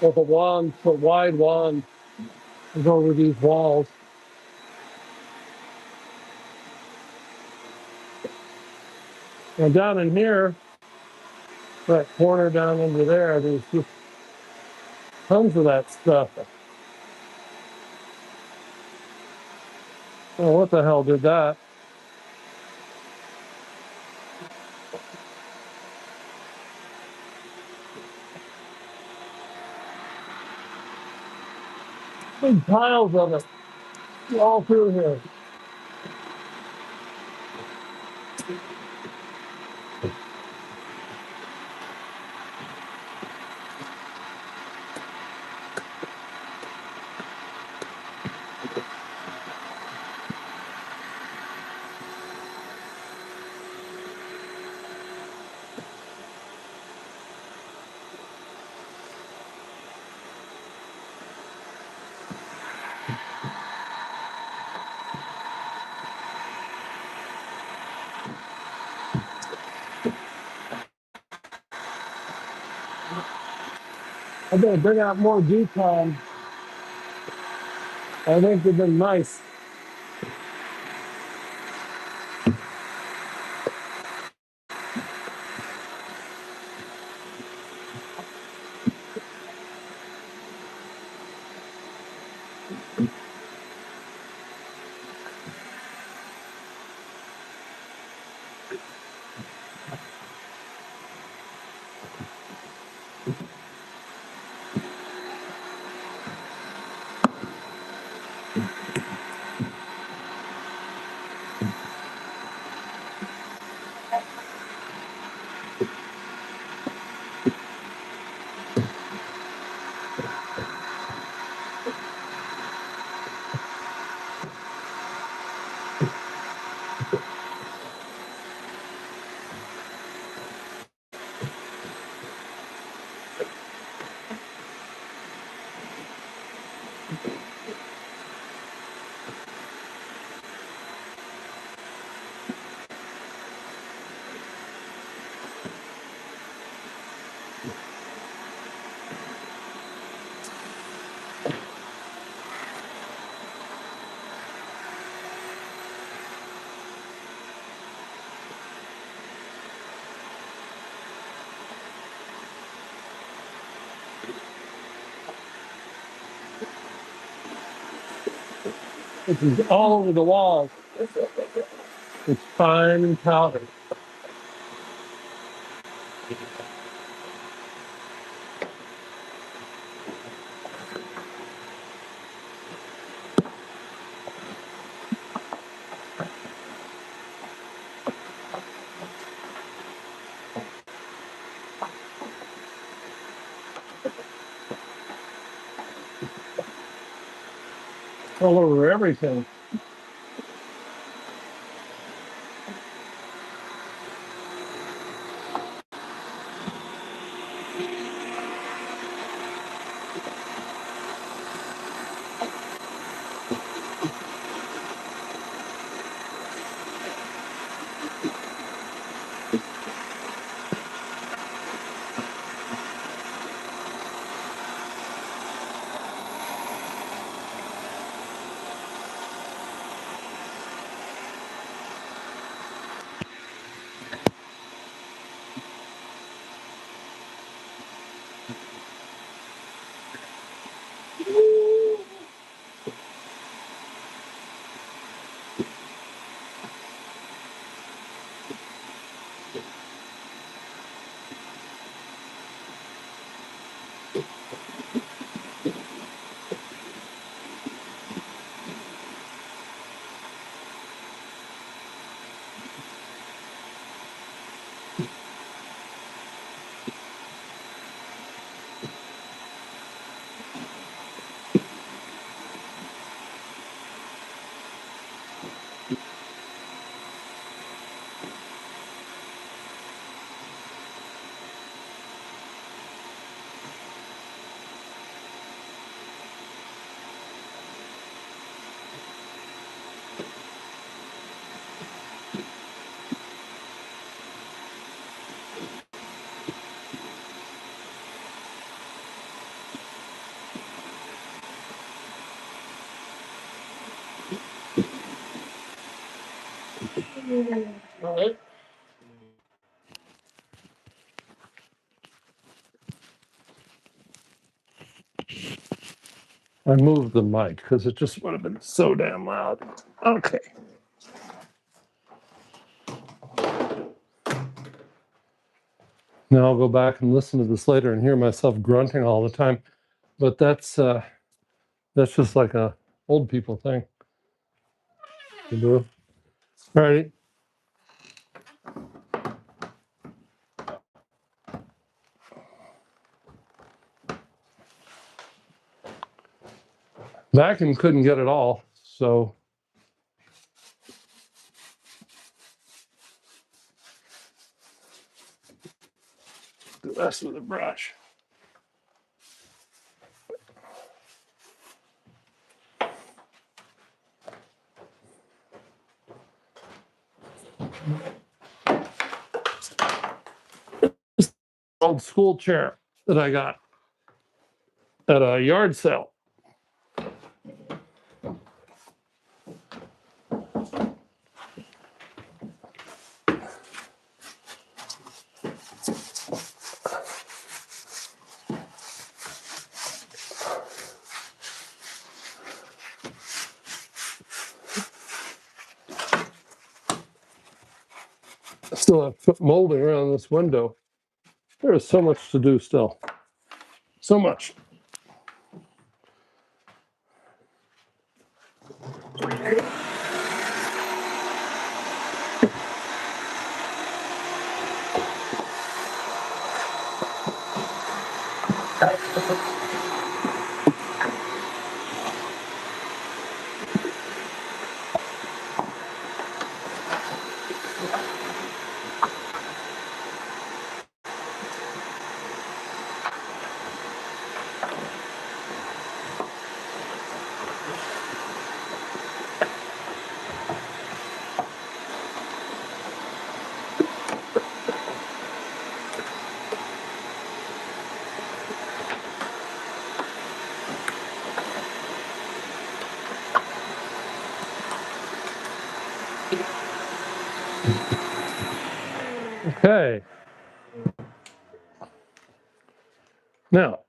with a wide wand to go over these walls. Now down in here, that corner down under there, there's just tons of that stuff. Oh, what the hell did that? Big piles of it all through here. I better bring out more decon. I think they've been nice. This is all over the walls. It's fine powder. All over everything. All right. I moved the mic because it just would have been so damn loud. Okay. Now I'll go back and listen to this later and hear myself grunting all the time. But that's just like a old people thing to do. All right. Vacuum couldn't get it all, so the rest with the brush. Old school chair that I got at a yard sale. I still have foot molding around this window. There is so much to do still. So much. Okay. Now,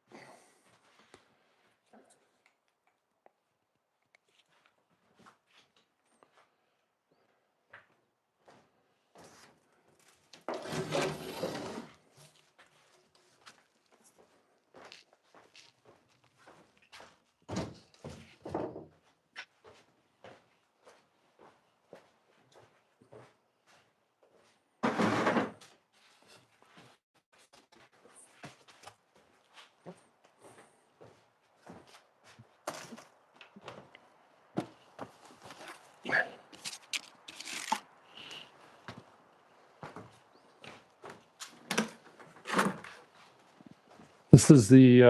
This is the,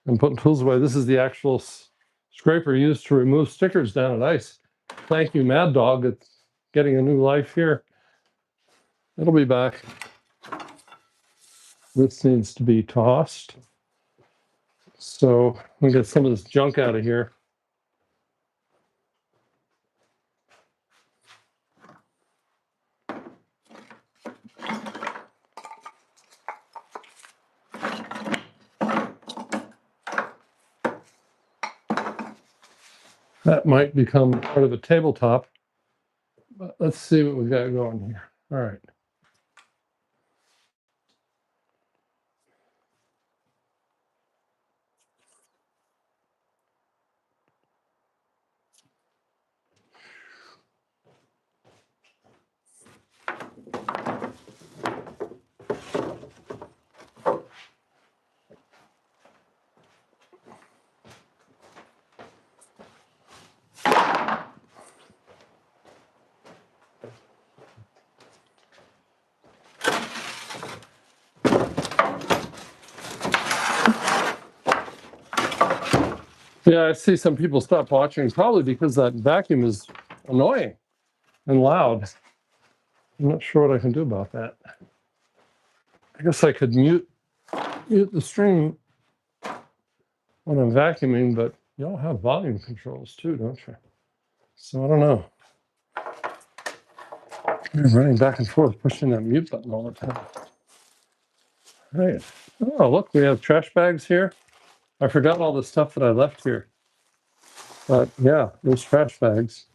I'm putting tools away. This is the actual scraper used to remove stickers down at ice. Thank you, Mad Dog. It's getting a new life here. It'll be back. This needs to be tossed. So we get some of this junk out of here. That might become part of a tabletop. But let's see what we got going here. All right. Yeah, I see some people stop watching probably because that vacuum is annoying and loud. I'm not sure what I can do about that. I guess I could mute the stream when I'm vacuuming, but y'all have volume controls too, don't you? So I don't know. I'm running back and forth, pushing that mute button all the time. Right. Oh, look, we have trash bags here. I forgot all the stuff that I left here. But yeah, there's trash bags.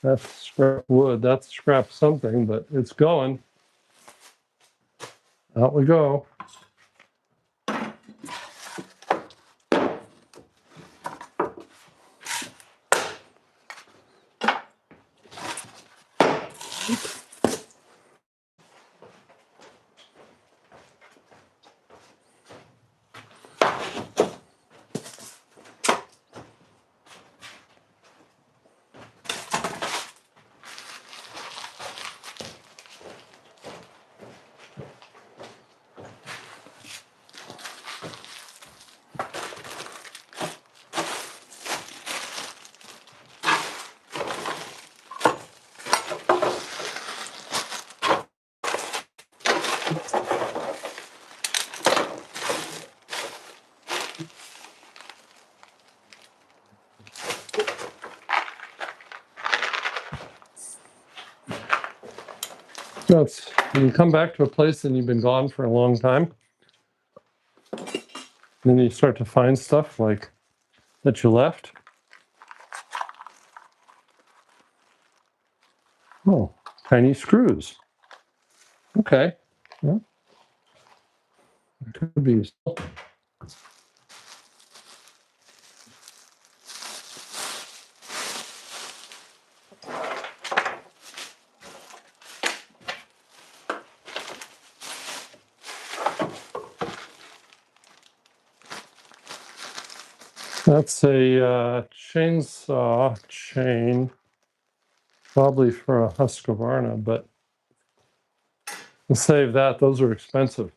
That's scrap wood. That's scrap something, but it's going. Out we go. No, it's when you come back to a place and you've been gone for a long time, then you start to find stuff like that you left. Oh, tiny screws. Okay. Yeah. It could be useful. That's a chainsaw chain, probably for a Husqvarna, but we'll save that. Those are expensive.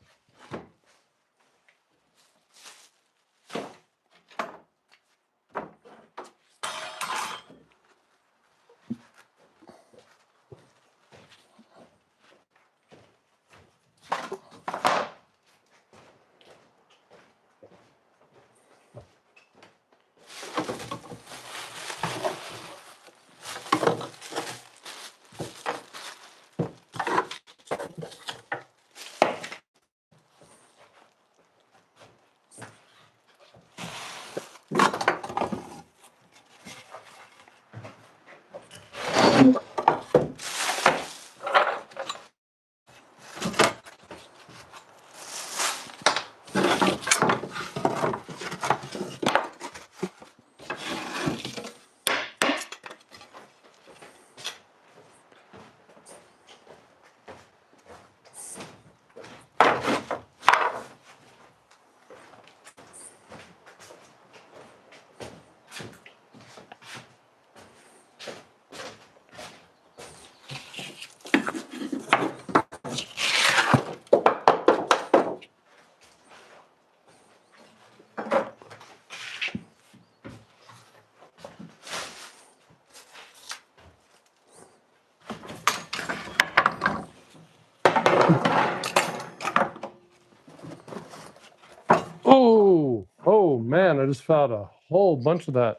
just found a whole bunch of that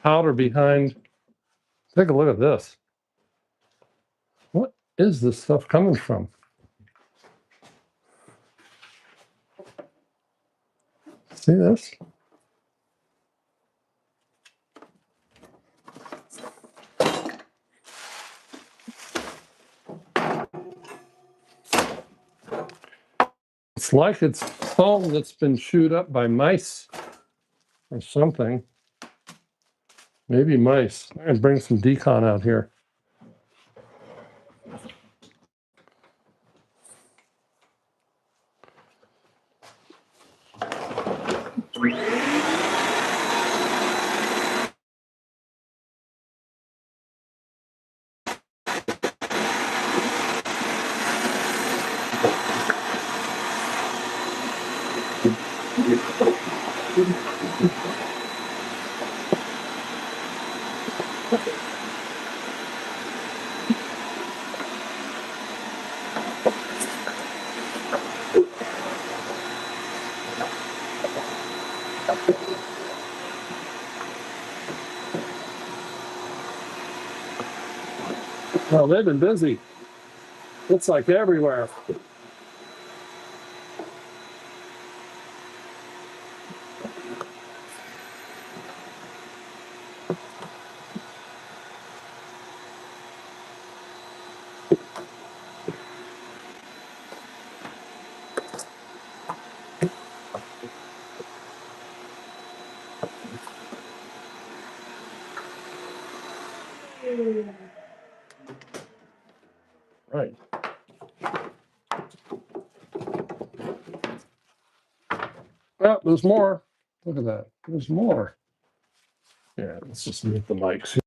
powder behind. Take a look at this. What is this stuff coming from? See this? It's like it's foam that's been chewed up by mice or something. Maybe mice. I'm gonna bring some decon out here. Well, they've been busy. It's like everywhere. Right. Well, there's more. Look at that. There's more. Yeah, let's just mute the mics.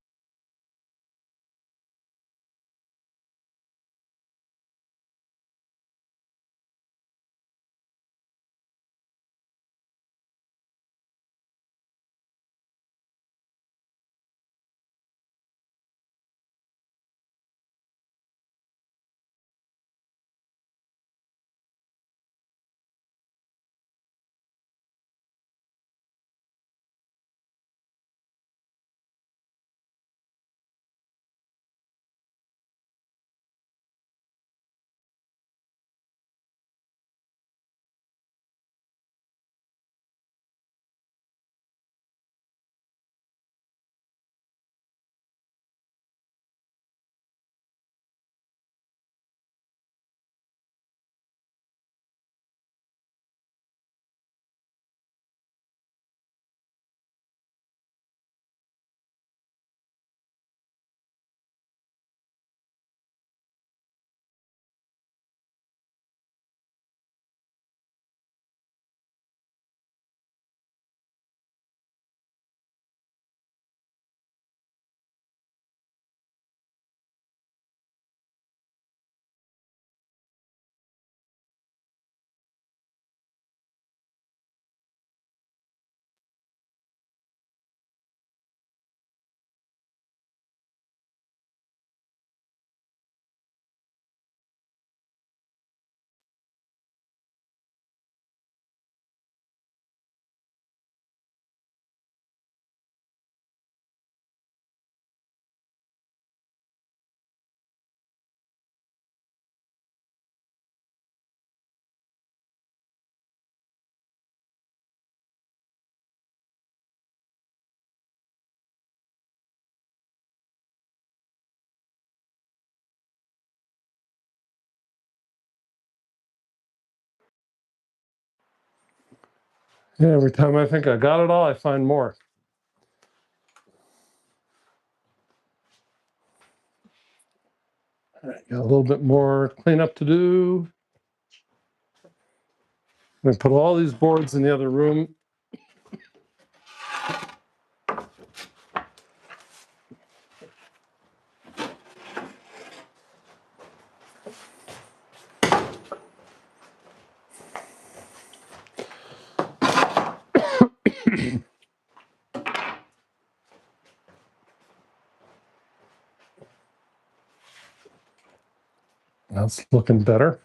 Yeah, every time I think I got it all, I find more. All right, got a little bit more cleanup to do. I'm gonna put all these boards in the other room. That's looking better.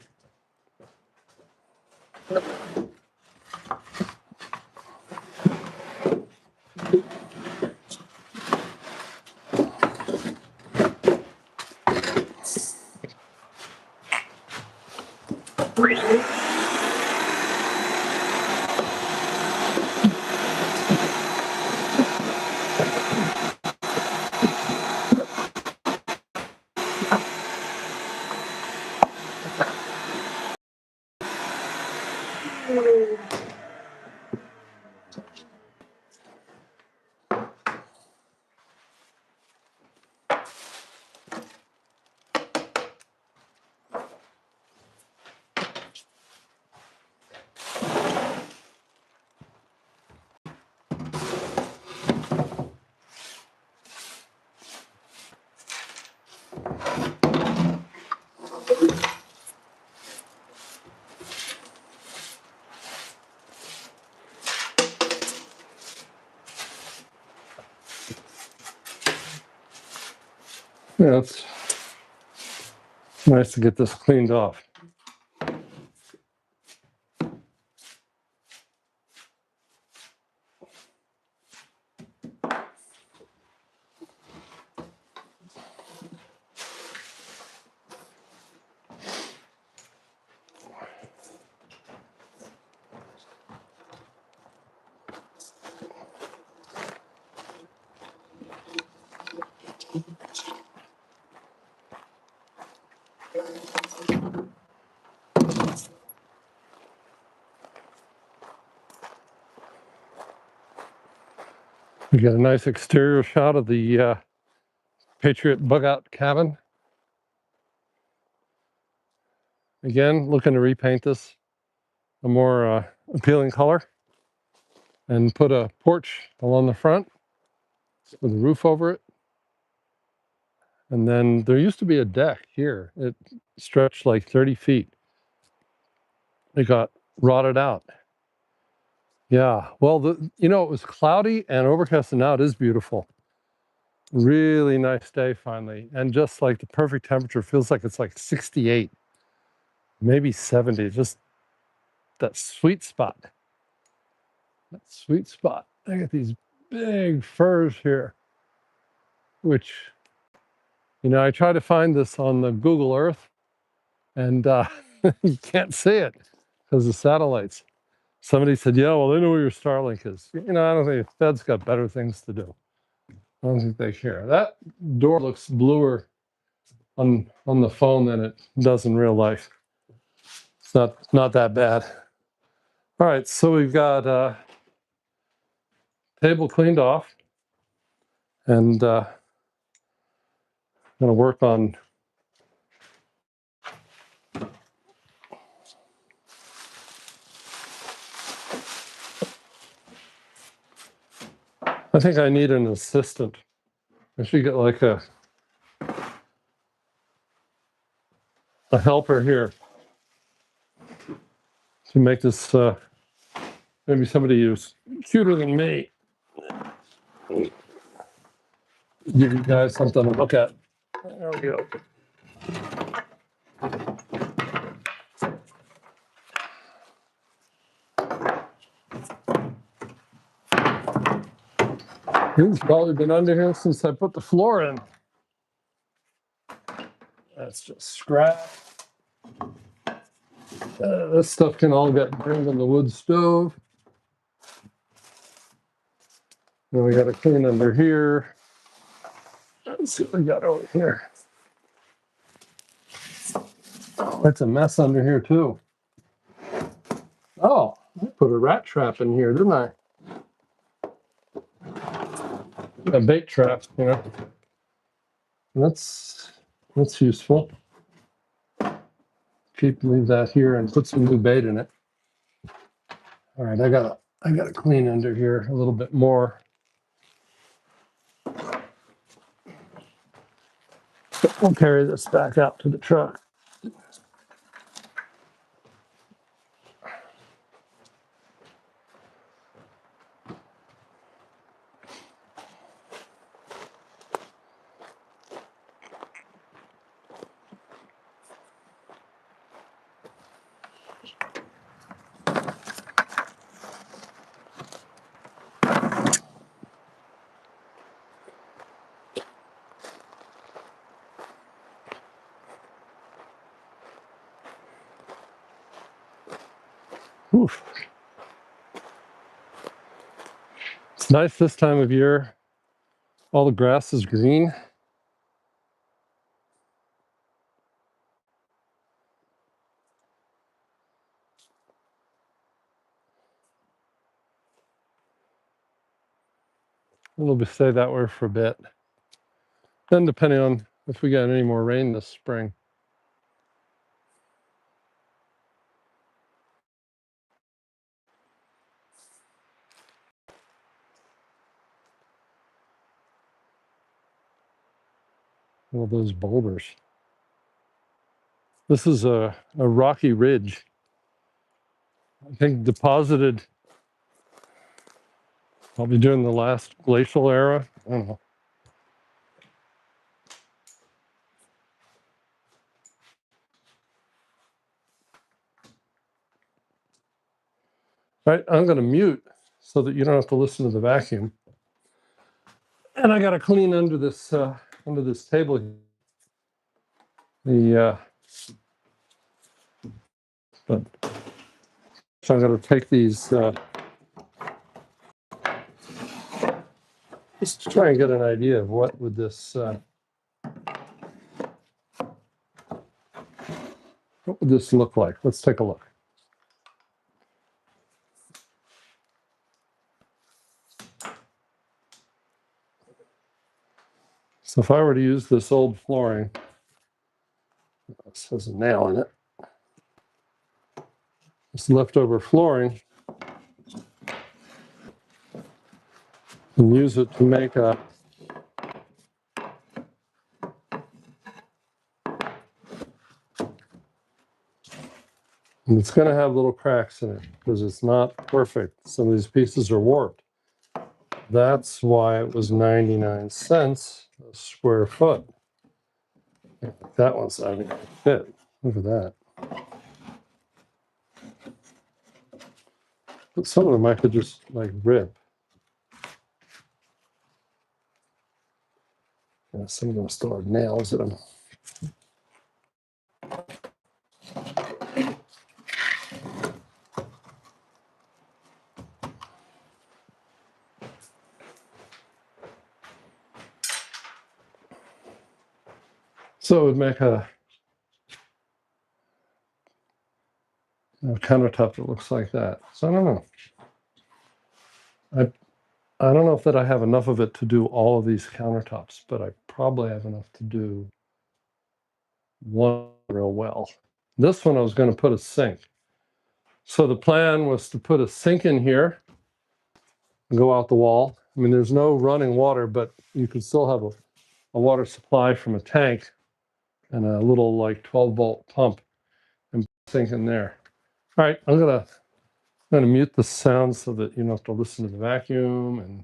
Yeah, it's nice to get this cleaned off. We got a nice exterior shot of the Patriot bug out cabin. Again, looking to repaint this a more appealing color and put a porch along the front with a roof over it. And then there used to be a deck here. It stretched like 30 feet. It got rotted out. Yeah, well, it was cloudy and overcast, and now it is beautiful. Really nice day finally, and just like the perfect temperature. Feels like it's like 68, maybe 70. Just that sweet spot. That sweet spot. I got these big firs here, which I try to find this on the Google Earth, and you can't see it because of satellites. Somebody said, "Yeah, well, they know where your Starlink is." I don't think the Fed's got better things to do. I don't think they care. That door looks bluer on the phone than it does in real life. It's not that bad. All right, so we've got table cleaned off, and going to work on I think I need an assistant. I should get like a helper here to make this maybe somebody who's cuter than me. Give you guys something to look at. There we go. He's probably been under here since I put the floor in. That's just scrap. This stuff can all get burned in the wood stove. Then we got to clean under here. Let's see what we got over here. Oh, it's a mess under here too. Oh, I put a rat trap in here, didn't I? A bait trap, That's useful. Leave that here and put some new bait in it. All right, I gotta clean under here a little bit more. We'll carry this back out to the truck. Oof. It's nice this time of year. All the grass is green. It'll stay that way for a bit. Then depending on if we get any more rain this spring. All those boulders. This is a rocky ridge. I think deposited probably during the last glacial era. I don't know. All right, I'm going to mute so that you don't have to listen to the vacuum. And I got to clean under this table. But so I'm going to take these just to try and get an idea of what would this look like. Let's take a look. So if I were to use this old flooring, this has a nail in it. This leftover flooring, and use it to make a and it's going to have little cracks in it because it's not perfect. Some of these pieces are warped. That's why it was 99 cents a square foot. That one's not even going to fit. Look at that. But some of them I could just like rip. Yeah, some of them still have nails in them. So it would make a countertop that looks like that. So I don't know. I don't know if that I have enough of it to do all of these countertops, but I probably have enough to do one real well. This one I was going to put a sink. So the plan was to put a sink in here and go out the wall. I mean, there's no running water, but you could still have a water supply from a tank and a little like 12-volt pump and sink in there. All right, I'm gonna mute the sound so that you don't have to listen to the vacuum and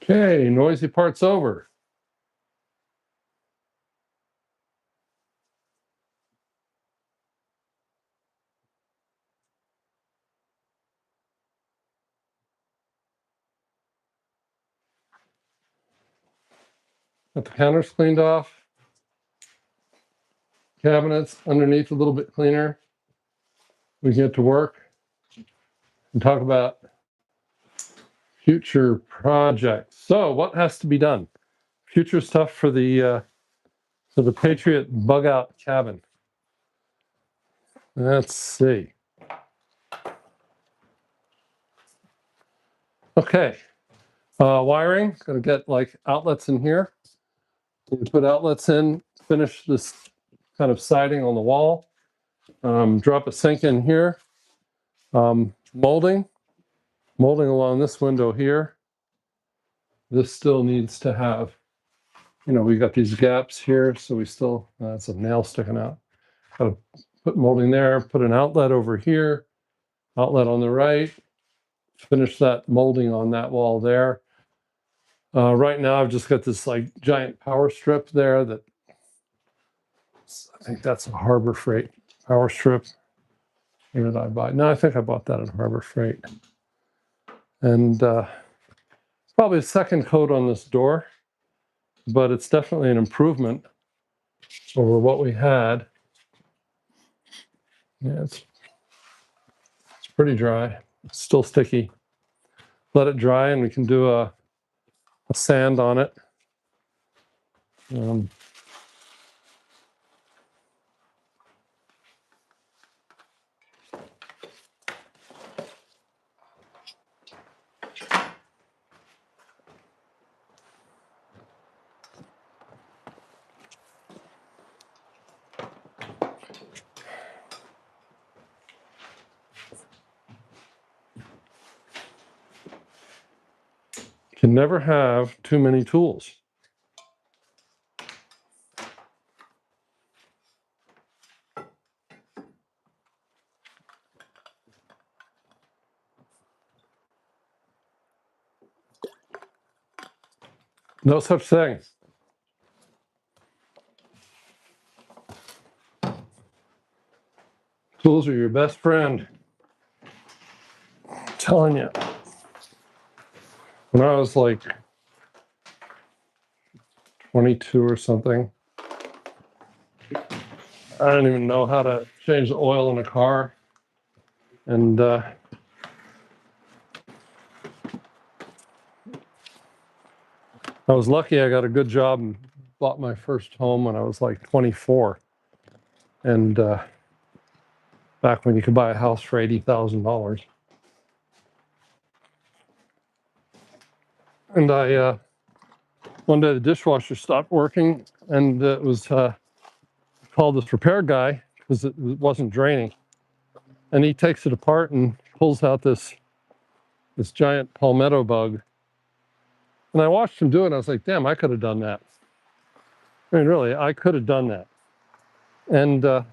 Okay, noisy part's over. Got the counters cleaned off. Cabinets underneath a little bit cleaner. We get to work and talk about future projects. So what has to be done? Future stuff for the Patriot bug out cabin. Let's see. Okay. Wiring, gonna get like outlets in here. You put outlets in, finish this kind of siding on the wall. Drop a sink in here. Molding along this window here. This still needs to have, we got these gaps here, so we still, that's a nail sticking out. Gotta put molding there, put an outlet over here, outlet on the right, finish that molding on that wall there. Right now I've just got this like giant power strip there that I think that's a Harbor Freight power strip. Where did I buy? No, I think I bought that at Harbor Freight. And probably a second coat on this door, but it's definitely an improvement over what we had. Yeah, it's pretty dry. It's still sticky. Let it dry and we can do a sand on it. Can never have too many tools. No such thing. Tools are your best friend. I'm telling you. When I was like 22 or something, I didn't even know how to change the oil in a car. And I was lucky I got a good job and bought my first home when I was like 24. And back when you could buy a house for $80,000. And I, one day the dishwasher stopped working and it was called this repair guy because it wasn't draining. And he takes it apart and pulls out this giant palmetto bug. And I watched him do it and I was like, damn, I could have done that. I mean, really, I could have done that. And I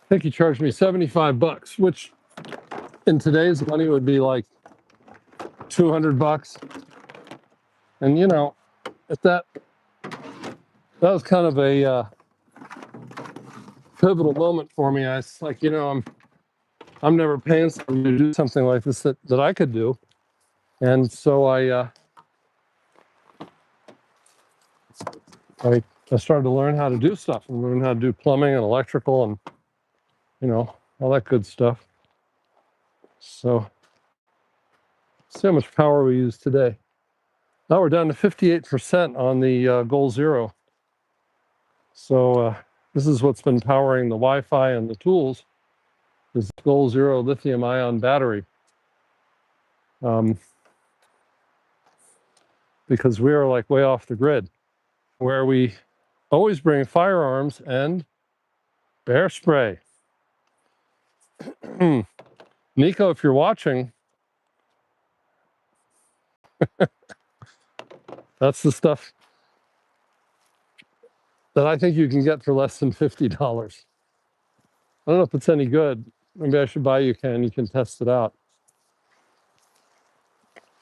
think he charged me $75, which in today's money would be like $200. And at that was kind of a pivotal moment for me. I was like, I'm never paying someone to do something like this that I could do. And so I started to learn how to do stuff and learn how to do plumbing and electrical and all that good stuff. So see how much power we use today. Now we're down to 58% on the Goal Zero. So this is what's been powering the Wi-Fi and the tools, is Goal Zero lithium-ion battery. Because we are like way off the grid, where we always bring firearms and bear spray. Nico, if you're watching, that's the stuff that I think you can get for less than $50. I don't know if it's any good. Maybe I should buy you a can. You can test it out.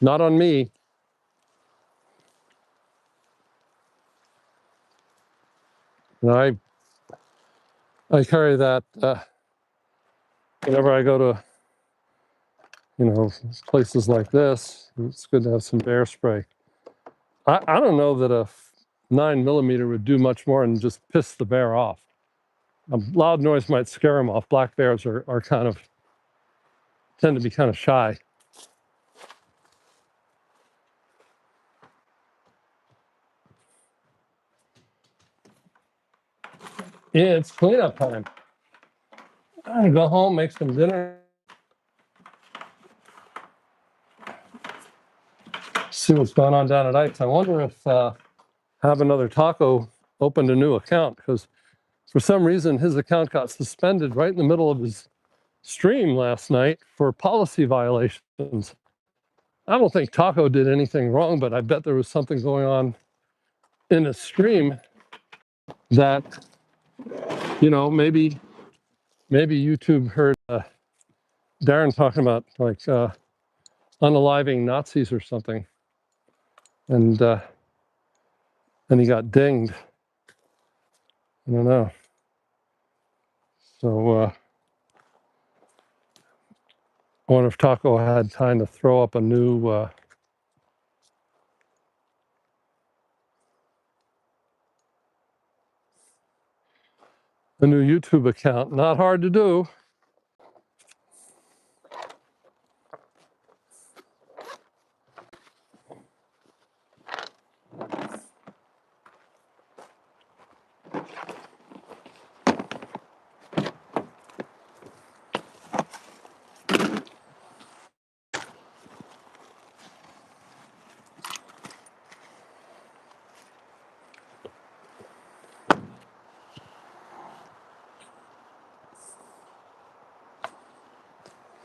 Not on me. And I carry that whenever I go to, places like this. It's good to have some bear spray. I don't know that a 9mm would do much more than just piss the bear off. A loud noise might scare them off. Black bears are tend to be kind of shy. Yeah, it's cleanup time. I'm gonna go home, make some dinner, see what's going on down at Ike's. I wonder if Have Another Taco opened a new account, because for some reason his account got suspended right in the middle of his stream last night for policy violations. I don't think Taco did anything wrong, but I bet there was something going on in a stream that, maybe YouTube heard Darren talking about like unaliving Nazis or something, and he got dinged. I don't know. So I wonder if Taco had time to throw up a new YouTube account. Not hard to do.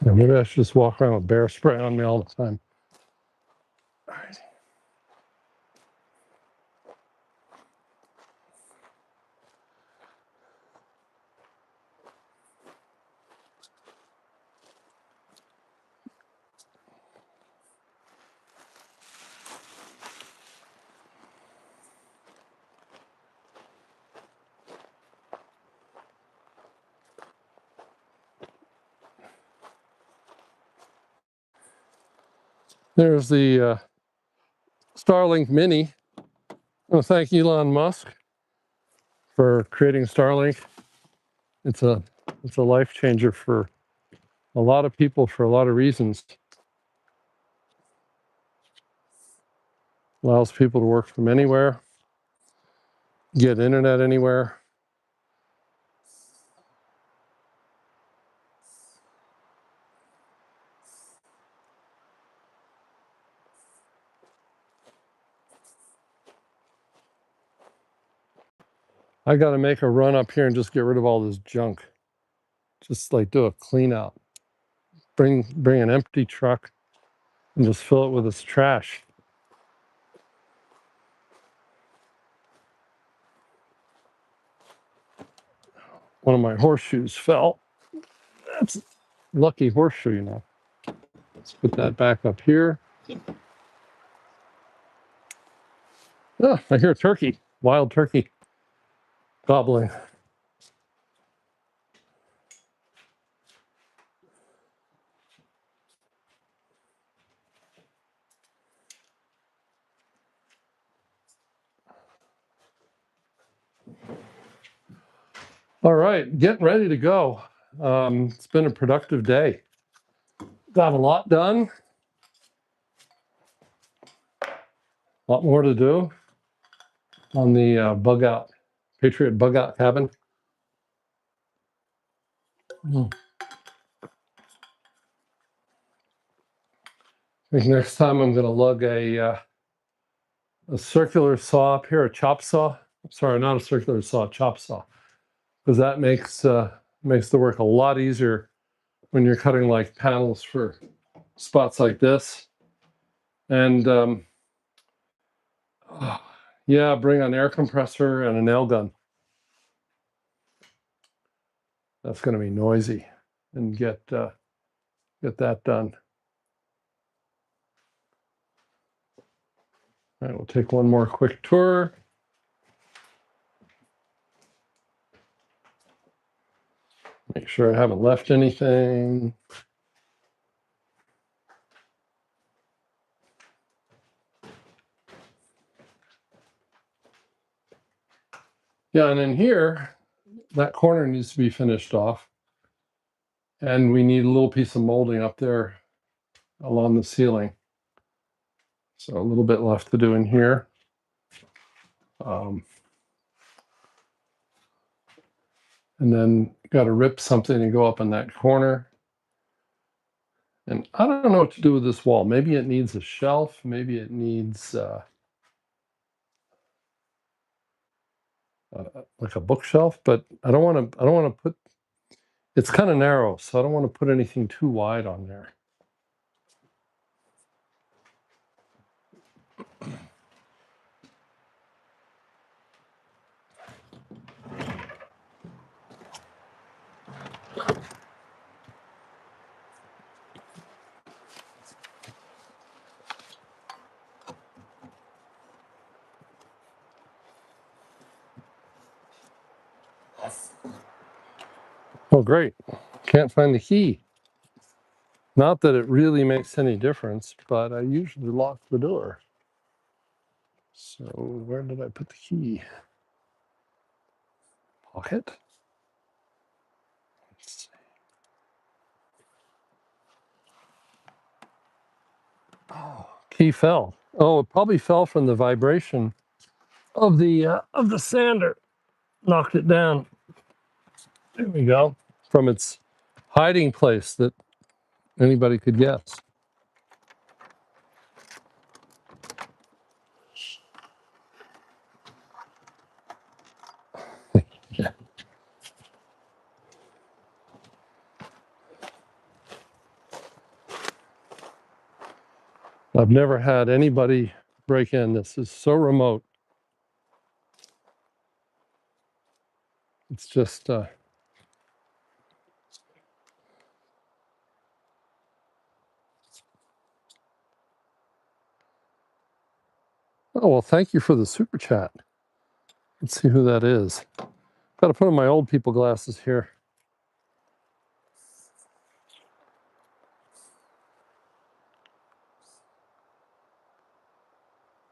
Yeah, maybe I should just walk around with bear spray on me all the time. All right. There's the Starlink Mini. I want to thank Elon Musk for creating Starlink. It's a life changer for a lot of people for a lot of reasons. Allows people to work from anywhere, get internet anywhere. I got to make a run up here and just get rid of all this junk. Just like do a clean out. Bring an empty truck and just fill it with this trash. One of my horseshoes fell. That's a lucky horseshoe, Let's put that back up here. Oh, I hear a turkey, wild turkey gobbling. All right, getting ready to go. It's been a productive day. Got a lot done. A lot more to do on the Patriot bug out cabin. I think next time I'm going to lug a circular saw up here, a chop saw. Sorry, not a circular saw, a chop saw, because that makes the work a lot easier when you're cutting like panels for spots like this. And yeah, bring an air compressor and a nail gun. That's going to be noisy, and get that done. All right, we'll take one more quick tour. Make sure I haven't left anything. Yeah, and in here, that corner needs to be finished off. And we need a little piece of molding up there along the ceiling. So a little bit left to do in here. And then got to rip something and go up in that corner. And I don't know what to do with this wall. Maybe it needs a shelf. Maybe it needs like a bookshelf. But I don't want to. I don't want to put. It's kind of narrow, so I don't want to put anything too wide on there. Oh, great. Can't find the key. Not that it really makes any difference, but I usually lock the door. So where did I put the key? Pocket? Let's see. Oh, key fell. Oh, it probably fell from the vibration of the sander. Knocked it down. There we go. From its hiding place that anybody could guess. Yeah. I've never had anybody break in. This is so remote. It's just, oh, well, thank you for the super chat. Let's see who that is. Got to put on my old people glasses here.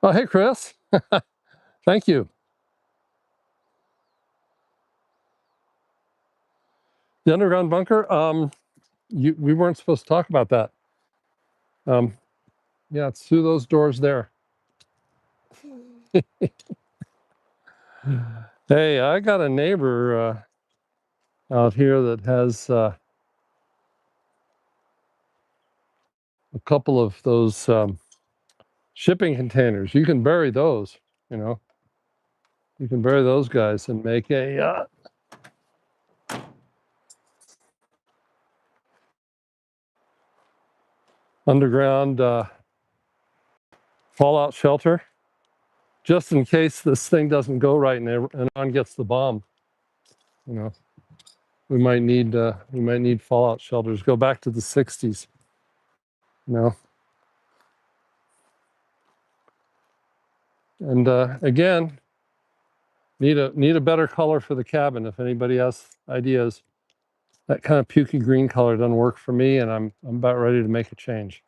Oh, hey, Chris. Thank you. The underground bunker. We weren't supposed to talk about that. Yeah, it's through those doors there. Hey, I got a neighbor out here that has a couple of those shipping containers. You can bury those, you know. You can bury those guys and make a underground fallout shelter, just in case this thing doesn't go right and Iran gets the bomb. You know, we might need fallout shelters. Go back to the '60s. You know, and again, need a better color for the cabin. If anybody has ideas, that kind of pukey green color doesn't work for me, and I'm about ready to make a change.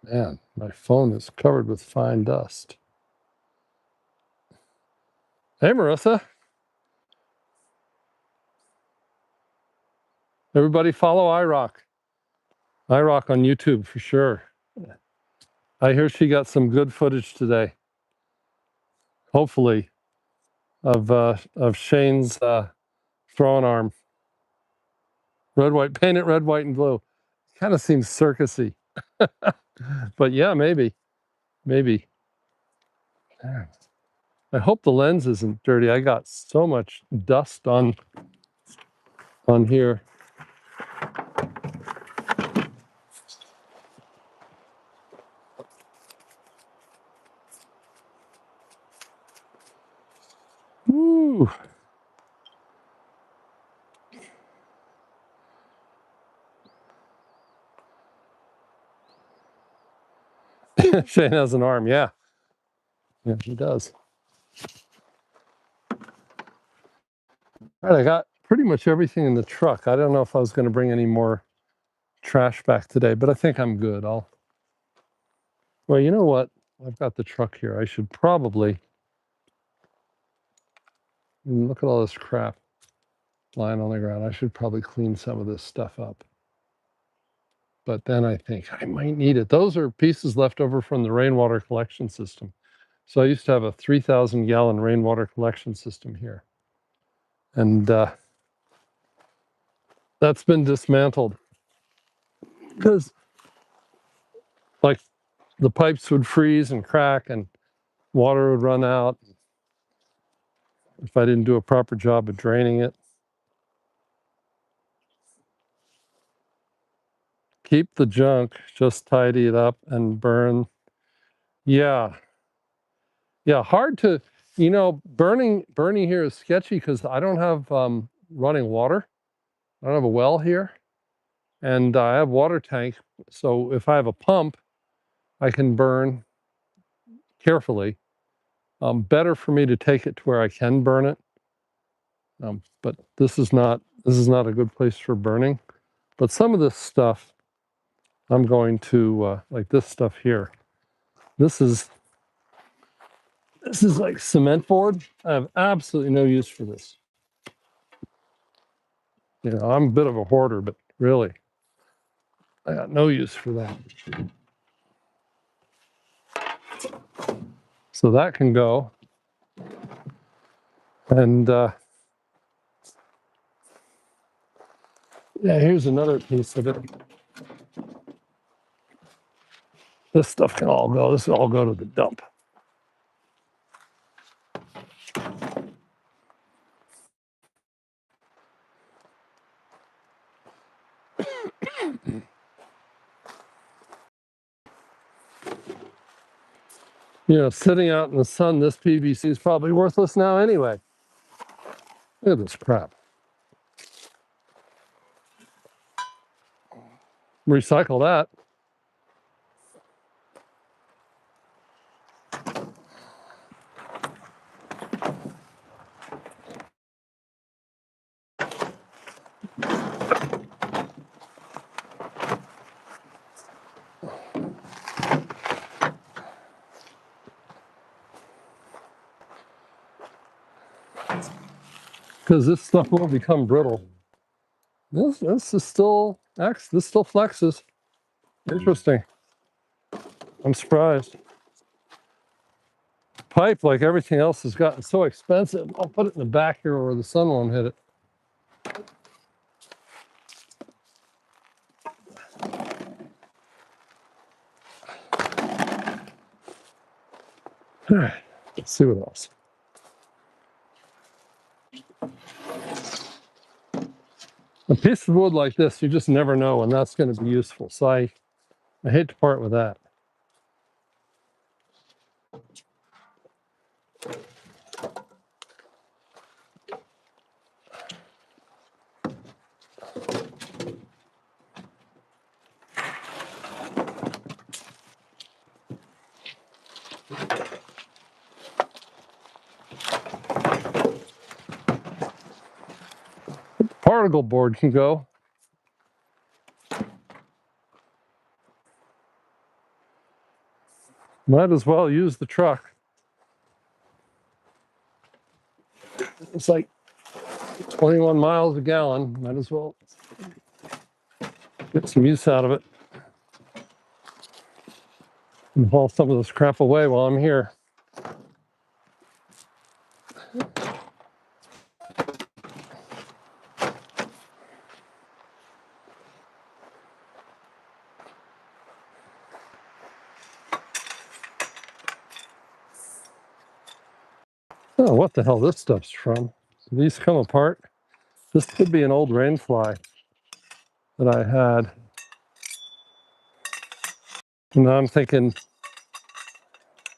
Man, my phone is covered with fine dust. Hey, Marissa. Everybody follow iRock. iRock on YouTube for sure. I hear she got some good footage today. Hopefully, of Shane's throwing arm. Red, white, paint it red, white, and blue. Kind of seems circusy. But yeah, maybe. Maybe. I hope the lens isn't dirty. I got so much dust on here. Woo. Shane has an arm, yeah. Yeah, he does. All right, I got pretty much everything in the truck. I don't know if I was going to bring any more trash back today, but I think I'm good. Well, you know what? I've got the truck here. I should probably look at all this crap lying on the ground. I should probably clean some of this stuff up. But then I think I might need it. Those are pieces left over from the rainwater collection system. So I used to have a 3,000 gallon rainwater collection system here. And that's been dismantled because like the pipes would freeze and crack and water would run out if I didn't do a proper job of draining it. Keep the junk, just tidy it up and burn. Yeah. Yeah, hard to, burning here is sketchy because I don't have running water. I don't have a well here, and I have water tank. So if I have a pump, I can burn carefully. Better for me to take it to where I can burn it. But this is not a good place for burning. But some of this stuff, I'm going to like this stuff here. This is like cement board. I have absolutely no use for this. I'm a bit of a hoarder, but really, I got no use for that. So that can go. And yeah, here's another piece of it. This stuff can all go. This will all go to the dump. Sitting out in the sun, this PVC is probably worthless now anyway. Look at this crap. Recycle that. Because this stuff will become brittle. This is still this still flexes. Interesting. I'm surprised. Pipe, like everything else, has gotten so expensive. I'll put it in the back here where the sun won't hit it. All right, let's see what else. A piece of wood like this, you just never know when that's going to be useful. So I hate to part with that. Particle board can go. Might as well use the truck. It's like 21 miles a gallon. Might as well get some use out of it and haul some of this crap away while I'm here. Oh, what the hell this stuff's from? These come apart. This could be an old rain fly that I had. And now I'm thinking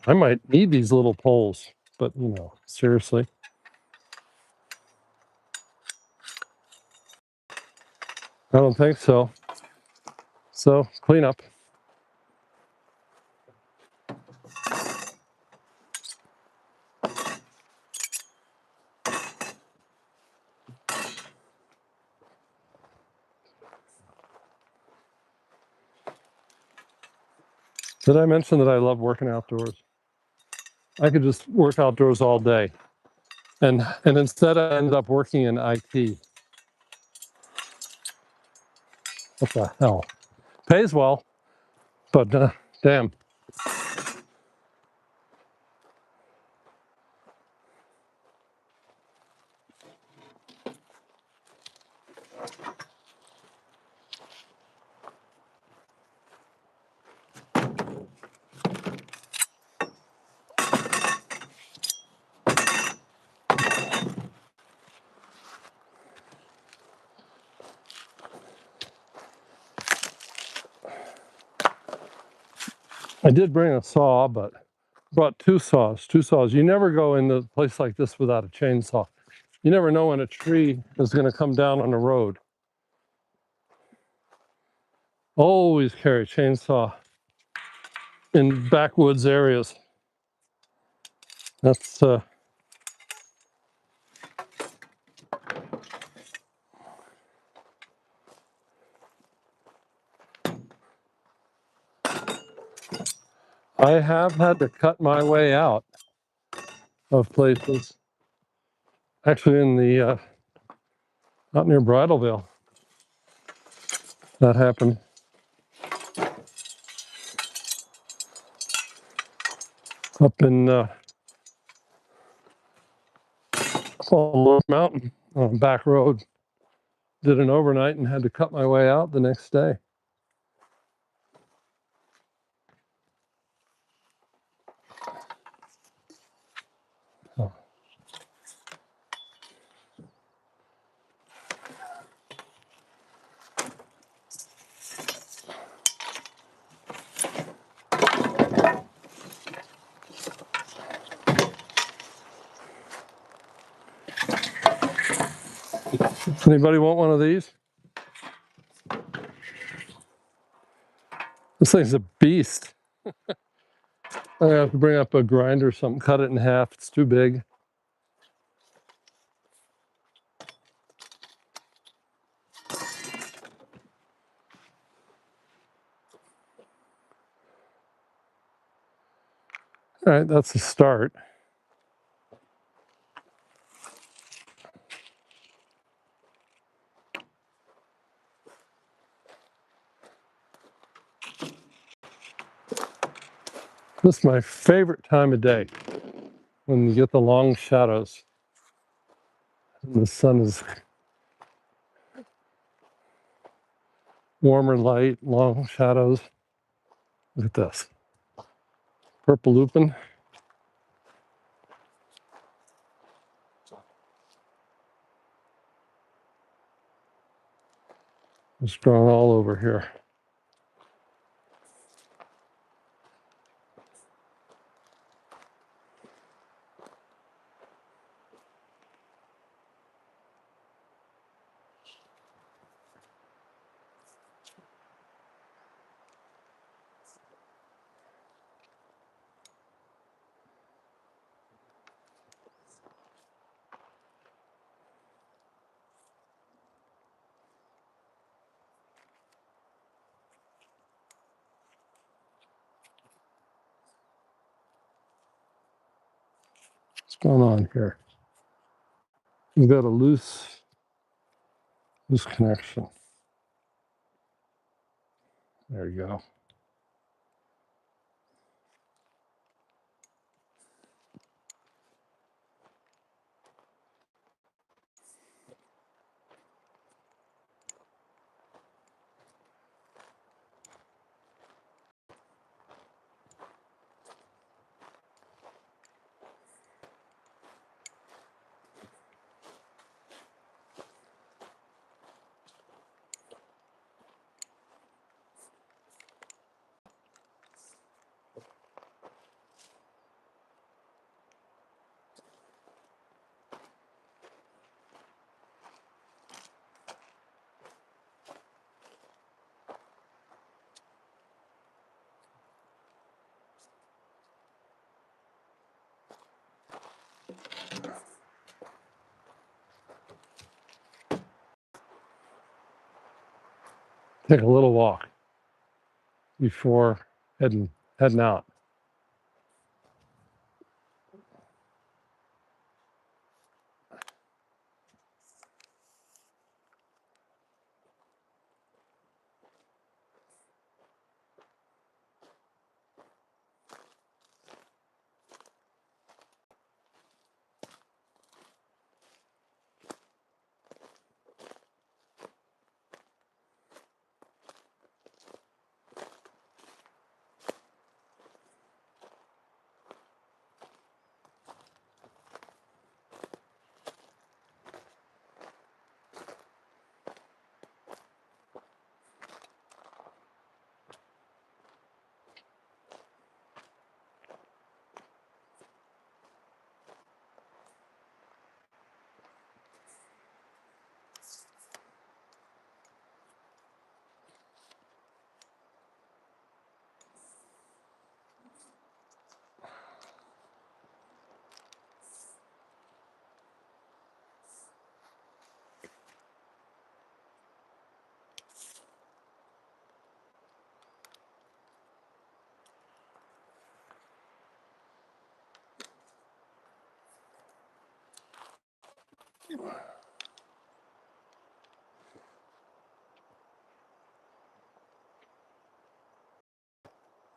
I might need these little poles, but seriously. I don't think so. So clean up. Did I mention that I love working outdoors? I could just work outdoors all day. And instead I ended up working in IT. What the hell? Pays well, but damn. I did bring a saw, but brought two saws. You never go in a place like this without a chainsaw. You never know when a tree is going to come down on the road. Always carry a chainsaw in backwoods areas. That's I have had to cut my way out of places. Actually, in the out near Bridalveil, that happened. Up in North Mountain on a back road. Did an overnight and had to cut my way out the next day. Oh. Anybody want one of these? This thing's a beast. I have to bring up a grinder or something, cut it in half. It's too big. All right, that's a start. This is my favorite time of day, when you get the long shadows and the sun is warmer light, long shadows. Look at this. Purple lupin. It's growing all over here. What's going on here? We've got a loose connection. There you go. Take a little walk before heading heading out.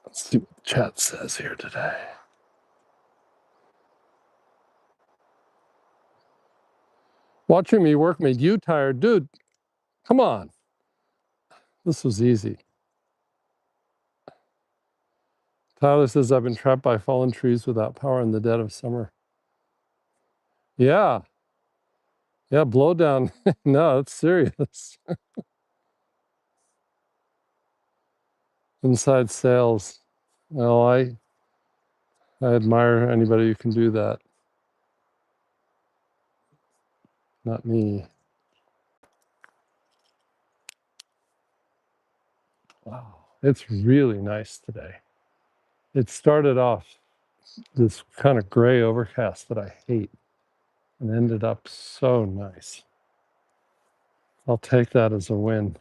Let's see what the chat says here today. Watching me work made you tired. Dude, come on. This was easy. Tyler says, I've been trapped by fallen trees without power in the dead of summer. Yeah. Yeah, blow down. No, it's serious. Inside sales. Well, I admire anybody who can do that. Not me. Wow. It's really nice today. It started off this kind of gray overcast that I hate and ended up so nice. I'll take that as a win.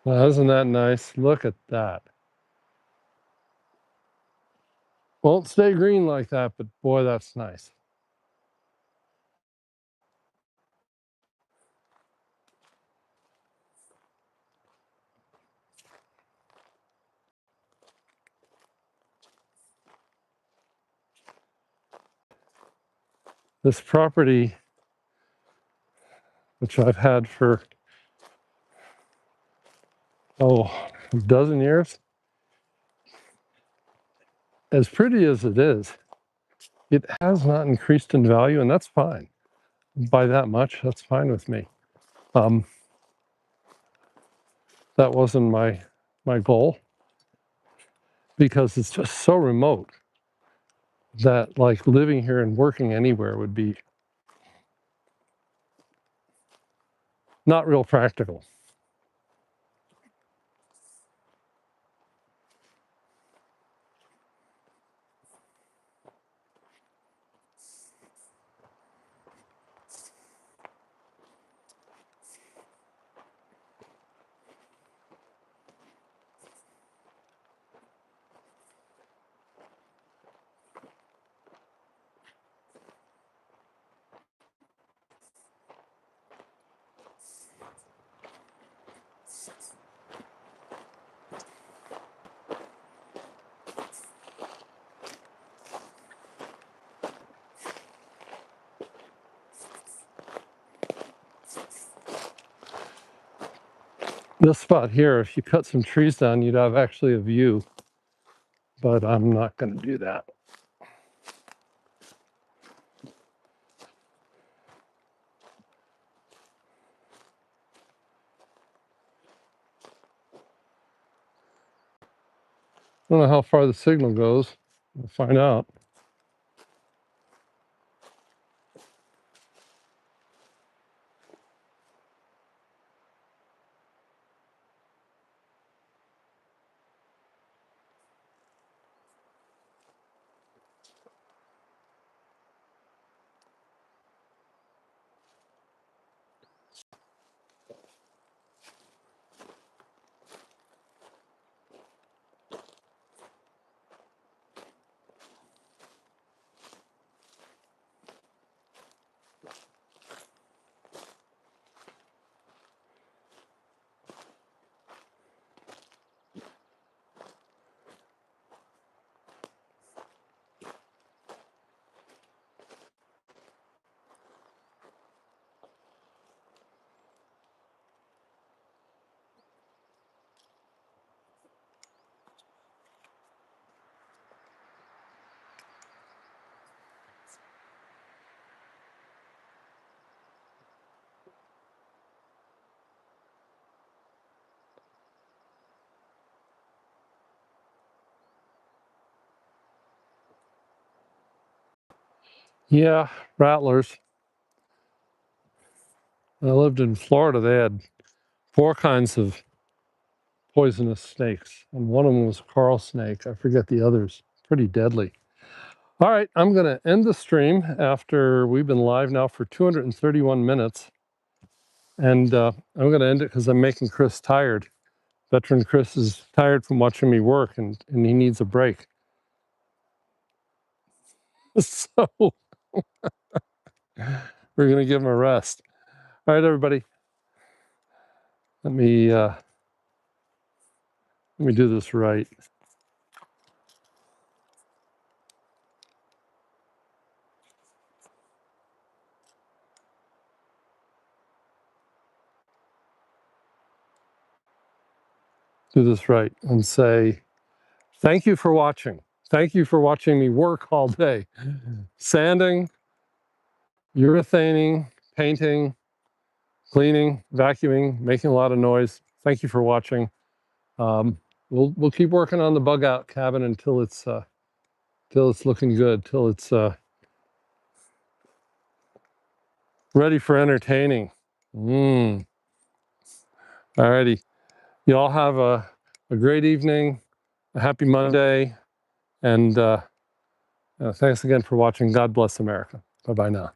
Now, isn't that nice? Look at that. Won't stay green like that, but boy, that's nice. This property, which I've had for, a dozen years, as pretty as it is, it has not increased in value, and that's fine. By that much, that's fine with me. That wasn't my goal because it's just so remote that like living here and working anywhere would be not real practical. This spot here, if you cut some trees down, you'd have actually a view, but I'm not going to do that. don't know how far the signal goes. We'll find out. Yeah, rattlers. When I lived in Florida, they had 4 kinds of poisonous snakes, and one of them was a coral snake. I forget the others. Pretty deadly. All right, I'm going to end the stream after we've been live now for 231 minutes. And I'm going to end it because I'm making Chris tired. Veteran Chris is tired from watching me work, and he needs a break. So we're going to give him a rest. All right, everybody. Let me do this right. Do this right and say, thank you for watching. Thank you for watching me work all day. Sanding, urethaning, painting, cleaning, vacuuming, making a lot of noise. Thank you for watching. We'll keep working on the bug out cabin until it's looking good, till it's ready for entertaining. All righty. You all have a great evening, a happy Monday, and thanks again for watching. God bless America. Bye-bye now.